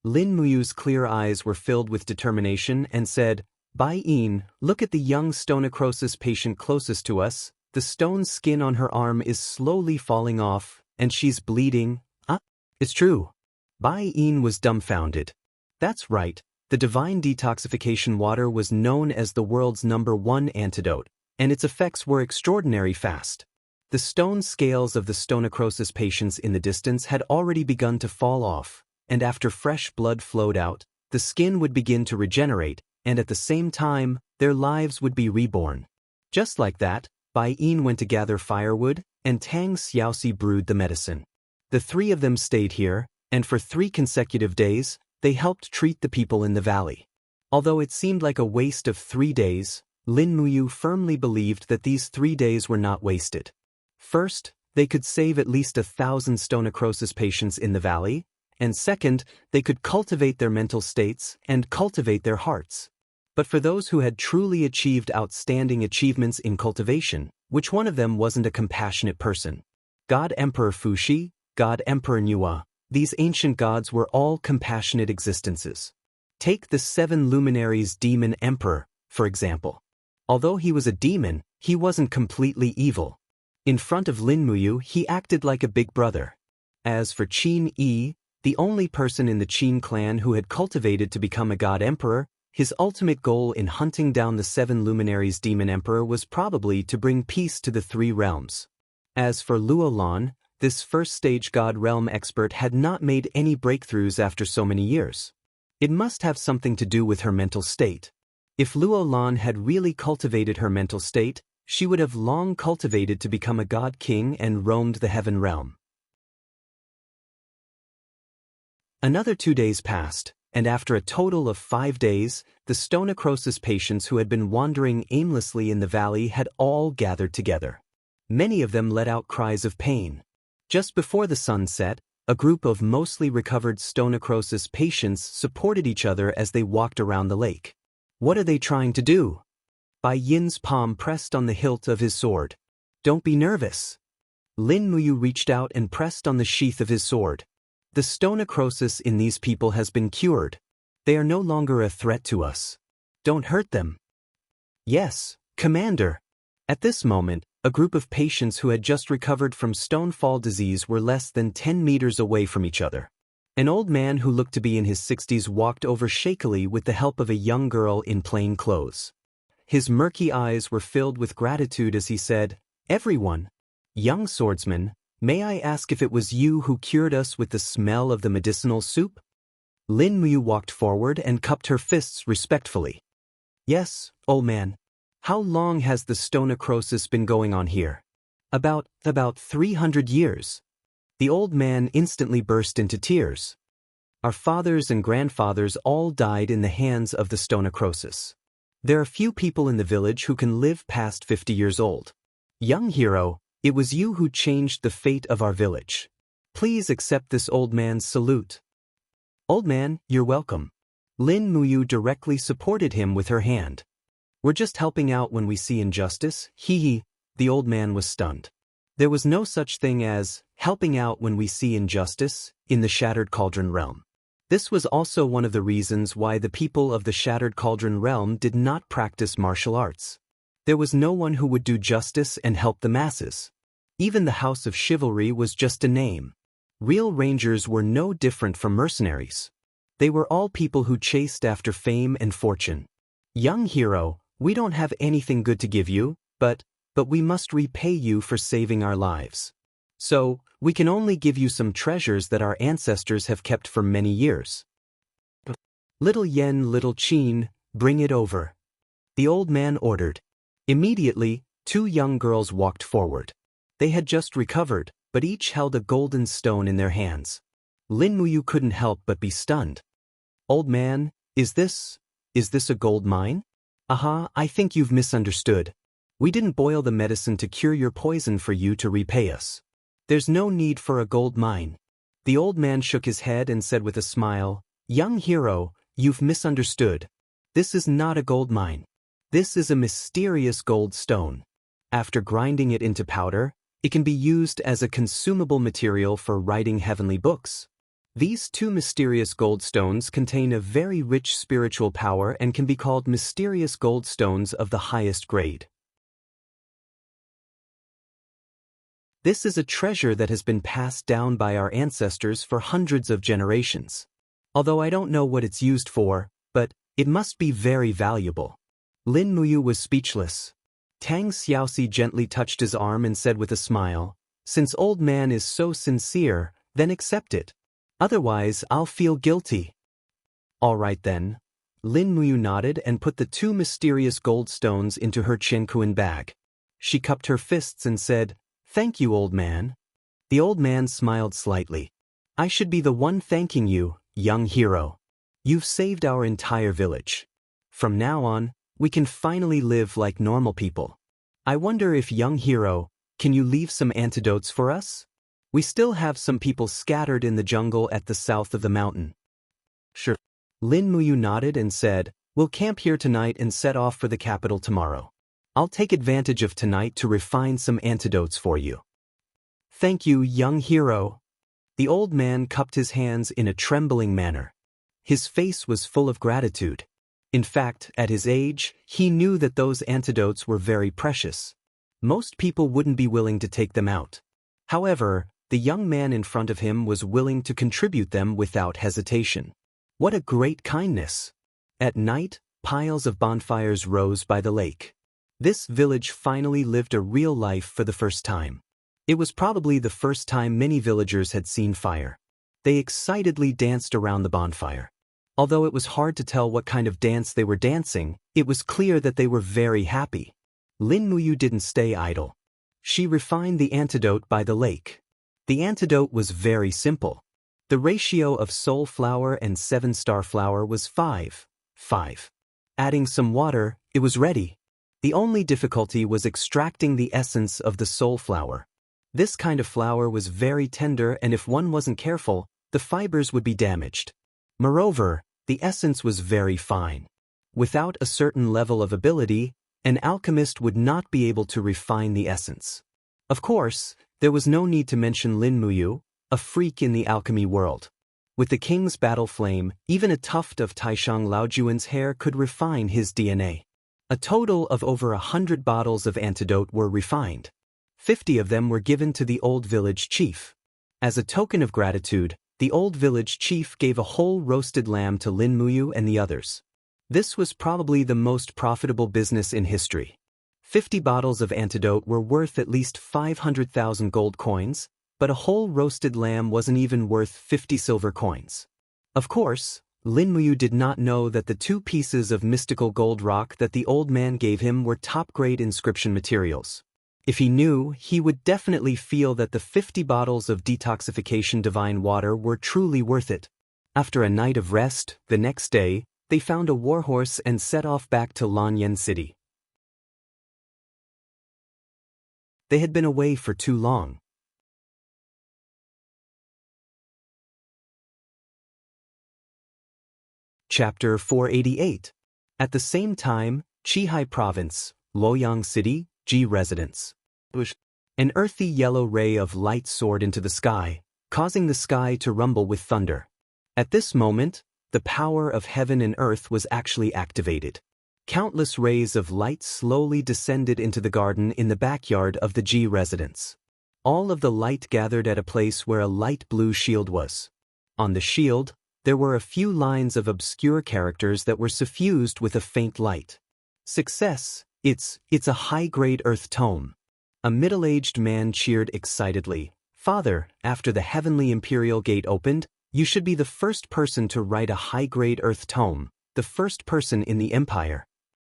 Lin Muyu's clear eyes were filled with determination and said, Bai Yin, look at the young stone-necrosis patient closest to us. The stone skin on her arm is slowly falling off, and she's bleeding. It's true. Bai Yin was dumbfounded. That's right, the divine detoxification water was known as the world's #1 antidote, and its effects were extraordinary fast. The stone scales of the stone-necrosis patients in the distance had already begun to fall off, and after fresh blood flowed out, the skin would begin to regenerate, and at the same time, their lives would be reborn. Just like that, Bai Yin went to gather firewood, and Tang Xiaoxi brewed the medicine. The three of them stayed here, and for 3 consecutive days, they helped treat the people in the valley. Although it seemed like a waste of 3 days, Lin Muyu firmly believed that these 3 days were not wasted. First, they could save at least 1,000 stone-necrosis patients in the valley, and second, they could cultivate their mental states and cultivate their hearts. But for those who had truly achieved outstanding achievements in cultivation, which one of them wasn't a compassionate person? God Emperor Fuxi, God Emperor Nua, these ancient gods were all compassionate existences. Take the 7 luminaries Demon Emperor, for example. Although he was a demon, he wasn't completely evil. In front of Lin Muyu, he acted like a big brother. As for Qin Yi, the only person in the Qin clan who had cultivated to become a god emperor, his ultimate goal in hunting down the 7 luminaries Demon Emperor was probably to bring peace to the 3 realms. As for Luo Lan, this first-stage god realm expert had not made any breakthroughs after so many years. It must have something to do with her mental state. If Luo Lan had really cultivated her mental state, she would have long cultivated to become a god king and roamed the heaven realm. Another 2 days passed, and after a total of 5 days, the stone-necrosis patients who had been wandering aimlessly in the valley had all gathered together. Many of them let out cries of pain. Just before the sun set, a group of mostly recovered stone-necrosis patients supported each other as they walked around the lake. What are they trying to do? Bai Yin's palm pressed on the hilt of his sword. Don't be nervous. Lin Muyu reached out and pressed on the sheath of his sword. The stone-necrosis in these people has been cured. They are no longer a threat to us. Don't hurt them. Yes, Commander. At this moment, A group of patients who had just recovered from stonefall disease were less than 10 meters away from each other. An old man who looked to be in his 60s walked over shakily with the help of a young girl in plain clothes. His murky eyes were filled with gratitude as he said, "Everyone, young swordsman, may I ask if it was you who cured us with the smell of the medicinal soup?" Lin Muyu walked forward and cupped her fists respectfully. "Yes, old man. How long has the stone-necrosis been going on here?" About 300 years. The old man instantly burst into tears. "Our fathers and grandfathers all died in the hands of the stone-necrosis. There are few people in the village who can live past 50 years old. Young hero, it was you who changed the fate of our village. Please accept this old man's salute." "Old man, you're welcome." Lin Muyu directly supported him with her hand. "We're just helping out when we see injustice, hee." The old man was stunned. There was no such thing as helping out when we see injustice in the Shattered Cauldron realm. This was also one of the reasons why the people of the Shattered Cauldron realm did not practice martial arts. There was no one who would do justice and help the masses. Even the House of Chivalry was just a name. Real rangers were no different from mercenaries. They were all people who chased after fame and fortune. "Young hero, we don't have anything good to give you, but we must repay you for saving our lives. So, we can only give you some treasures that our ancestors have kept for many years. Little Yen, little Qin, bring it over." The old man ordered. Immediately, two young girls walked forward. They had just recovered, but each held a golden stone in their hands. Lin Muyu couldn't help but be stunned. "Old man, is this a gold mine?" "Aha, I think you've misunderstood. We didn't boil the medicine to cure your poison for you to repay us. There's no need for a gold mine." The old man shook his head and said with a smile, "Young hero, you've misunderstood. This is not a gold mine. This is a mysterious gold stone. After grinding it into powder, it can be used as a consumable material for writing heavenly books. These two mysterious gold stones contain a very rich spiritual power and can be called mysterious gold stones of the highest grade. This is a treasure that has been passed down by our ancestors for hundreds of generations. Although I don't know what it's used for, but it must be very valuable." Lin Muyu was speechless. Tang Xiaoxi gently touched his arm and said with a smile, "Since old man is so sincere, then accept it. Otherwise, I'll feel guilty." "All right then." Lin Muyu nodded and put the two mysterious gold stones into her Qiankuan bag. She cupped her fists and said, "Thank you, old man." The old man smiled slightly. "I should be the one thanking you, young hero. You've saved our entire village. From now on, we can finally live like normal people. I wonder if, young hero, can you leave some antidotes for us? We still have some people scattered in the jungle at the south of the mountain." "Sure." Lin Muyu nodded and said, "We'll camp here tonight and set off for the capital tomorrow. I'll take advantage of tonight to refine some antidotes for you." "Thank you, young hero." The old man cupped his hands in a trembling manner. His face was full of gratitude. In fact, at his age, he knew that those antidotes were very precious. Most people wouldn't be willing to take them out. However, the young man in front of him was willing to contribute them without hesitation. What a great kindness! At night, piles of bonfires rose by the lake. This village finally lived a real life for the first time. It was probably the first time many villagers had seen fire. They excitedly danced around the bonfire. Although it was hard to tell what kind of dance they were dancing, it was clear that they were very happy. Lin Muyu didn't stay idle. She refined the antidote by the lake. The antidote was very simple. The ratio of soul flower and 7-star flower was 5:5. Adding some water, it was ready. The only difficulty was extracting the essence of the soul flower. This kind of flower was very tender, and if one wasn't careful, the fibers would be damaged. Moreover, the essence was very fine. Without a certain level of ability, an alchemist would not be able to refine the essence. Of course, there was no need to mention Lin Muyu, a freak in the alchemy world. With the king's battle flame, even a tuft of Taishang Laojuan's hair could refine his DNA. A total of over 100 bottles of antidote were refined. 50 of them were given to the old village chief. As a token of gratitude, the old village chief gave a whole roasted lamb to Lin Muyu and the others. This was probably the most profitable business in history. 50 bottles of antidote were worth at least 500,000 gold coins, but a whole roasted lamb wasn't even worth 50 silver coins. Of course, Lin Muyu did not know that the 2 pieces of mystical gold rock that the old man gave him were top-grade inscription materials. If he knew, he would definitely feel that the 50 bottles of detoxification divine water were truly worth it. After a night of rest, the next day, they found a warhorse and set off back to Lanyan City. They had been away for too long. Chapter 488. At the same time, Qihai Province, Luoyang City, Ji Residence. An earthy yellow ray of light soared into the sky, causing the sky to rumble with thunder. At this moment, the power of heaven and earth was actually activated. Countless rays of light slowly descended into the garden in the backyard of the Ji residence. All of the light gathered at a place where a light blue shield was. On the shield, there were a few lines of obscure characters that were suffused with a faint light. Success, it's a high-grade earth tome. A middle-aged man cheered excitedly. Father, after the heavenly imperial gate opened, you should be the first person to write a high-grade earth tome, the first person in the empire.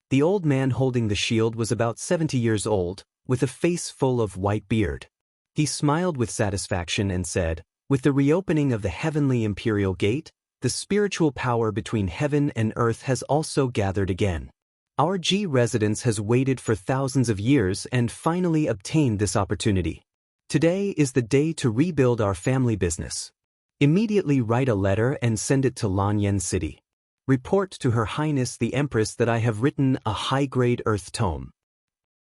The old man holding the shield was about 70 years old, with a face full of white beard. He smiled with satisfaction and said, with the reopening of the heavenly imperial gate, the spiritual power between heaven and earth has also gathered again. Our Ji residence has waited for thousands of years and finally obtained this opportunity. Today is the day to rebuild our family business. Immediately write a letter and send it to Lanyan City. Report to Her Highness the Empress that I have written a high-grade earth tome.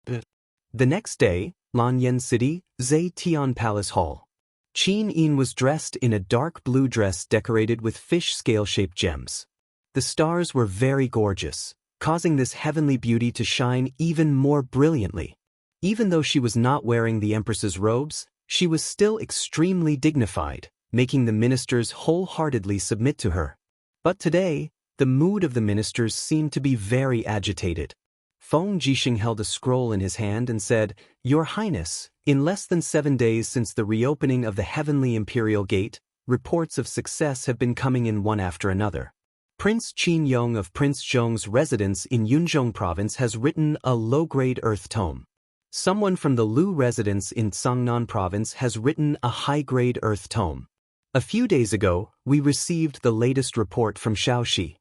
The next day, Lanyan City, Zetian Palace Hall. Qin Yin was dressed in a dark blue dress decorated with fish scale-shaped gems. The stars were very gorgeous, causing this heavenly beauty to shine even more brilliantly. Even though she was not wearing the Empress's robes, she was still extremely dignified, making the ministers wholeheartedly submit to her. But today, the mood of the ministers seemed to be very agitated. Feng Jixing held a scroll in his hand and said, Your Highness, in less than 7 days since the reopening of the heavenly imperial gate, reports of success have been coming in one after another. Prince Qin Yong of Prince Zhong's residence in Yunzhong province has written a low-grade earth tome. Someone from the Lu residence in Cangnan province has written a high-grade earth tome. A few days ago, we received the latest report from Shaoxi.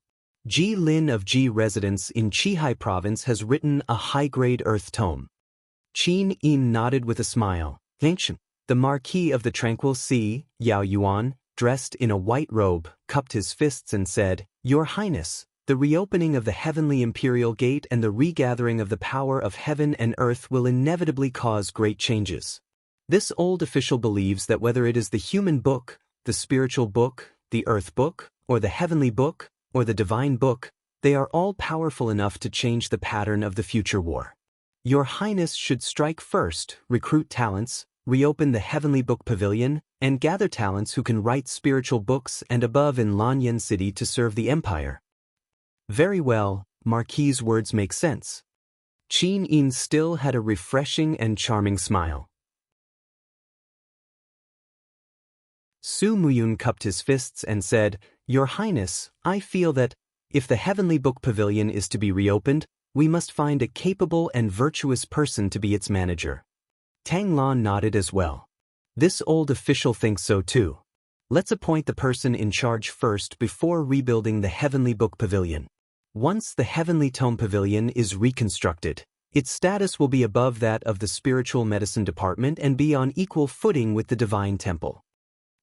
Ji Lin of Ji residence in Qihai province has written a high-grade earth tome. Qin Yin nodded with a smile. Ancient. The Marquis of the Tranquil Sea, Yao Yuan, dressed in a white robe, cupped his fists and said, Your Highness, the reopening of the heavenly imperial gate and the regathering of the power of heaven and earth will inevitably cause great changes. This old official believes that whether it is the human book, the spiritual book, the earth book, or the heavenly book, or the divine book, they are all powerful enough to change the pattern of the future war. Your Highness should strike first, recruit talents, reopen the heavenly book pavilion, and gather talents who can write spiritual books and above in Lanyan City to serve the empire. Very well, Marquis's words make sense. Qin Yin still had a refreshing and charming smile. Su Muyun cupped his fists and said, Your Highness, I feel that, if the heavenly book pavilion is to be reopened, we must find a capable and virtuous person to be its manager. Tang Lan nodded as well. This old official thinks so too. Let's appoint the person in charge first before rebuilding the heavenly book pavilion. Once the heavenly tome pavilion is reconstructed, its status will be above that of the spiritual medicine department and be on equal footing with the divine temple.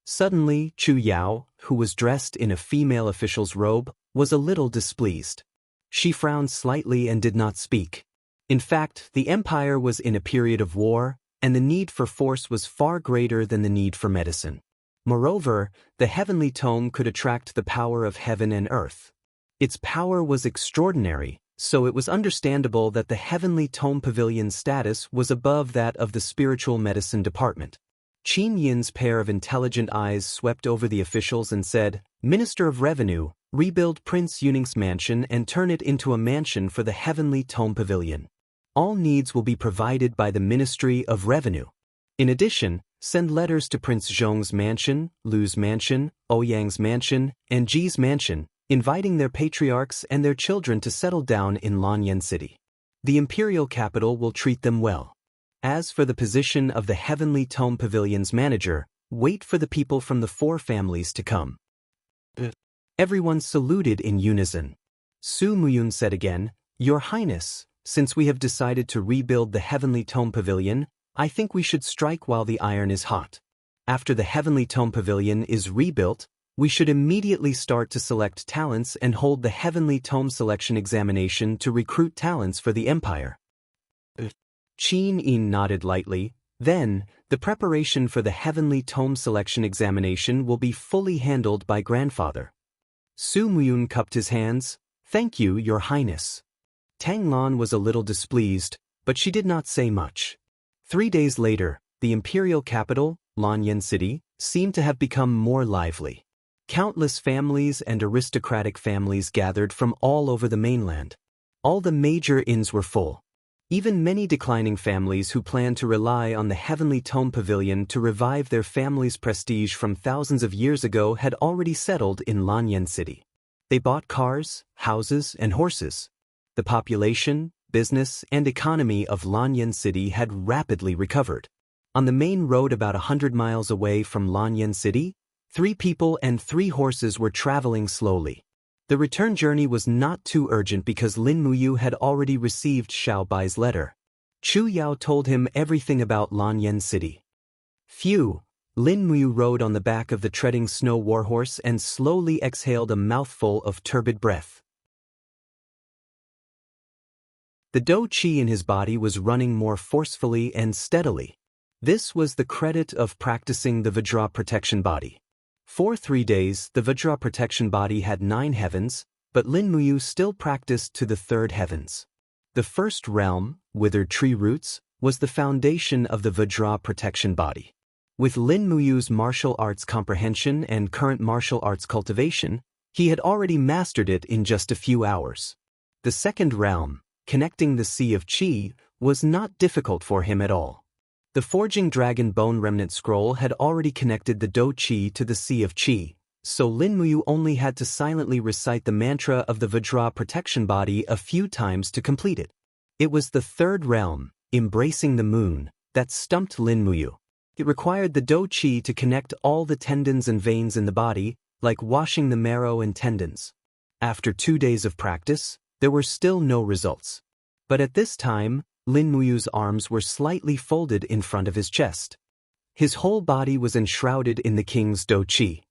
Suddenly, Chu Yao, who was dressed in a female official's robe, was a little displeased. She frowned slightly and did not speak. In fact, the empire was in a period of war, and the need for force was far greater than the need for medicine. Moreover, the heavenly tome could attract the power of heaven and earth. Its power was extraordinary, so it was understandable that the Heavenly Tome Pavilion's status was above that of the Spiritual Medicine Department. Qin Yin's pair of intelligent eyes swept over the officials and said, "Minister of Revenue, rebuild Prince Yuning's mansion and turn it into a mansion for the Heavenly Tome Pavilion. All needs will be provided by the Ministry of Revenue. In addition, send letters to Prince Zhong's mansion, Lu's mansion, Ouyang's mansion, and Ji's mansion, inviting their patriarchs and their children to settle down in Lanyan City. The imperial capital will treat them well. As for the position of the Heavenly Tome Pavilion's manager, wait for the people from the 4 families to come." Everyone saluted in unison. Su Muyun said again, "Your Highness, since we have decided to rebuild the Heavenly Tome Pavilion, I think we should strike while the iron is hot. After the Heavenly Tome Pavilion is rebuilt, we should immediately start to select talents and hold the Heavenly Tome Selection Examination to recruit talents for the Empire." Qin Yin nodded lightly. "Then, the preparation for the Heavenly Tome Selection Examination will be fully handled by Grandfather." Su Muyun cupped his hands. "Thank you, Your Highness." Tang Lan was a little displeased, but she did not say much. 3 days later, the imperial capital, Lanyan City, seemed to have become more lively. Countless families and aristocratic families gathered from all over the mainland. All the major inns were full. Even many declining families who planned to rely on the Heavenly Tome Pavilion to revive their family's prestige from thousands of years ago had already settled in Lanyan City. They bought cars, houses, and horses. The population, business, and economy of Lanyan City had rapidly recovered. On the main road about 100 miles away from Lanyan City, 3 people and 3 horses were traveling slowly. The return journey was not too urgent because Lin Muyu had already received Xiao Bai's letter. Chu Yao told him everything about Lanyan City. Phew! Lin Muyu rode on the back of the treading snow warhorse and slowly exhaled a mouthful of turbid breath. The dou qi in his body was running more forcefully and steadily. This was the credit of practicing the Vajra protection body. For 3 days, the Vajra protection body had 9 heavens, but Lin Muyu still practiced to the 3rd heavens. The first realm, withered tree roots, was the foundation of the Vajra protection body. With Lin Muyu's martial arts comprehension and current martial arts cultivation, he had already mastered it in just a few hours. The second realm, connecting the Sea of Qi, was not difficult for him at all. The Forging Dragon Bone Remnant Scroll had already connected the dou qi to the Sea of Qi, so Lin Muyu only had to silently recite the mantra of the Vajra protection body a few times to complete it. It was the 3rd realm, embracing the moon, that stumped Lin Muyu. It required the dou qi to connect all the tendons and veins in the body, like washing the marrow and tendons. After 2 days of practice, there were still no results. But at this time, Lin Muyu's arms were slightly folded in front of his chest. His whole body was enshrouded in the king's dou qi.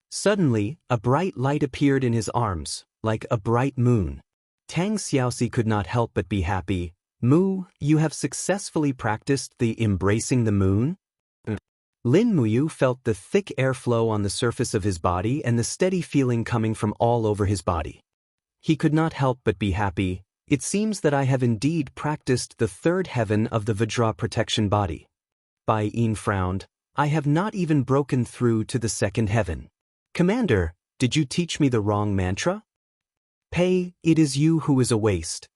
Suddenly, a bright light appeared in his arms, like a bright moon. Tang Xiaoxi could not help but be happy. "Mu, you have successfully practiced the embracing the moon?" Lin Muyu felt the thick airflow on the surface of his body and the steady feeling coming from all over his body. He could not help but be happy. "It seems that I have indeed practiced the 3rd heaven of the Vajra protection body." Bai Yin frowned. "I have not even broken through to the 2nd heaven. Commander, did you teach me the wrong mantra?" "Pei, it is you who is a waste.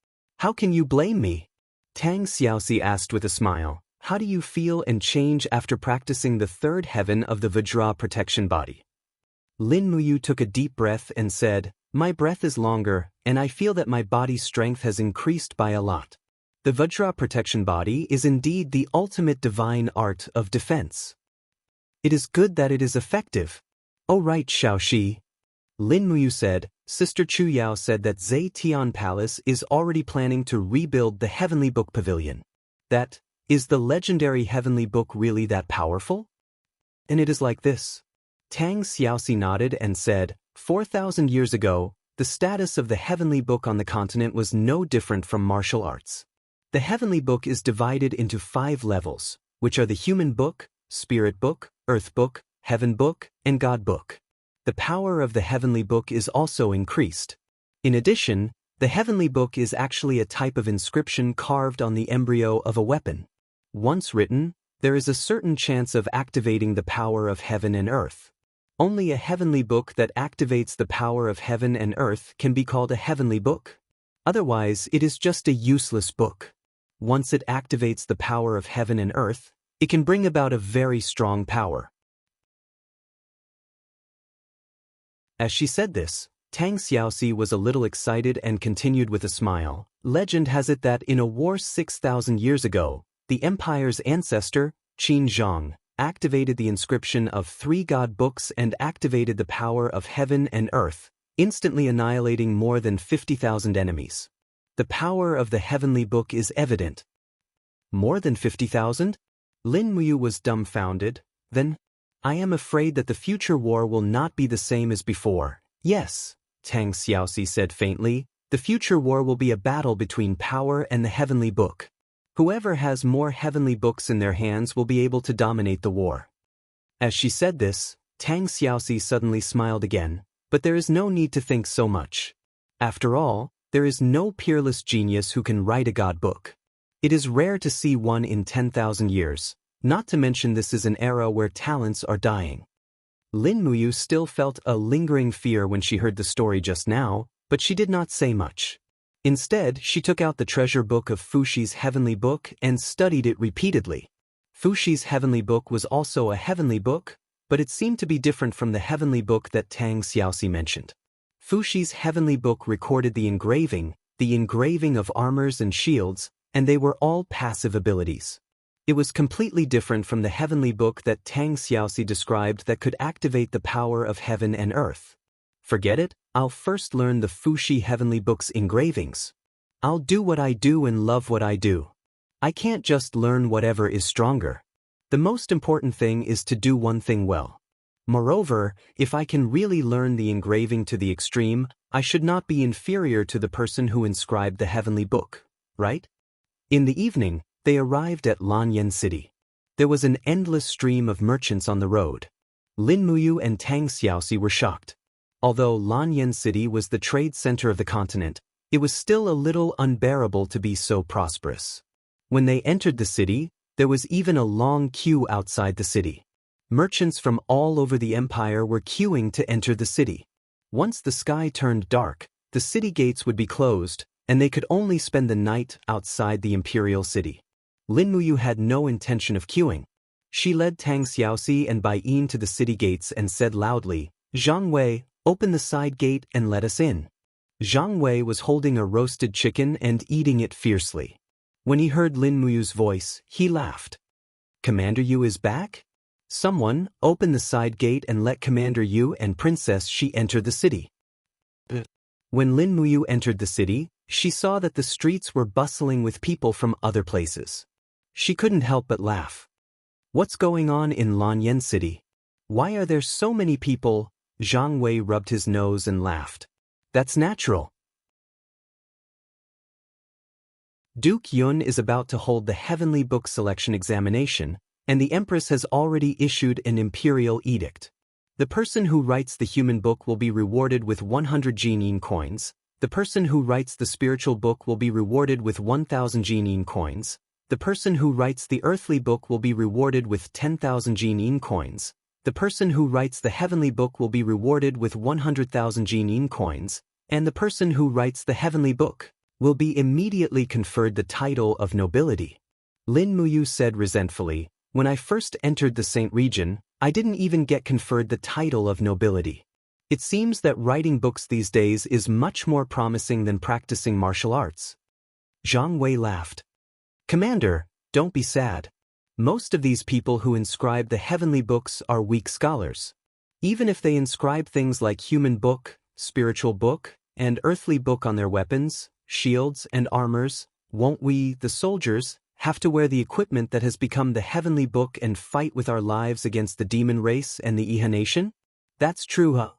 How can you blame me?" Tang Xiaoxi asked with a smile. "How do you feel and change after practicing the 3rd heaven of the Vajra protection body?" Lin Muyu took a deep breath and said, "My breath is longer, and I feel that my body's strength has increased by a lot. The Vajra protection body is indeed the ultimate divine art of defense. It is good that it is effective." "Oh right, Xiaoxi," Lin Muyu said. "Sister Chu Yao said that Zhe Tian Palace is already planning to rebuild the Heavenly Book Pavilion. That, is the legendary Heavenly Book really that powerful?" "And it is like this." Tang Xiaoxi nodded and said, 4,000 years ago, the status of the Heavenly Book on the continent was no different from martial arts. The Heavenly Book is divided into 5 levels, which are the Human Book, Spirit Book, Earth Book, Heaven Book, and God Book. The power of the Heavenly Book is also increased. In addition, The heavenly book is actually a type of inscription carved on the embryo of a weapon. Once written, there is a certain chance of activating the power of heaven and earth. Only a heavenly book that activates the power of heaven and earth can be called a heavenly book. Otherwise, it is just a useless book. Once it activates the power of heaven and earth, it can bring about a very strong power. As she said this, Tang Xiaoxi was a little excited and continued with a smile. Legend has it that in a war 6,000 years ago, the empire's ancestor, Qin Zhang, activated the inscription of 3 god books and activated the power of heaven and earth, instantly annihilating more than 50,000 enemies. The power of the heavenly book is evident. More than 50,000? Lin Muyu was dumbfounded. Then, I am afraid that the future war will not be the same as before. Yes, Tang Xiaoxi said faintly, the future war will be a battle between power and the heavenly book. Whoever has more heavenly books in their hands will be able to dominate the war. As she said this, Tang Xiaoxi suddenly smiled again, but there is no need to think so much. After all, there is no peerless genius who can write a god book. It is rare to see one in 10,000 years, not to mention this is an era where talents are dying. Lin Muyu still felt a lingering fear when she heard the story just now, but she did not say much. Instead, she took out the treasure book of Fuxi's heavenly book and studied it repeatedly. Fuxi's heavenly book was also a heavenly book, but it seemed to be different from the heavenly book that Tang Xiaoxi mentioned. Fuxi's heavenly book recorded the engraving of armors and shields, and they were all passive abilities. It was completely different from the heavenly book that Tang Xiaoxi described that could activate the power of heaven and earth. Forget it, I'll first learn the Fuxi heavenly book's engravings. I'll do what I do and love what I do. I can't just learn whatever is stronger. The most important thing is to do one thing well. Moreover, if I can really learn the engraving to the extreme, I should not be inferior to the person who inscribed the heavenly book, right? In the evening, they arrived at Lanyan City. There was an endless stream of merchants on the road. Lin Muyu and Tang Xiaoxi were shocked. Although Lanyan City was the trade center of the continent, it was still a little unbearable to be so prosperous. When they entered the city, there was even a long queue outside the city. Merchants from all over the empire were queuing to enter the city. Once the sky turned dark, the city gates would be closed, and they could only spend the night outside the imperial city. Lin Muyu had no intention of queuing. She led Tang Xiaoxi and Bai Yin to the city gates and said loudly, "Zhang Wei, open the side gate and let us in." Zhang Wei was holding a roasted chicken and eating it fiercely. When he heard Lin Muyu's voice, he laughed. "Commander Yu is back? Someone, open the side gate and let Commander Yu and Princess Shi enter the city." When Lin Muyu entered the city, she saw that the streets were bustling with people from other places. She couldn't help but laugh. What's going on in Lanyan City? Why are there so many people? Zhang Wei rubbed his nose and laughed. That's natural. Duke Yun is about to hold the Heavenly Book Selection examination, and the Empress has already issued an imperial edict. The person who writes the human book will be rewarded with 100 Jianghu coins. The person who writes the spiritual book will be rewarded with 1,000 Jianghu coins. The person who writes the earthly book will be rewarded with 10,000 Jianghu coins. The person who writes the heavenly book will be rewarded with 100,000 Jianghu coins, and the person who writes the heavenly book will be immediately conferred the title of nobility. Lin Muyu said resentfully, "When I first entered the Saint region, I didn't even get conferred the title of nobility. It seems that writing books these days is much more promising than practicing martial arts." Zhang Wei laughed. "Commander, don't be sad. Most of these people who inscribe the heavenly books are weak scholars. Even if they inscribe things like human book, spiritual book, and earthly book on their weapons, shields, and armors, won't we, the soldiers, have to wear the equipment that has become the heavenly book and fight with our lives against the demon race and the Iha nation? That's true, huh?"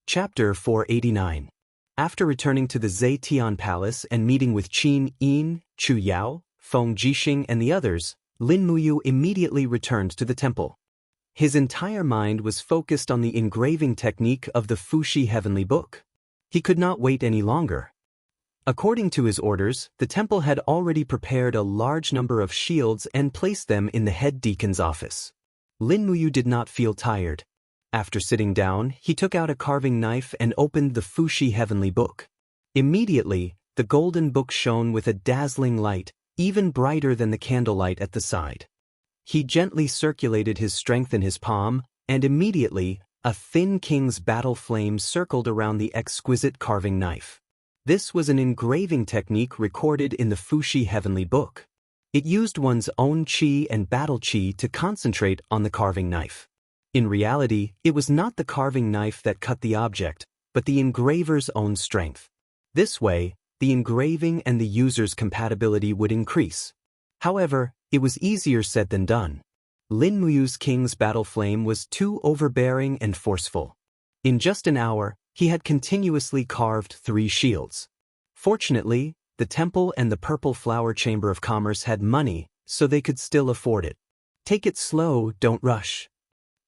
Chapter 489. After returning to the Zetian Palace and meeting with Qin Yin, Chu Yao, Feng Jixing and the others, Lin Muyu immediately returned to the temple. His entire mind was focused on the engraving technique of the Fuxi Heavenly Book. He could not wait any longer. According to his orders, the temple had already prepared a large number of shields and placed them in the head deacon's office. Lin Muyu did not feel tired. After sitting down, he took out a carving knife and opened the Fuxi Heavenly Book. Immediately, the golden book shone with a dazzling light, even brighter than the candlelight at the side. He gently circulated his strength in his palm, and immediately, a thin king's battle flame circled around the exquisite carving knife. This was an engraving technique recorded in the Fuxi Heavenly Book. It used one's own qi and battle qi to concentrate on the carving knife. In reality, it was not the carving knife that cut the object, but the engraver's own strength. This way, the engraving and the user's compatibility would increase. However, it was easier said than done. Lin Muyu's king's battle flame was too overbearing and forceful. In just an hour, he had continuously carved 3 shields. Fortunately, the temple and the Purple Flower Chamber of Commerce had money, so they could still afford it. "Take it slow, don't rush,"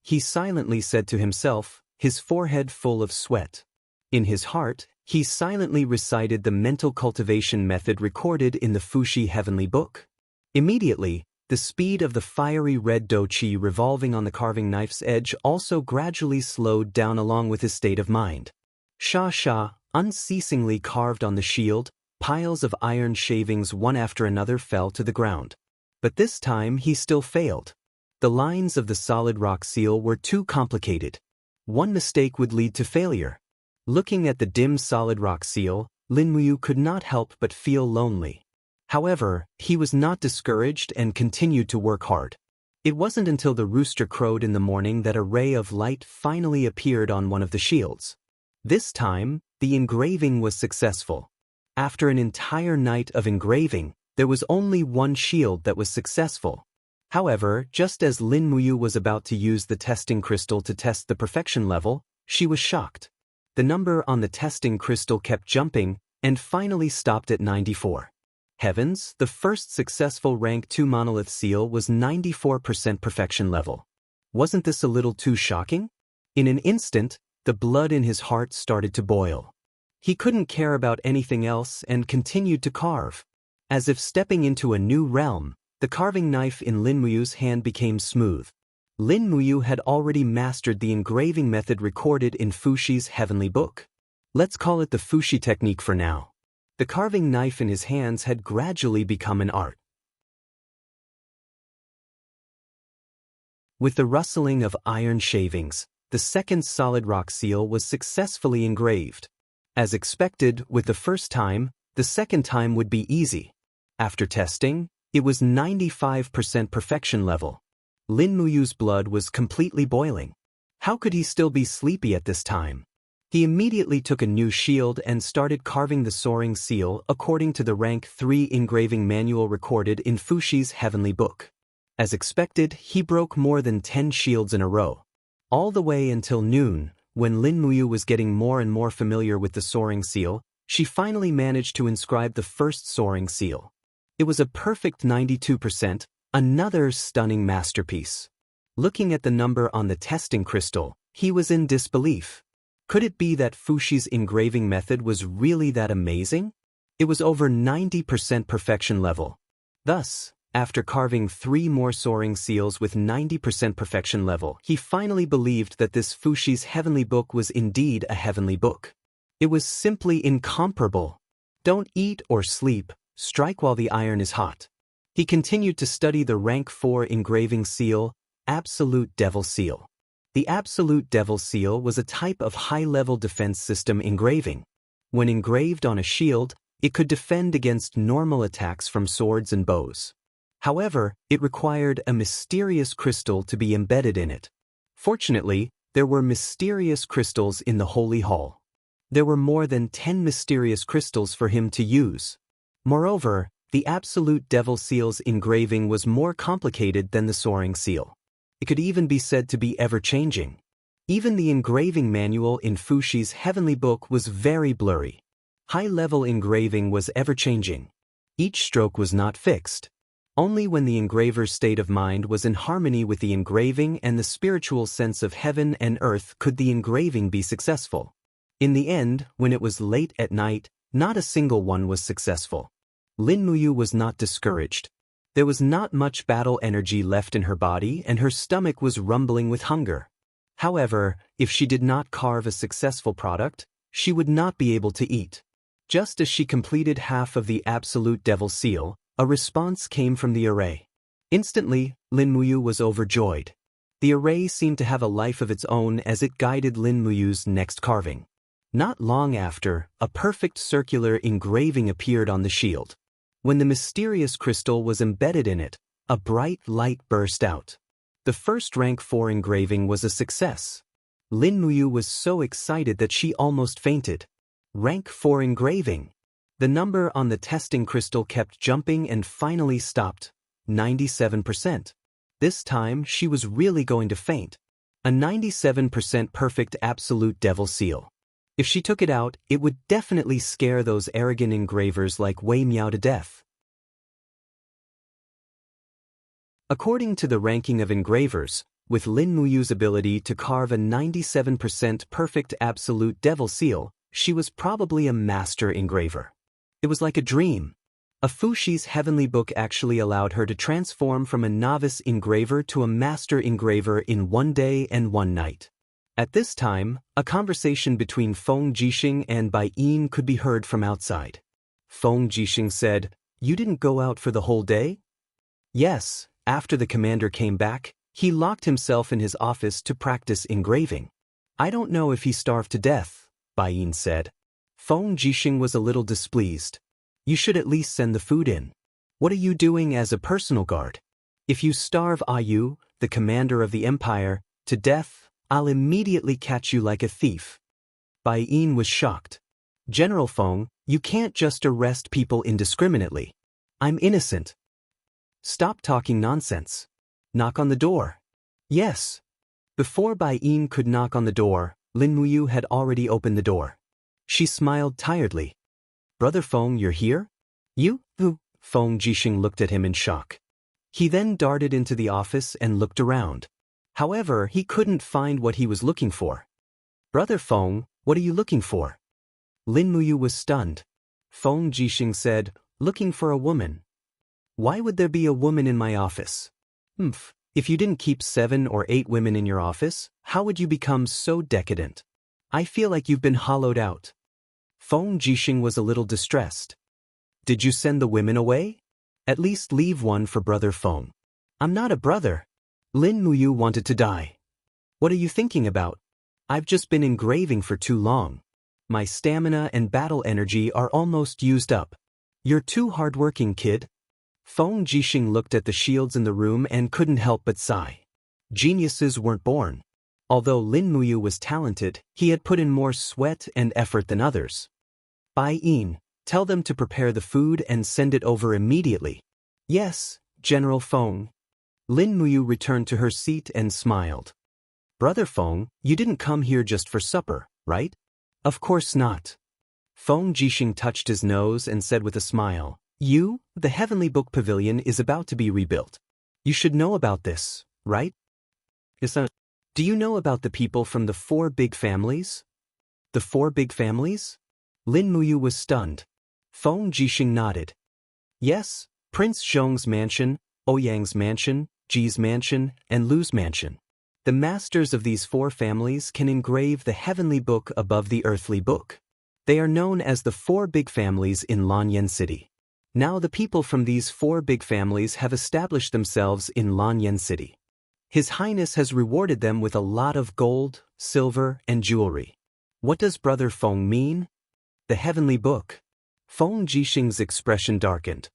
he silently said to himself, his forehead full of sweat. In his heart, he silently recited the mental cultivation method recorded in the Fuxi Heavenly Book. Immediately, the speed of the fiery red do qi revolving on the carving knife's edge also gradually slowed down along with his state of mind. Sha sha, unceasingly carved on the shield, piles of iron shavings one after another fell to the ground. But this time he still failed. The lines of the solid rock seal were too complicated. One mistake would lead to failure. Looking at the dim solid rock seal, Lin Muyu could not help but feel lonely. However, he was not discouraged and continued to work hard. It wasn't until the rooster crowed in the morning that a ray of light finally appeared on one of the shields. This time, the engraving was successful. After an entire night of engraving, there was only one shield that was successful. However, just as Lin Muyu was about to use the testing crystal to test the perfection level, she was shocked. The number on the testing crystal kept jumping and finally stopped at 94. Heavens, the first successful rank 2 monolith seal was 94% perfection level. Wasn't this a little too shocking? In an instant, the blood in his heart started to boil. He couldn't care about anything else and continued to carve. As if stepping into a new realm, the carving knife in Lin Muyu's hand became smooth. Lin Muyu had already mastered the engraving method recorded in Fuxi's Heavenly Book. Let's call it the Fuxi technique for now. The carving knife in his hands had gradually become an art. With the rustling of iron shavings, the second solid rock seal was successfully engraved. As expected, with the first time, the second time would be easy. After testing, it was 95% perfection level. Lin Muyu's blood was completely boiling. How could he still be sleepy at this time? He immediately took a new shield and started carving the soaring seal according to the rank 3 engraving manual recorded in Fuxi's Heavenly Book. As expected, he broke more than 10 shields in a row. All the way until noon, when Lin Muyu was getting more and more familiar with the soaring seal, she finally managed to inscribe the first soaring seal. It was a perfect 92%, another stunning masterpiece. Looking at the number on the testing crystal, he was in disbelief. Could it be that Fuxi's engraving method was really that amazing? It was over 90% perfection level. Thus, after carving 3 more soaring seals with 90% perfection level, he finally believed that this Fuxi's Heavenly Book was indeed a heavenly book. It was simply incomparable. Don't eat or sleep, strike while the iron is hot. He continued to study the rank 4 engraving seal, Absolute Devil Seal. The Absolute Devil Seal was a type of high-level defense system engraving. When engraved on a shield, it could defend against normal attacks from swords and bows. However, it required a mysterious crystal to be embedded in it. Fortunately, there were mysterious crystals in the Holy Hall. There were more than 10 mysterious crystals for him to use. Moreover, the Absolute Devil Seal's engraving was more complicated than the Soaring Seal. It could even be said to be ever-changing. Even the engraving manual in Fuxi's Heavenly Book was very blurry. High-level engraving was ever-changing. Each stroke was not fixed. Only when the engraver's state of mind was in harmony with the engraving and the spiritual sense of heaven and earth could the engraving be successful. In the end, when it was late at night, not a single one was successful. Lin Muyu was not discouraged. There was not much battle energy left in her body and her stomach was rumbling with hunger. However, if she did not carve a successful product, she would not be able to eat. Just as she completed half of the absolute devil seal, a response came from the array. Instantly, Lin Muyu was overjoyed. The array seemed to have a life of its own as it guided Lin Muyu's next carving. Not long after, a perfect circular engraving appeared on the shield. When the mysterious crystal was embedded in it, a bright light burst out. The first rank 4 engraving was a success. Lin Muyu was so excited that she almost fainted. Rank 4 engraving. The number on the testing crystal kept jumping and finally stopped. 97%. This time, she was really going to faint. A 97% perfect absolute devil seal. If she took it out, it would definitely scare those arrogant engravers like Wei Miao to death. According to the ranking of engravers, with Lin Muyu's ability to carve a 97% perfect absolute devil seal, she was probably a master engraver. It was like a dream. A Fushi's heavenly book actually allowed her to transform from a novice engraver to a master engraver in 1 day and 1 night. At this time, a conversation between Feng Jixing and Bai Yin could be heard from outside. Feng Jixing said, "You didn't go out for the whole day?" "Yes, after the commander came back, he locked himself in his office to practice engraving." "I don't know if he starved to death," Bai Yin said. Feng Jixing was a little displeased. "You should at least send the food in. What are you doing as a personal guard? If you starve Ayu, the commander of the empire, to death, I'll immediately catch you like a thief." Bai Yin was shocked. "General Feng, you can't just arrest people indiscriminately. I'm innocent. Stop talking nonsense. Knock on the door." "Yes." Before Bai Yin could knock on the door, Lin Muyu had already opened the door. She smiled tiredly. "Brother Feng, you're here?" "You? Who?" Feng Jixing looked at him in shock. He then darted into the office and looked around. However, he couldn't find what he was looking for. "Brother Feng, what are you looking for?" Lin Muyu was stunned. Feng Jixing said, "Looking for a woman." "Why would there be a woman in my office?" If you didn't keep 7 or 8 women in your office, how would you become so decadent? I feel like you've been hollowed out." Feng Jixing was a little distressed. "Did you send the women away? At least leave one for Brother Feng." "I'm not a brother." Lin Muyu wanted to die. "What are you thinking about? I've just been engraving for too long. My stamina and battle energy are almost used up. You're too hardworking, kid." Feng Jixing looked at the shields in the room and couldn't help but sigh. Geniuses weren't born. Although Lin Muyu was talented, he had put in more sweat and effort than others. "Bai Yin, tell them to prepare the food and send it over immediately." "Yes, General Feng." Lin Muyu returned to her seat and smiled. "Brother Feng, you didn't come here just for supper, right?" "Of course not." Feng Jixing touched his nose and said with a smile, The Heavenly Book Pavilion is about to be rebuilt. You should know about this, right?" "Do you know about the people from the 4 big families?" "The 4 big families?" Lin Muyu was stunned. Feng Jixing nodded. "Yes, Prince Zhong's mansion, Ouyang's mansion, Ji's mansion, and Lu's mansion. The masters of these 4 families can engrave the heavenly book above the earthly book. They are known as the 4 big families in Lanyan City. Now the people from these 4 big families have established themselves in Lanyan City. His Highness has rewarded them with a lot of gold, silver, and jewelry. What does Brother Feng mean? The heavenly book." Feng Jixing's expression darkened.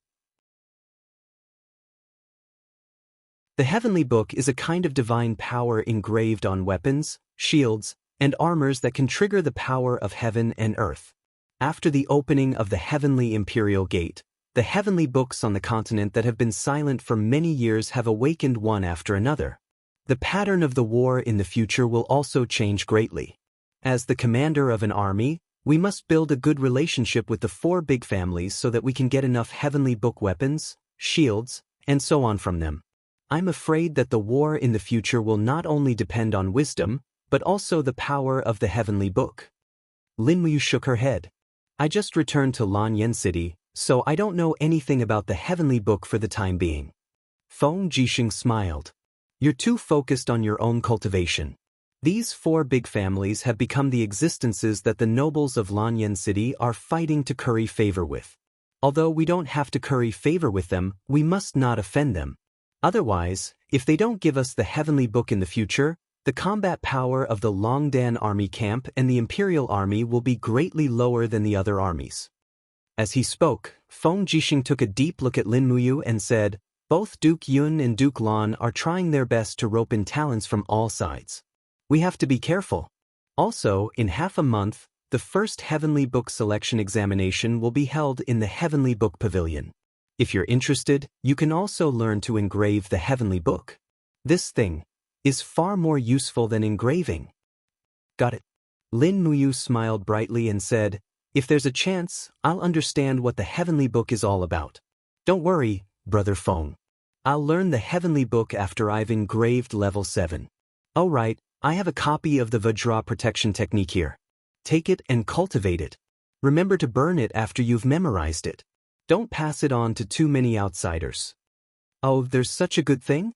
The heavenly book is a kind of divine power engraved on weapons, shields, and armors that can trigger the power of heaven and earth. After the opening of the heavenly imperial gate, the heavenly books on the continent that have been silent for many years have awakened one after another. The pattern of the war in the future will also change greatly. As the commander of an army, we must build a good relationship with the 4 big families so that we can get enough heavenly book weapons, shields, and so on from them. I'm afraid that the war in the future will not only depend on wisdom, but also the power of the heavenly book. Lin Muyu shook her head. I just returned to Lanyan City, so I don't know anything about the heavenly book for the time being. Feng Jixing smiled. You're too focused on your own cultivation. These 4 big families have become the existences that the nobles of Lanyan City are fighting to curry favor with. Although we don't have to curry favor with them, we must not offend them. Otherwise, if they don't give us the heavenly book in the future, the combat power of the Longdan army camp and the imperial army will be greatly lower than the other armies. As he spoke, Feng Jixing took a deep look at Lin Muyu and said, both Duke Yun and Duke Lan are trying their best to rope in talents from all sides. We have to be careful. Also, in half a month, the first Heavenly Book selection examination will be held in the Heavenly Book Pavilion. If you're interested, you can also learn to engrave the Heavenly Book. This thing is far more useful than engraving. Got it? Lin Muyu smiled brightly and said, if there's a chance, I'll understand what the Heavenly Book is all about. Don't worry, Brother Feng. I'll learn the Heavenly Book after I've engraved level 7. Oh right, I have a copy of the Vajra protection technique here. Take it and cultivate it. Remember to burn it after you've memorized it. Don't pass it on to too many outsiders. Oh, there's such a good thing?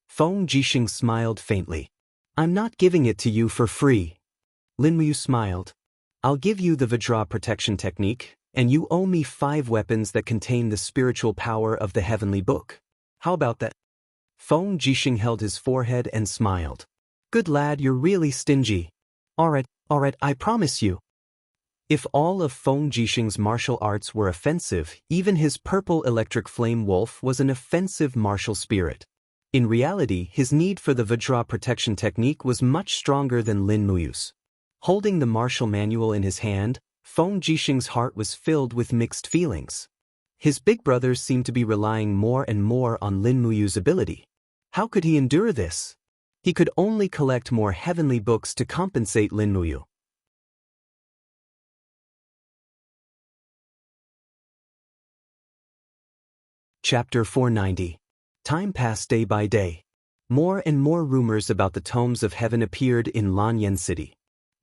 Feng Jixing smiled faintly. I'm not giving it to you for free. Lin Muyu smiled. I'll give you the Vajra protection technique, and you owe me 5 weapons that contain the spiritual power of the Heavenly Book. How about that? Feng Jixing held his forehead and smiled. Good lad, you're really stingy. Alright, I promise you. If all of Feng Jixing's martial arts were offensive, even his purple electric flame wolf was an offensive martial spirit. In reality, his need for the Vajra protection technique was much stronger than Lin Muyu's. Holding the martial manual in his hand, Feng Jixing's heart was filled with mixed feelings. His big brothers seemed to be relying more and more on Lin Muyu's ability. How could he endure this? He could only collect more heavenly books to compensate Lin Muyu. Chapter 490. Time passed day by day. More and more rumors about the tomes of heaven appeared in Lanyan City.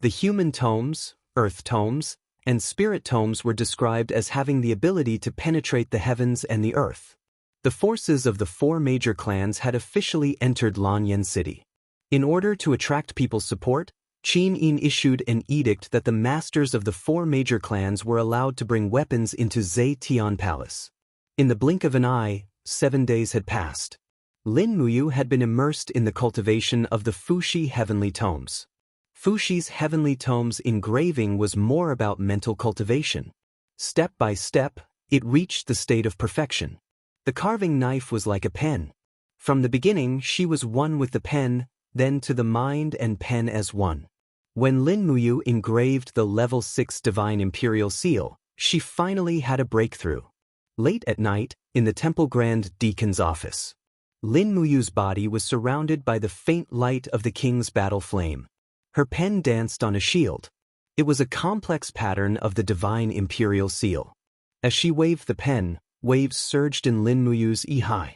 The human tomes, earth tomes, and spirit tomes were described as having the ability to penetrate the heavens and the earth. The forces of the 4 major clans had officially entered Lanyan City. In order to attract people's support, Qin Yin issued an edict that the masters of the 4 major clans were allowed to bring weapons into Zetian Palace. In the blink of an eye, 7 days had passed. Lin Muyu had been immersed in the cultivation of the Fuxi Heavenly Tomes. Fuxi's Heavenly Tomes engraving was more about mental cultivation. Step by step, it reached the state of perfection. The carving knife was like a pen. From the beginning, she was one with the pen, then to the mind and pen as one. When Lin Muyu engraved the level 6 Divine Imperial Seal, she finally had a breakthrough. Late at night, in the Temple Grand Deacon's office, Lin Muyu's body was surrounded by the faint light of the king's battle flame. Her pen danced on a shield. It was a complex pattern of the Divine Imperial Seal. As she waved the pen, waves surged in Lin Muyu's ihai.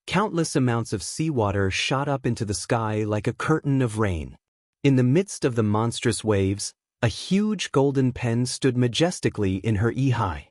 Countless amounts of seawater shot up into the sky like a curtain of rain. In the midst of the monstrous waves, a huge golden pen stood majestically in her ihai.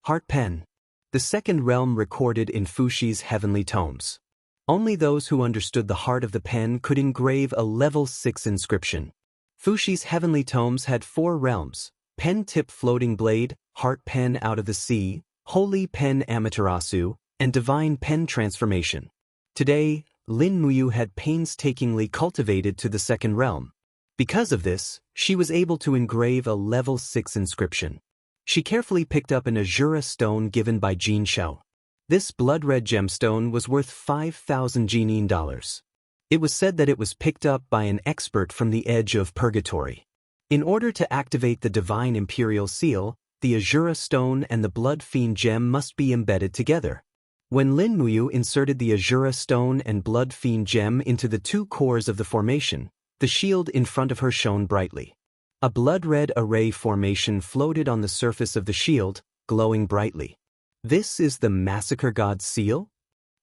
Heart Pen. The second realm recorded in Fuxi's heavenly tomes. Only those who understood the heart of the pen could engrave a level 6 inscription. Fuxi's heavenly tomes had 4 realms: Pen Tip Floating Blade, Heart Pen Out of the Sea, Holy Pen Amaterasu, and Divine Pen Transformation. Today, Lin Muyu had painstakingly cultivated to the second realm. Because of this, she was able to engrave a level 6 inscription. She carefully picked up an Azura stone given by Jin Shao. This blood-red gemstone was worth 5,000 Jinin dollars. It was said that it was picked up by an expert from the edge of purgatory. In order to activate the Divine Imperial Seal, the Azura stone and the Blood Fiend gem must be embedded together. When Lin Muyu inserted the Azura stone and Blood Fiend gem into the 2 cores of the formation, the shield in front of her shone brightly. A blood-red array formation floated on the surface of the shield, glowing brightly. This is the Massacre God's seal?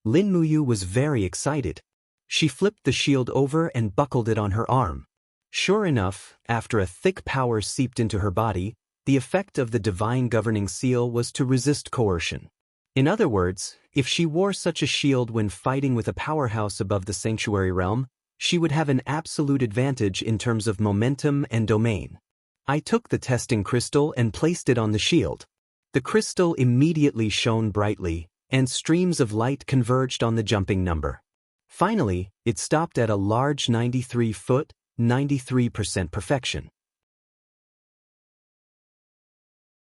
Lin Muyu was very excited. She flipped the shield over and buckled it on her arm. Sure enough, after a thick power seeped into her body, the effect of the divine governing seal was to resist coercion. In other words, if she wore such a shield when fighting with a powerhouse above the sanctuary realm, she would have an absolute advantage in terms of momentum and domain. I took the testing crystal and placed it on the shield. The crystal immediately shone brightly, and streams of light converged on the jumping number. Finally, it stopped at a large 93-foot, 93% perfection.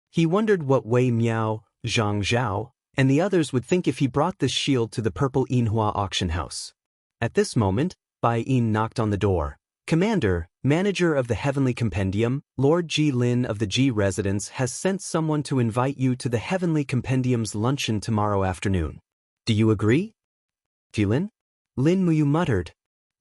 He wondered what Wei Miao, Zhang Zhao, and the others would think if he brought this shield to the Purple Yinhua auction house. At this moment, Bai Yin knocked on the door. Commander, manager of the Heavenly Compendium, Lord Ji Lin of the Ji Residence has sent someone to invite you to the Heavenly Compendium's luncheon tomorrow afternoon. Do you agree? Ji Lin? Lin Muyu muttered.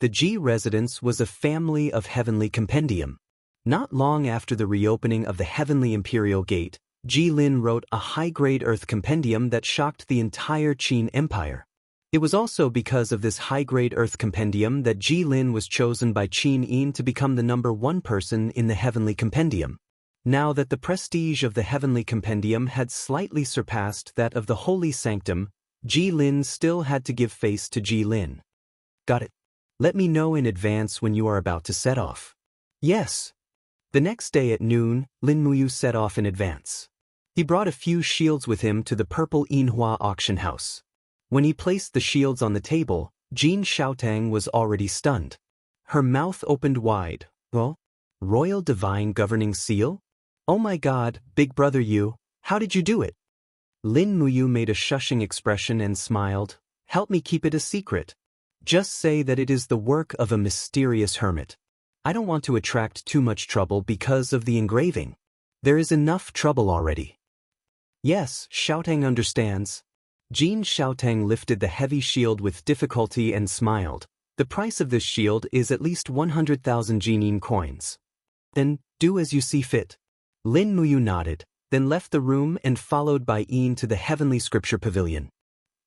The Ji Residence was a family of Heavenly Compendium. Not long after the reopening of the Heavenly Imperial Gate, Ji Lin wrote a high-grade Earth Compendium that shocked the entire Qin Empire. It was also because of this high-grade Earth Compendium that Ji Lin was chosen by Qin Yin to become the #1 person in the Heavenly Compendium. Now that the prestige of the Heavenly Compendium had slightly surpassed that of the Holy Sanctum, Ji Lin still had to give face to Ji Lin. Got it. Let me know in advance when you are about to set off. Yes. The next day at noon, Lin Muyu set off in advance. He brought a few shields with him to the Purple Yinhua auction house. When he placed the shields on the table, Jin Xiaotang was already stunned. Her mouth opened wide. Well, Royal Divine Governing Seal? Oh my God, big brother you, how did you do it? Lin Muyu made a shushing expression and smiled. Help me keep it a secret. Just say that it is the work of a mysterious hermit. I don't want to attract too much trouble because of the engraving. There is enough trouble already. Yes, Xiaotang understands. Jin Xiaotang lifted the heavy shield with difficulty and smiled. The price of this shield is at least 100,000 Jinin coins. Then, do as you see fit. Lin Muyu nodded, then left the room and followed by Yin to the Heavenly Scripture Pavilion.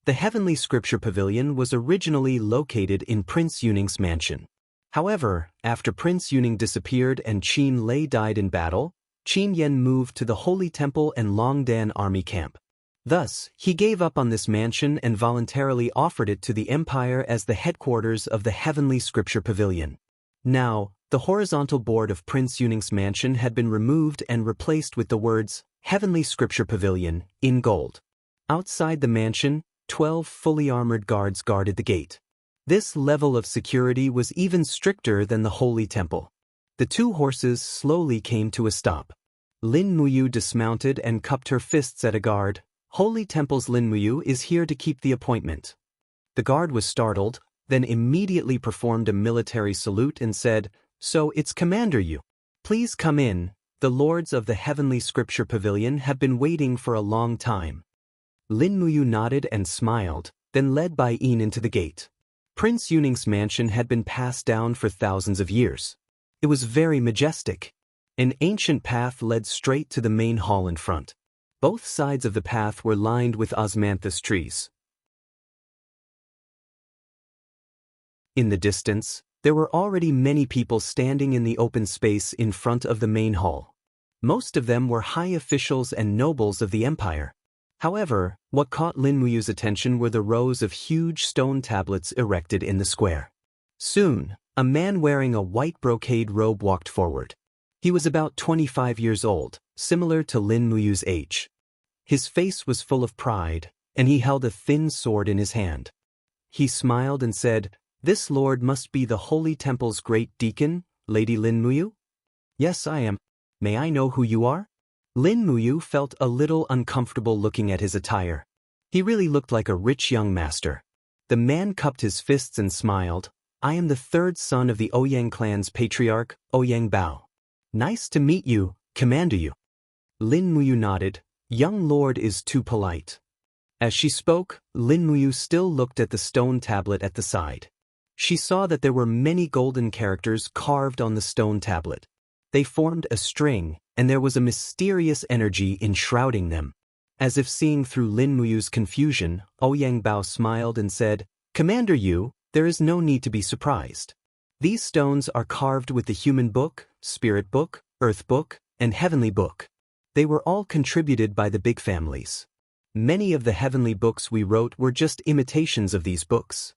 The Heavenly Scripture Pavilion was originally located in Prince Yuning's mansion. However, after Prince Yuning disappeared and Qin Lei died in battle, Qin Yan moved to the Holy Temple and Longdan Army Camp. Thus, he gave up on this mansion and voluntarily offered it to the Empire as the headquarters of the Heavenly Scripture Pavilion. Now, the horizontal board of Prince Yuning's mansion had been removed and replaced with the words, Heavenly Scripture Pavilion, in gold. Outside the mansion, 12 fully armored guards guarded the gate. This level of security was even stricter than the Holy Temple. The two horses slowly came to a stop. Lin Muyu dismounted and cupped her fists at a guard. Holy Temple's Lin Muyu is here to keep the appointment. The guard was startled, then immediately performed a military salute and said, So it's Commander Yu. Please come in, the lords of the Heavenly Scripture Pavilion have been waiting for a long time. Lin Muyu nodded and smiled, then led Bai Yin into the gate. Prince Yuning's mansion had been passed down for thousands of years. It was very majestic. An ancient path led straight to the main hall in front. Both sides of the path were lined with osmanthus trees. In the distance, there were already many people standing in the open space in front of the main hall. Most of them were high officials and nobles of the empire. However, what caught Lin Muyu's attention were the rows of huge stone tablets erected in the square. Soon, a man wearing a white brocade robe walked forward. He was about 25 years old, similar to Lin Muyu's age. His face was full of pride, and he held a thin sword in his hand. He smiled and said, This lord must be the Holy Temple's great deacon, Lady Lin Muyu? Yes, I am. May I know who you are? Lin Muyu felt a little uncomfortable looking at his attire. He really looked like a rich young master. The man cupped his fists and smiled. I am the third son of the Ouyang clan's patriarch, Ouyang Bao. Nice to meet you, Commander Yu. Lin Muyu nodded. Young lord is too polite. As she spoke, Lin Muyu still looked at the stone tablet at the side. She saw that there were many golden characters carved on the stone tablet. They formed a string, and there was a mysterious energy enshrouding them. As if seeing through Lin Muyu's confusion, Ouyang Bao smiled and said, "Commander Yu, there is no need to be surprised. These stones are carved with the Human Book, Spirit Book, Earth Book, and Heavenly Book. They were all contributed by the big families. Many of the heavenly books we wrote were just imitations of these books.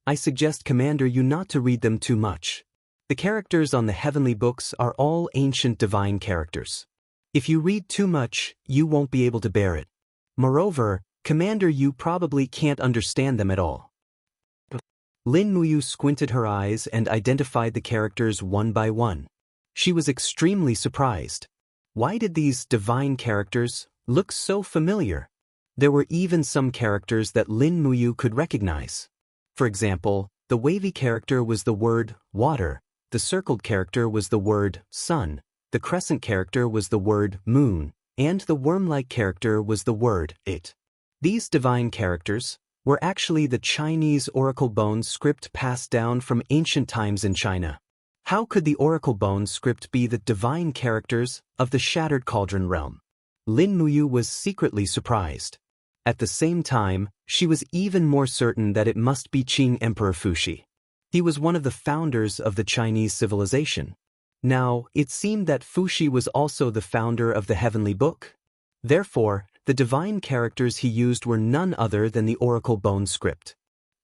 I suggest Commander Yu not to read them too much. The characters on the heavenly books are all ancient divine characters. If you read too much, you won't be able to bear it. Moreover, Commander Yu probably can't understand them at all." Lin Muyu squinted her eyes and identified the characters one by one. She was extremely surprised. Why did these divine characters look so familiar? There were even some characters that Lin Muyu could recognize. For example, the wavy character was the word water, the circled character was the word sun, the crescent character was the word moon, and the worm-like character was the word it. These divine characters were actually the Chinese oracle bone script passed down from ancient times in China. How could the oracle bone script be the divine characters of the Shattered Cauldron realm? Lin Muyu was secretly surprised. At the same time, she was even more certain that it must be Qing Emperor Fuxi. He was one of the founders of the Chinese civilization. Now, it seemed that Fuxi was also the founder of the Heavenly Book. Therefore, the divine characters he used were none other than the oracle bone script.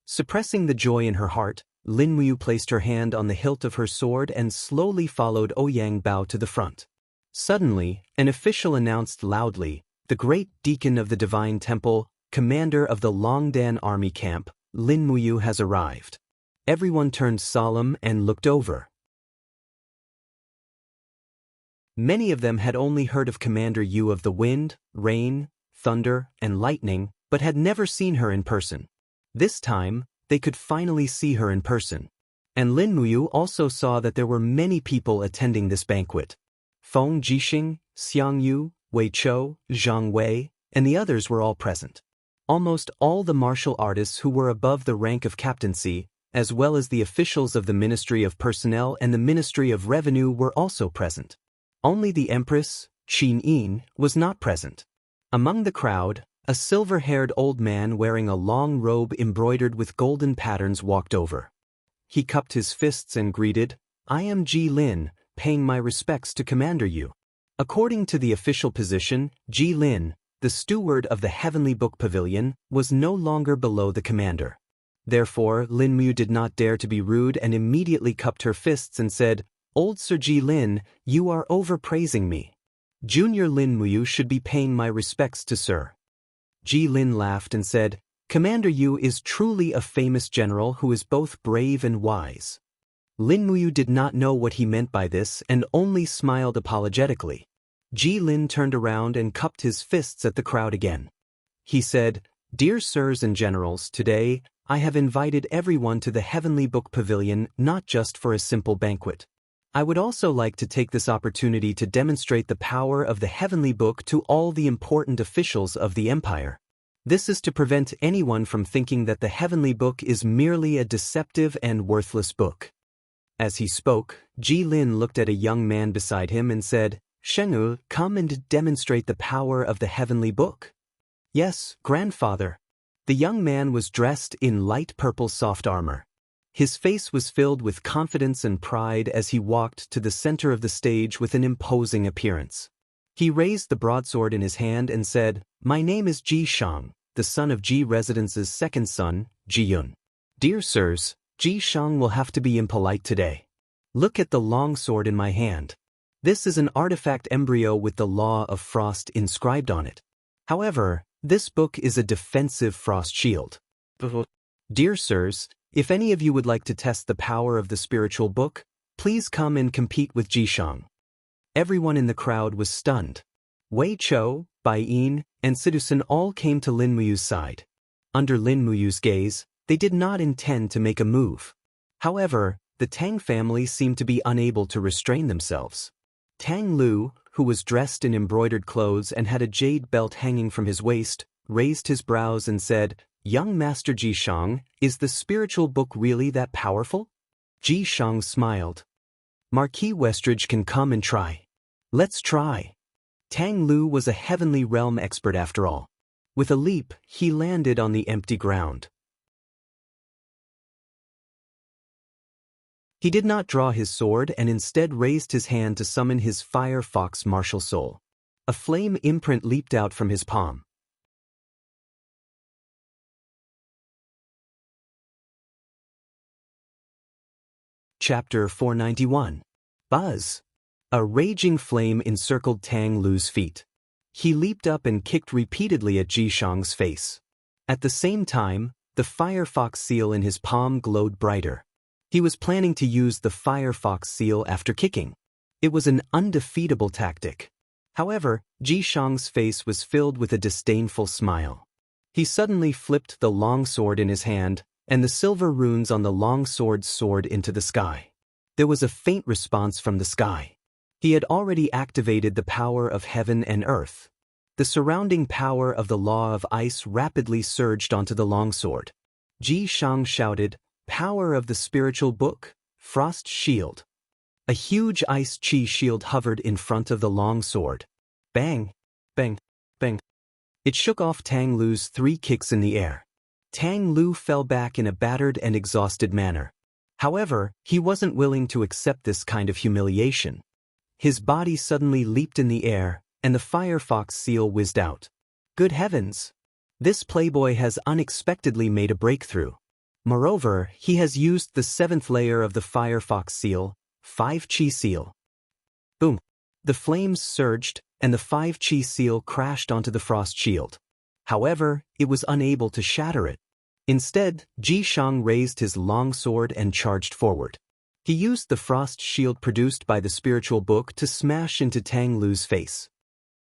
Suppressing the joy in her heart, Lin Muyu placed her hand on the hilt of her sword and slowly followed Ouyang Bao to the front. Suddenly, an official announced loudly, "The great deacon of the Divine Temple, commander of the Longdan army camp, Lin Muyu has arrived." Everyone turned solemn and looked over. Many of them had only heard of Commander Yu of the wind, rain, thunder, and lightning, but had never seen her in person. This time, they could finally see her in person. And Lin Muyu also saw that there were many people attending this banquet. Feng Jixing, Xiang Yu, Wei Chou, Zhang Wei, and the others were all present. Almost all the martial artists who were above the rank of captaincy, as well as the officials of the Ministry of Personnel and the Ministry of Revenue were also present. Only the Empress, Qin Yin, was not present. Among the crowd, a silver-haired old man wearing a long robe embroidered with golden patterns walked over. He cupped his fists and greeted, "I am Ji Lin, paying my respects to Commander Yu." According to the official position, Ji Lin, the steward of the Heavenly Book Pavilion, was no longer below the commander. Therefore, Lin Muyu did not dare to be rude and immediately cupped her fists and said, "Old Sir Ji Lin, you are overpraising me. Junior Lin Muyu should be paying my respects to Sir." Ji Lin laughed and said, "Commander Yu is truly a famous general who is both brave and wise." Lin Muyu did not know what he meant by this and only smiled apologetically. Ji Lin turned around and cupped his fists at the crowd again. He said, "Dear sirs and generals, today, I have invited everyone to the Heavenly Book Pavilion not just for a simple banquet. I would also like to take this opportunity to demonstrate the power of the Heavenly Book to all the important officials of the Empire. This is to prevent anyone from thinking that the Heavenly Book is merely a deceptive and worthless book." As he spoke, Ji Lin looked at a young man beside him and said, "Shengwu, come and demonstrate the power of the Heavenly Book." "Yes, grandfather." The young man was dressed in light purple soft armor. His face was filled with confidence and pride as he walked to the center of the stage with an imposing appearance. He raised the broadsword in his hand and said, "My name is Ji Shang, the son of Ji Residence's second son, Ji Yun. Dear sirs, Ji Shang will have to be impolite today. Look at the long sword in my hand. This is an artifact embryo with the law of frost inscribed on it. However, this book is a defensive frost shield. Dear sirs, if any of you would like to test the power of the spiritual book, please come and compete with Ji Shang." Everyone in the crowd was stunned. Wei Chou, Bai Yin, and Sidusun all came to Lin Muyu's side. Under Lin Muyu's gaze, they did not intend to make a move. However, the Tang family seemed to be unable to restrain themselves. Tang Lu, who was dressed in embroidered clothes and had a jade belt hanging from his waist, raised his brows and said, "Young Master Ji Shang, is the spiritual book really that powerful?" Ji Shang smiled. "Marquis Westridge can come and try. Let's try." Tang Lu was a heavenly realm expert after all. With a leap, he landed on the empty ground. He did not draw his sword and instead raised his hand to summon his fire fox martial soul. A flame imprint leaped out from his palm. Chapter 491. Buzz. A raging flame encircled Tang Lu's feet. He leaped up and kicked repeatedly at Ji Shang's face. At the same time, the Firefox seal in his palm glowed brighter. He was planning to use the Firefox seal after kicking. It was an undefeatable tactic. However, Ji Shang's face was filled with a disdainful smile. He suddenly flipped the longsword in his hand, and the silver runes on the longsword soared into the sky. There was a faint response from the sky. He had already activated the power of heaven and earth. The surrounding power of the law of ice rapidly surged onto the longsword. Ji Shang shouted, "Power of the spiritual book, Frost Shield." A huge ice chi shield hovered in front of the longsword. Bang! Bang! Bang! It shook off Tang Lu's 3 kicks in the air. Tang Lu fell back in a battered and exhausted manner. However, he wasn't willing to accept this kind of humiliation. His body suddenly leaped in the air, and the Firefox seal whizzed out. Good heavens! This playboy has unexpectedly made a breakthrough. Moreover, he has used the 7th layer of the Firefox seal, 5 Chi seal. Boom! The flames surged, and the 5 Chi seal crashed onto the frost shield. However, it was unable to shatter it. Instead, Ji Shang raised his long sword and charged forward. He used the frost shield produced by the spiritual book to smash into Tang Lu's face.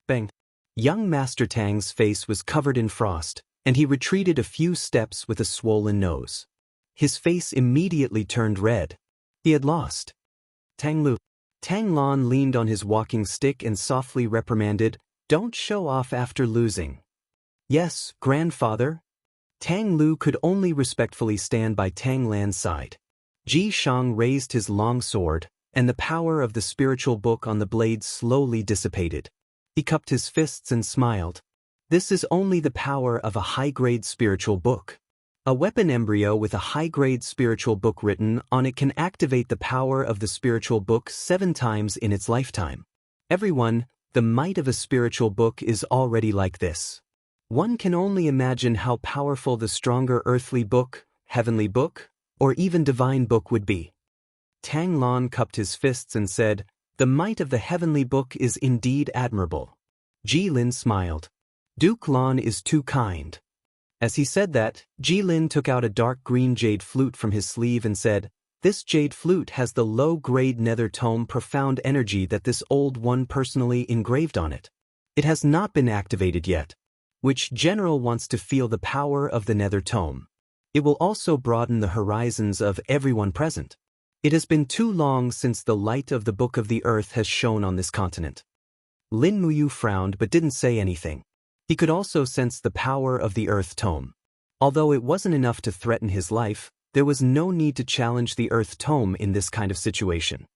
Bang! Young Master Tang's face was covered in frost, and he retreated a few steps with a swollen nose. His face immediately turned red. He had lost. Tang Lu. Tang Lan leaned on his walking stick and softly reprimanded, "Don't show off after losing." "Yes, grandfather." Tang Lu could only respectfully stand by Tang Lan's side. Ji Shang raised his long sword, and the power of the spiritual book on the blade slowly dissipated. He cupped his fists and smiled. This is only the power of a high-grade spiritual book. A weapon embryo with a high-grade spiritual book written on it can activate the power of the spiritual book 7 times in its lifetime. Everyone, the might of a spiritual book is already like this. One can only imagine how powerful the stronger earthly book, heavenly book, or even divine book would be. Tang Lan cupped his fists and said, "The might of the heavenly book is indeed admirable." Jilin smiled. "Duke Lan is too kind." As he said that, Jilin took out a dark green jade flute from his sleeve and said, "This jade flute has the low-grade nether tome profound energy that this old one personally engraved on it. It has not been activated yet. Which general wants to feel the power of the nether tome? It will also broaden the horizons of everyone present. It has been too long since the light of the Book of the Earth has shone on this continent." Lin Muyu frowned but didn't say anything. He could also sense the power of the Earth Tome. Although it wasn't enough to threaten his life, there was no need to challenge the Earth Tome in this kind of situation.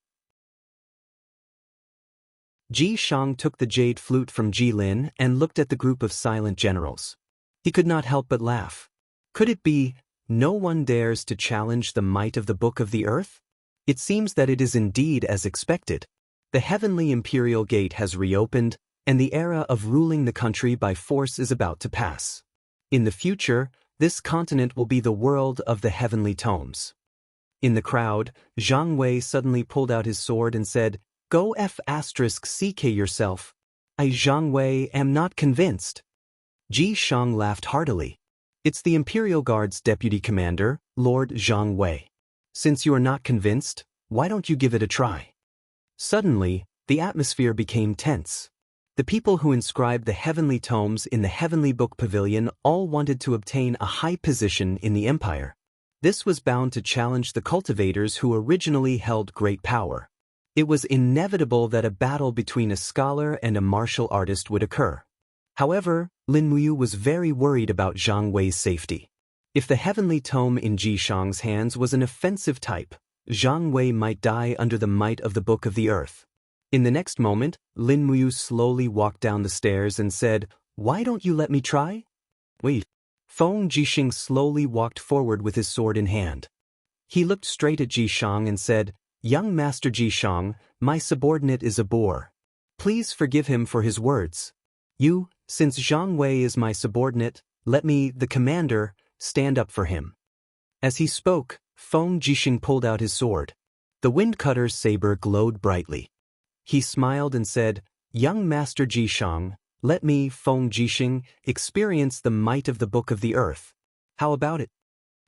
Ji Shang took the jade flute from Jilin and looked at the group of silent generals. He could not help but laugh. Could it be, no one dares to challenge the might of the Book of the Earth? It seems that it is indeed as expected. The heavenly imperial gate has reopened, and the era of ruling the country by force is about to pass. In the future, this continent will be the world of the heavenly tomes. In the crowd, Zhang Wei suddenly pulled out his sword and said, "Go F***ck yourself. I Zhang Wei am not convinced." Ji Shang laughed heartily. "It's the Imperial Guard's deputy commander, Lord Zhang Wei. Since you are not convinced, why don't you give it a try?" Suddenly, the atmosphere became tense. The people who inscribed the heavenly tomes in the Heavenly Book Pavilion all wanted to obtain a high position in the empire. This was bound to challenge the cultivators who originally held great power. It was inevitable that a battle between a scholar and a martial artist would occur. However, Lin Muyu was very worried about Zhang Wei's safety. If the heavenly tome in Ji Shang's hands was an offensive type, Zhang Wei might die under the might of the Book of the Earth. In the next moment, Lin Muyu slowly walked down the stairs and said, "Why don't you let me try?" "Wait." Feng Jixing slowly walked forward with his sword in hand. He looked straight at Jishang and said, "Young Master Jishang, my subordinate is a boor. Please forgive him for his words. Since Zhang Wei is my subordinate, let me, the commander, stand up for him." As he spoke, Feng Jixing pulled out his sword. The wind-cutter's saber glowed brightly. He smiled and said, "Young Master Jishang, let me, Feng Jixing, experience the might of the Book of the Earth. How about it?"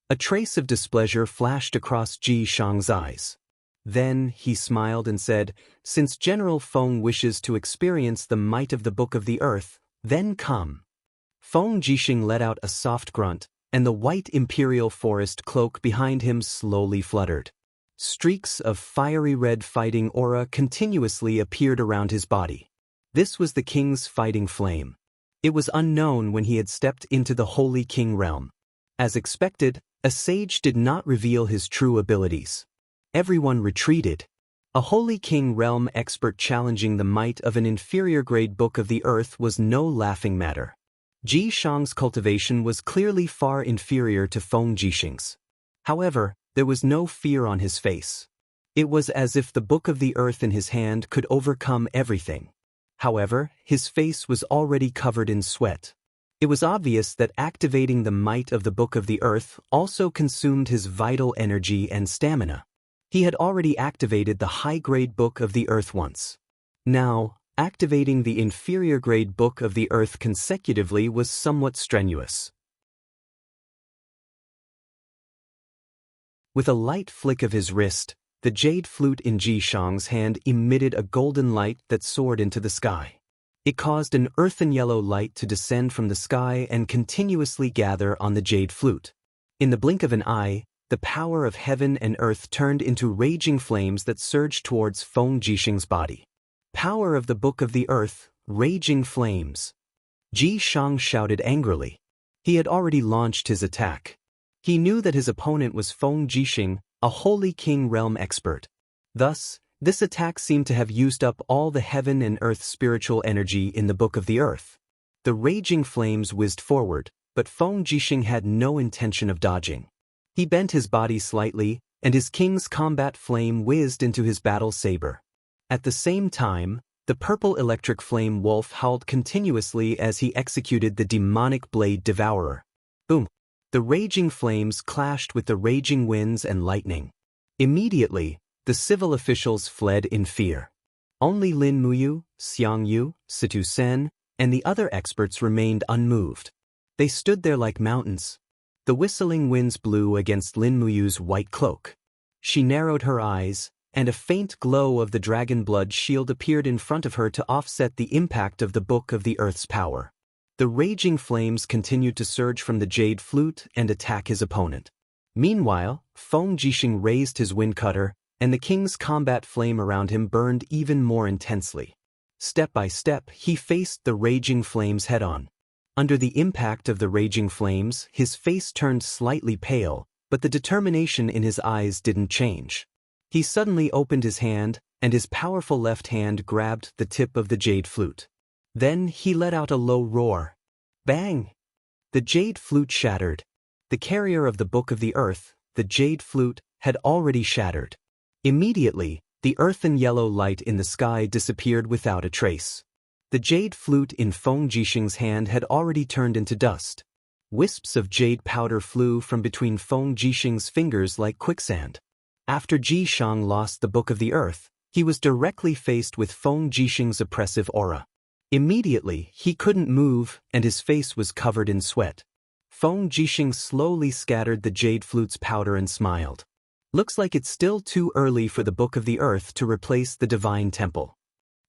A trace of displeasure flashed across Jishang's eyes. Then he smiled and said, "Since General Feng wishes to experience the might of the Book of the Earth, then come." Feng Jixing let out a soft grunt, and the white imperial forest cloak behind him slowly fluttered. Streaks of fiery red fighting aura continuously appeared around his body. This was the king's fighting flame. It was unknown when he had stepped into the Holy King realm. As expected, a sage did not reveal his true abilities. Everyone retreated. A Holy King realm expert challenging the might of an inferior-grade Book of the Earth was no laughing matter. Jishang's cultivation was clearly far inferior to Feng Jixing's. However, there was no fear on his face. It was as if the Book of the Earth in his hand could overcome everything. However, his face was already covered in sweat. It was obvious that activating the might of the Book of the Earth also consumed his vital energy and stamina. He had already activated the high-grade Book of the Earth once. Now, activating the inferior-grade Book of the Earth consecutively was somewhat strenuous. With a light flick of his wrist, the jade flute in Jishang's hand emitted a golden light that soared into the sky. It caused an earthen yellow light to descend from the sky and continuously gather on the jade flute. In the blink of an eye, the power of heaven and earth turned into raging flames that surged towards Feng Jixing's body. Power of the Book of the Earth, raging flames. Jishang shouted angrily. He had already launched his attack. He knew that his opponent was Feng Jixing, a Holy King realm expert. Thus, this attack seemed to have used up all the heaven and earth spiritual energy in the Book of the Earth. The raging flames whizzed forward, but Feng Jixing had no intention of dodging. He bent his body slightly, and his king's combat flame whizzed into his battle saber. At the same time, the purple electric flame wolf howled continuously as he executed the demonic blade devourer. Boom! The raging flames clashed with the raging winds and lightning. Immediately, the civil officials fled in fear. Only Lin Muyu, Xiang Yu, Situ Sen, and the other experts remained unmoved. They stood there like mountains. The whistling winds blew against Lin Muyu's white cloak. She narrowed her eyes, and a faint glow of the dragon blood shield appeared in front of her to offset the impact of the Book of the Earth's power. The raging flames continued to surge from the jade flute and attack his opponent. Meanwhile, Feng Jixing raised his wind cutter, and the king's combat flame around him burned even more intensely. Step by step, he faced the raging flames head-on. Under the impact of the raging flames, his face turned slightly pale, but the determination in his eyes didn't change. He suddenly opened his hand, and his powerful left hand grabbed the tip of the jade flute. Then he let out a low roar. Bang! The jade flute shattered. The carrier of the Book of the Earth, the jade flute, had already shattered. Immediately, the earthen yellow light in the sky disappeared without a trace. The jade flute in Feng Jixing's hand had already turned into dust. Wisps of jade powder flew from between Feng Jixing's fingers like quicksand. After Jishang lost the Book of the Earth, he was directly faced with Feng Jixing's oppressive aura. Immediately, he couldn't move, and his face was covered in sweat. Feng Jixing slowly scattered the jade flute's powder and smiled. Looks like it's still too early for the Book of the Earth to replace the Divine Temple.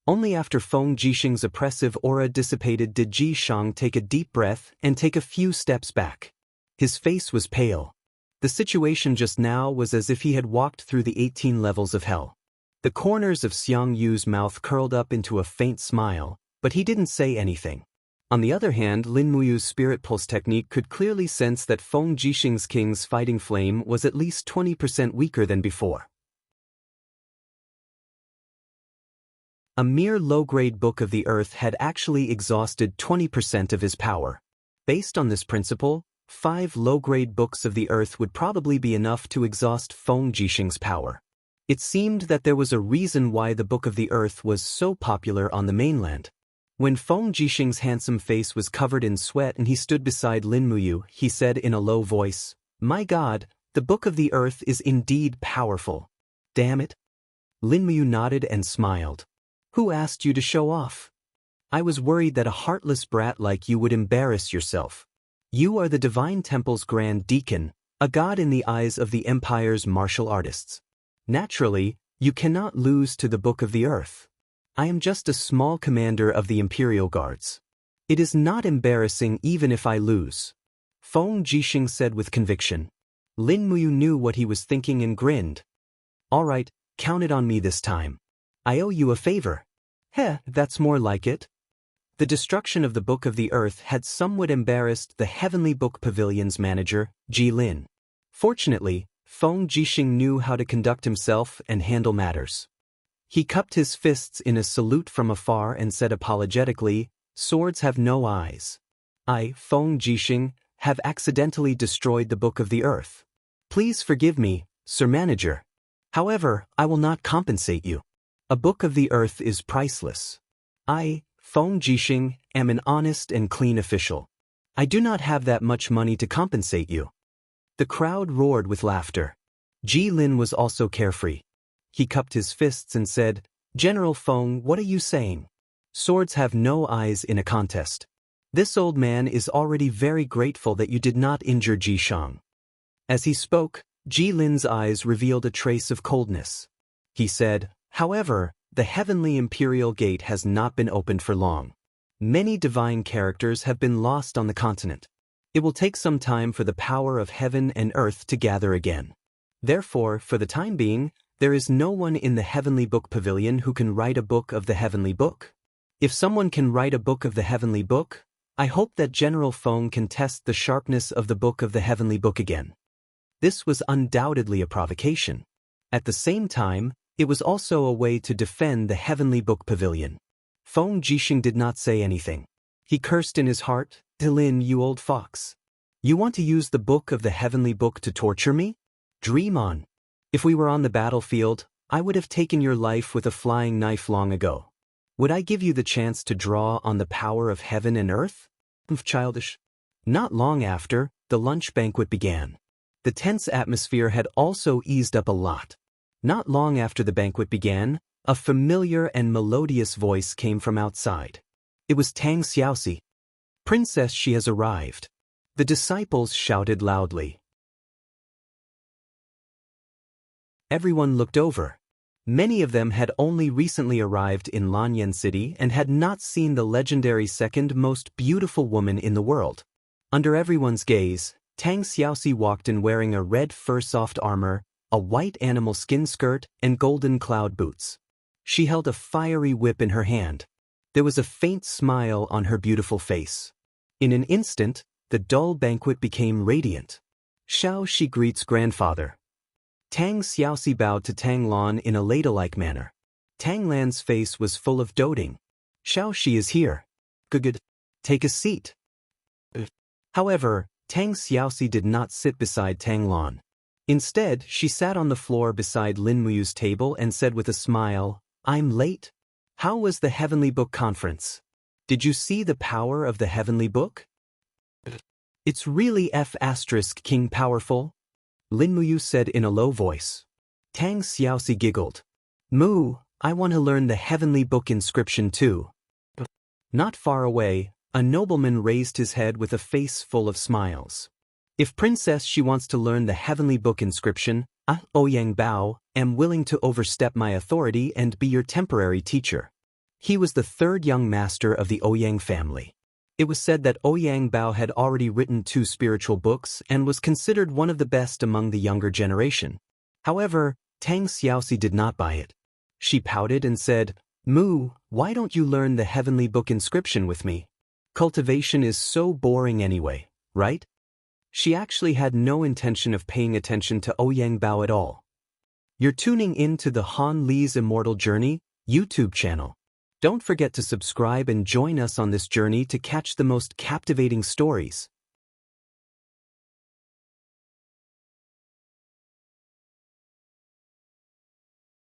Only after Feng Jixing's oppressive aura dissipated did Jishang take a deep breath and take a few steps back. His face was pale. The situation just now was as if he had walked through the 18 levels of hell. The corners of Xiang Yu's mouth curled up into a faint smile, but he didn't say anything. On the other hand, Lin Muyu's spirit pulse technique could clearly sense that Feng Jixing's king's fighting flame was at least 20% weaker than before. A mere low-grade book of the earth had actually exhausted 20% of his power. Based on this principle, 5 low-grade books of the earth would probably be enough to exhaust Feng Jixing's power. It seemed that there was a reason why the Book of the Earth was so popular on the mainland. When Feng Jixing's handsome face was covered in sweat and he stood beside Lin Muyu, he said in a low voice, "My God, the Book of the Earth is indeed powerful." "Damn it." Lin Muyu nodded and smiled. "Who asked you to show off? I was worried that a heartless brat like you would embarrass yourself. You are the Divine Temple's Grand Deacon, a god in the eyes of the Empire's martial artists. Naturally, you cannot lose to the Book of the Earth. I am just a small commander of the Imperial Guards. It is not embarrassing even if I lose," Feng Jixing said with conviction. Lin Muyu knew what he was thinking and grinned. "All right, count it on me this time. I owe you a favor." "Heh, that's more like it." The destruction of the Book of the Earth had somewhat embarrassed the Heavenly Book Pavilion's manager, Ji Lin. Fortunately, Feng Jixing knew how to conduct himself and handle matters. He cupped his fists in a salute from afar and said apologetically, "Swords have no eyes. I, Feng Jixing, have accidentally destroyed the Book of the Earth. Please forgive me, Sir Manager. However, I will not compensate you. A Book of the Earth is priceless. I, Feng Jixing, am an honest and clean official. I do not have that much money to compensate you." The crowd roared with laughter. Ji Lin was also carefree. He cupped his fists and said, "General Feng, what are you saying? Swords have no eyes in a contest. This old man is already very grateful that you did not injure Ji Shang." As he spoke, Ji Lin's eyes revealed a trace of coldness. He said, "However, the Heavenly Imperial Gate has not been opened for long. Many divine characters have been lost on the continent. It will take some time for the power of heaven and earth to gather again. Therefore, for the time being, there is no one in the Heavenly Book Pavilion who can write a book of the Heavenly Book. If someone can write a book of the Heavenly Book, I hope that General Feng can test the sharpness of the Book of the Heavenly Book again." This was undoubtedly a provocation. At the same time, it was also a way to defend the Heavenly Book Pavilion. Feng Jixing did not say anything. He cursed in his heart, "Lin, you old fox. You want to use the Book of the Heavenly Book to torture me? Dream on. If we were on the battlefield, I would have taken your life with a flying knife long ago. Would I give you the chance to draw on the power of heaven and earth? Childish." Not long after, the lunch banquet began. The tense atmosphere had also eased up a lot. Not long after the banquet began, a familiar and melodious voice came from outside. It was Tang Xiaoxi. "Princess, she has arrived." The disciples shouted loudly. Everyone looked over. Many of them had only recently arrived in Lanyan City and had not seen the legendary second most beautiful woman in the world. Under everyone's gaze, Tang Xiaoxi walked in wearing a red fur soft armor, a white animal skin skirt, and golden cloud boots. She held a fiery whip in her hand. There was a faint smile on her beautiful face. In an instant, the dull banquet became radiant. "Shao Shi greets grandfather." Tang Xiaoxi bowed to Tang Lan in a ladle-like manner. Tang Lan's face was full of doting. "Shao Shi is here. Good. Take a seat." However, Tang Xiaoxi did not sit beside Tang Lan. Instead, she sat on the floor beside Lin Muyu's table and said with a smile, "I'm late. How was the Heavenly Book Conference? Did you see the power of the Heavenly Book? It's really King powerful," Lin Muyu said in a low voice. Tang Xiaoxi giggled. "Mu, I want to learn the Heavenly Book inscription too." Not far away, a nobleman raised his head with a face full of smiles. "If Princess she wants to learn the Heavenly Book inscription, I, Ouyang Bao, am willing to overstep my authority and be your temporary teacher." He was the third young master of the Ouyang family. It was said that Ouyang Bao had already written 2 spiritual books and was considered one of the best among the younger generation. However, Tang Xiaoxi did not buy it. She pouted and said, "Mu, why don't you learn the Heavenly Book inscription with me? Cultivation is so boring anyway, right?" She actually had no intention of paying attention to Ouyang Bao at all. You're tuning in to the Han Li's Immortal Journey YouTube channel. Don't forget to subscribe and join us on this journey to catch the most captivating stories.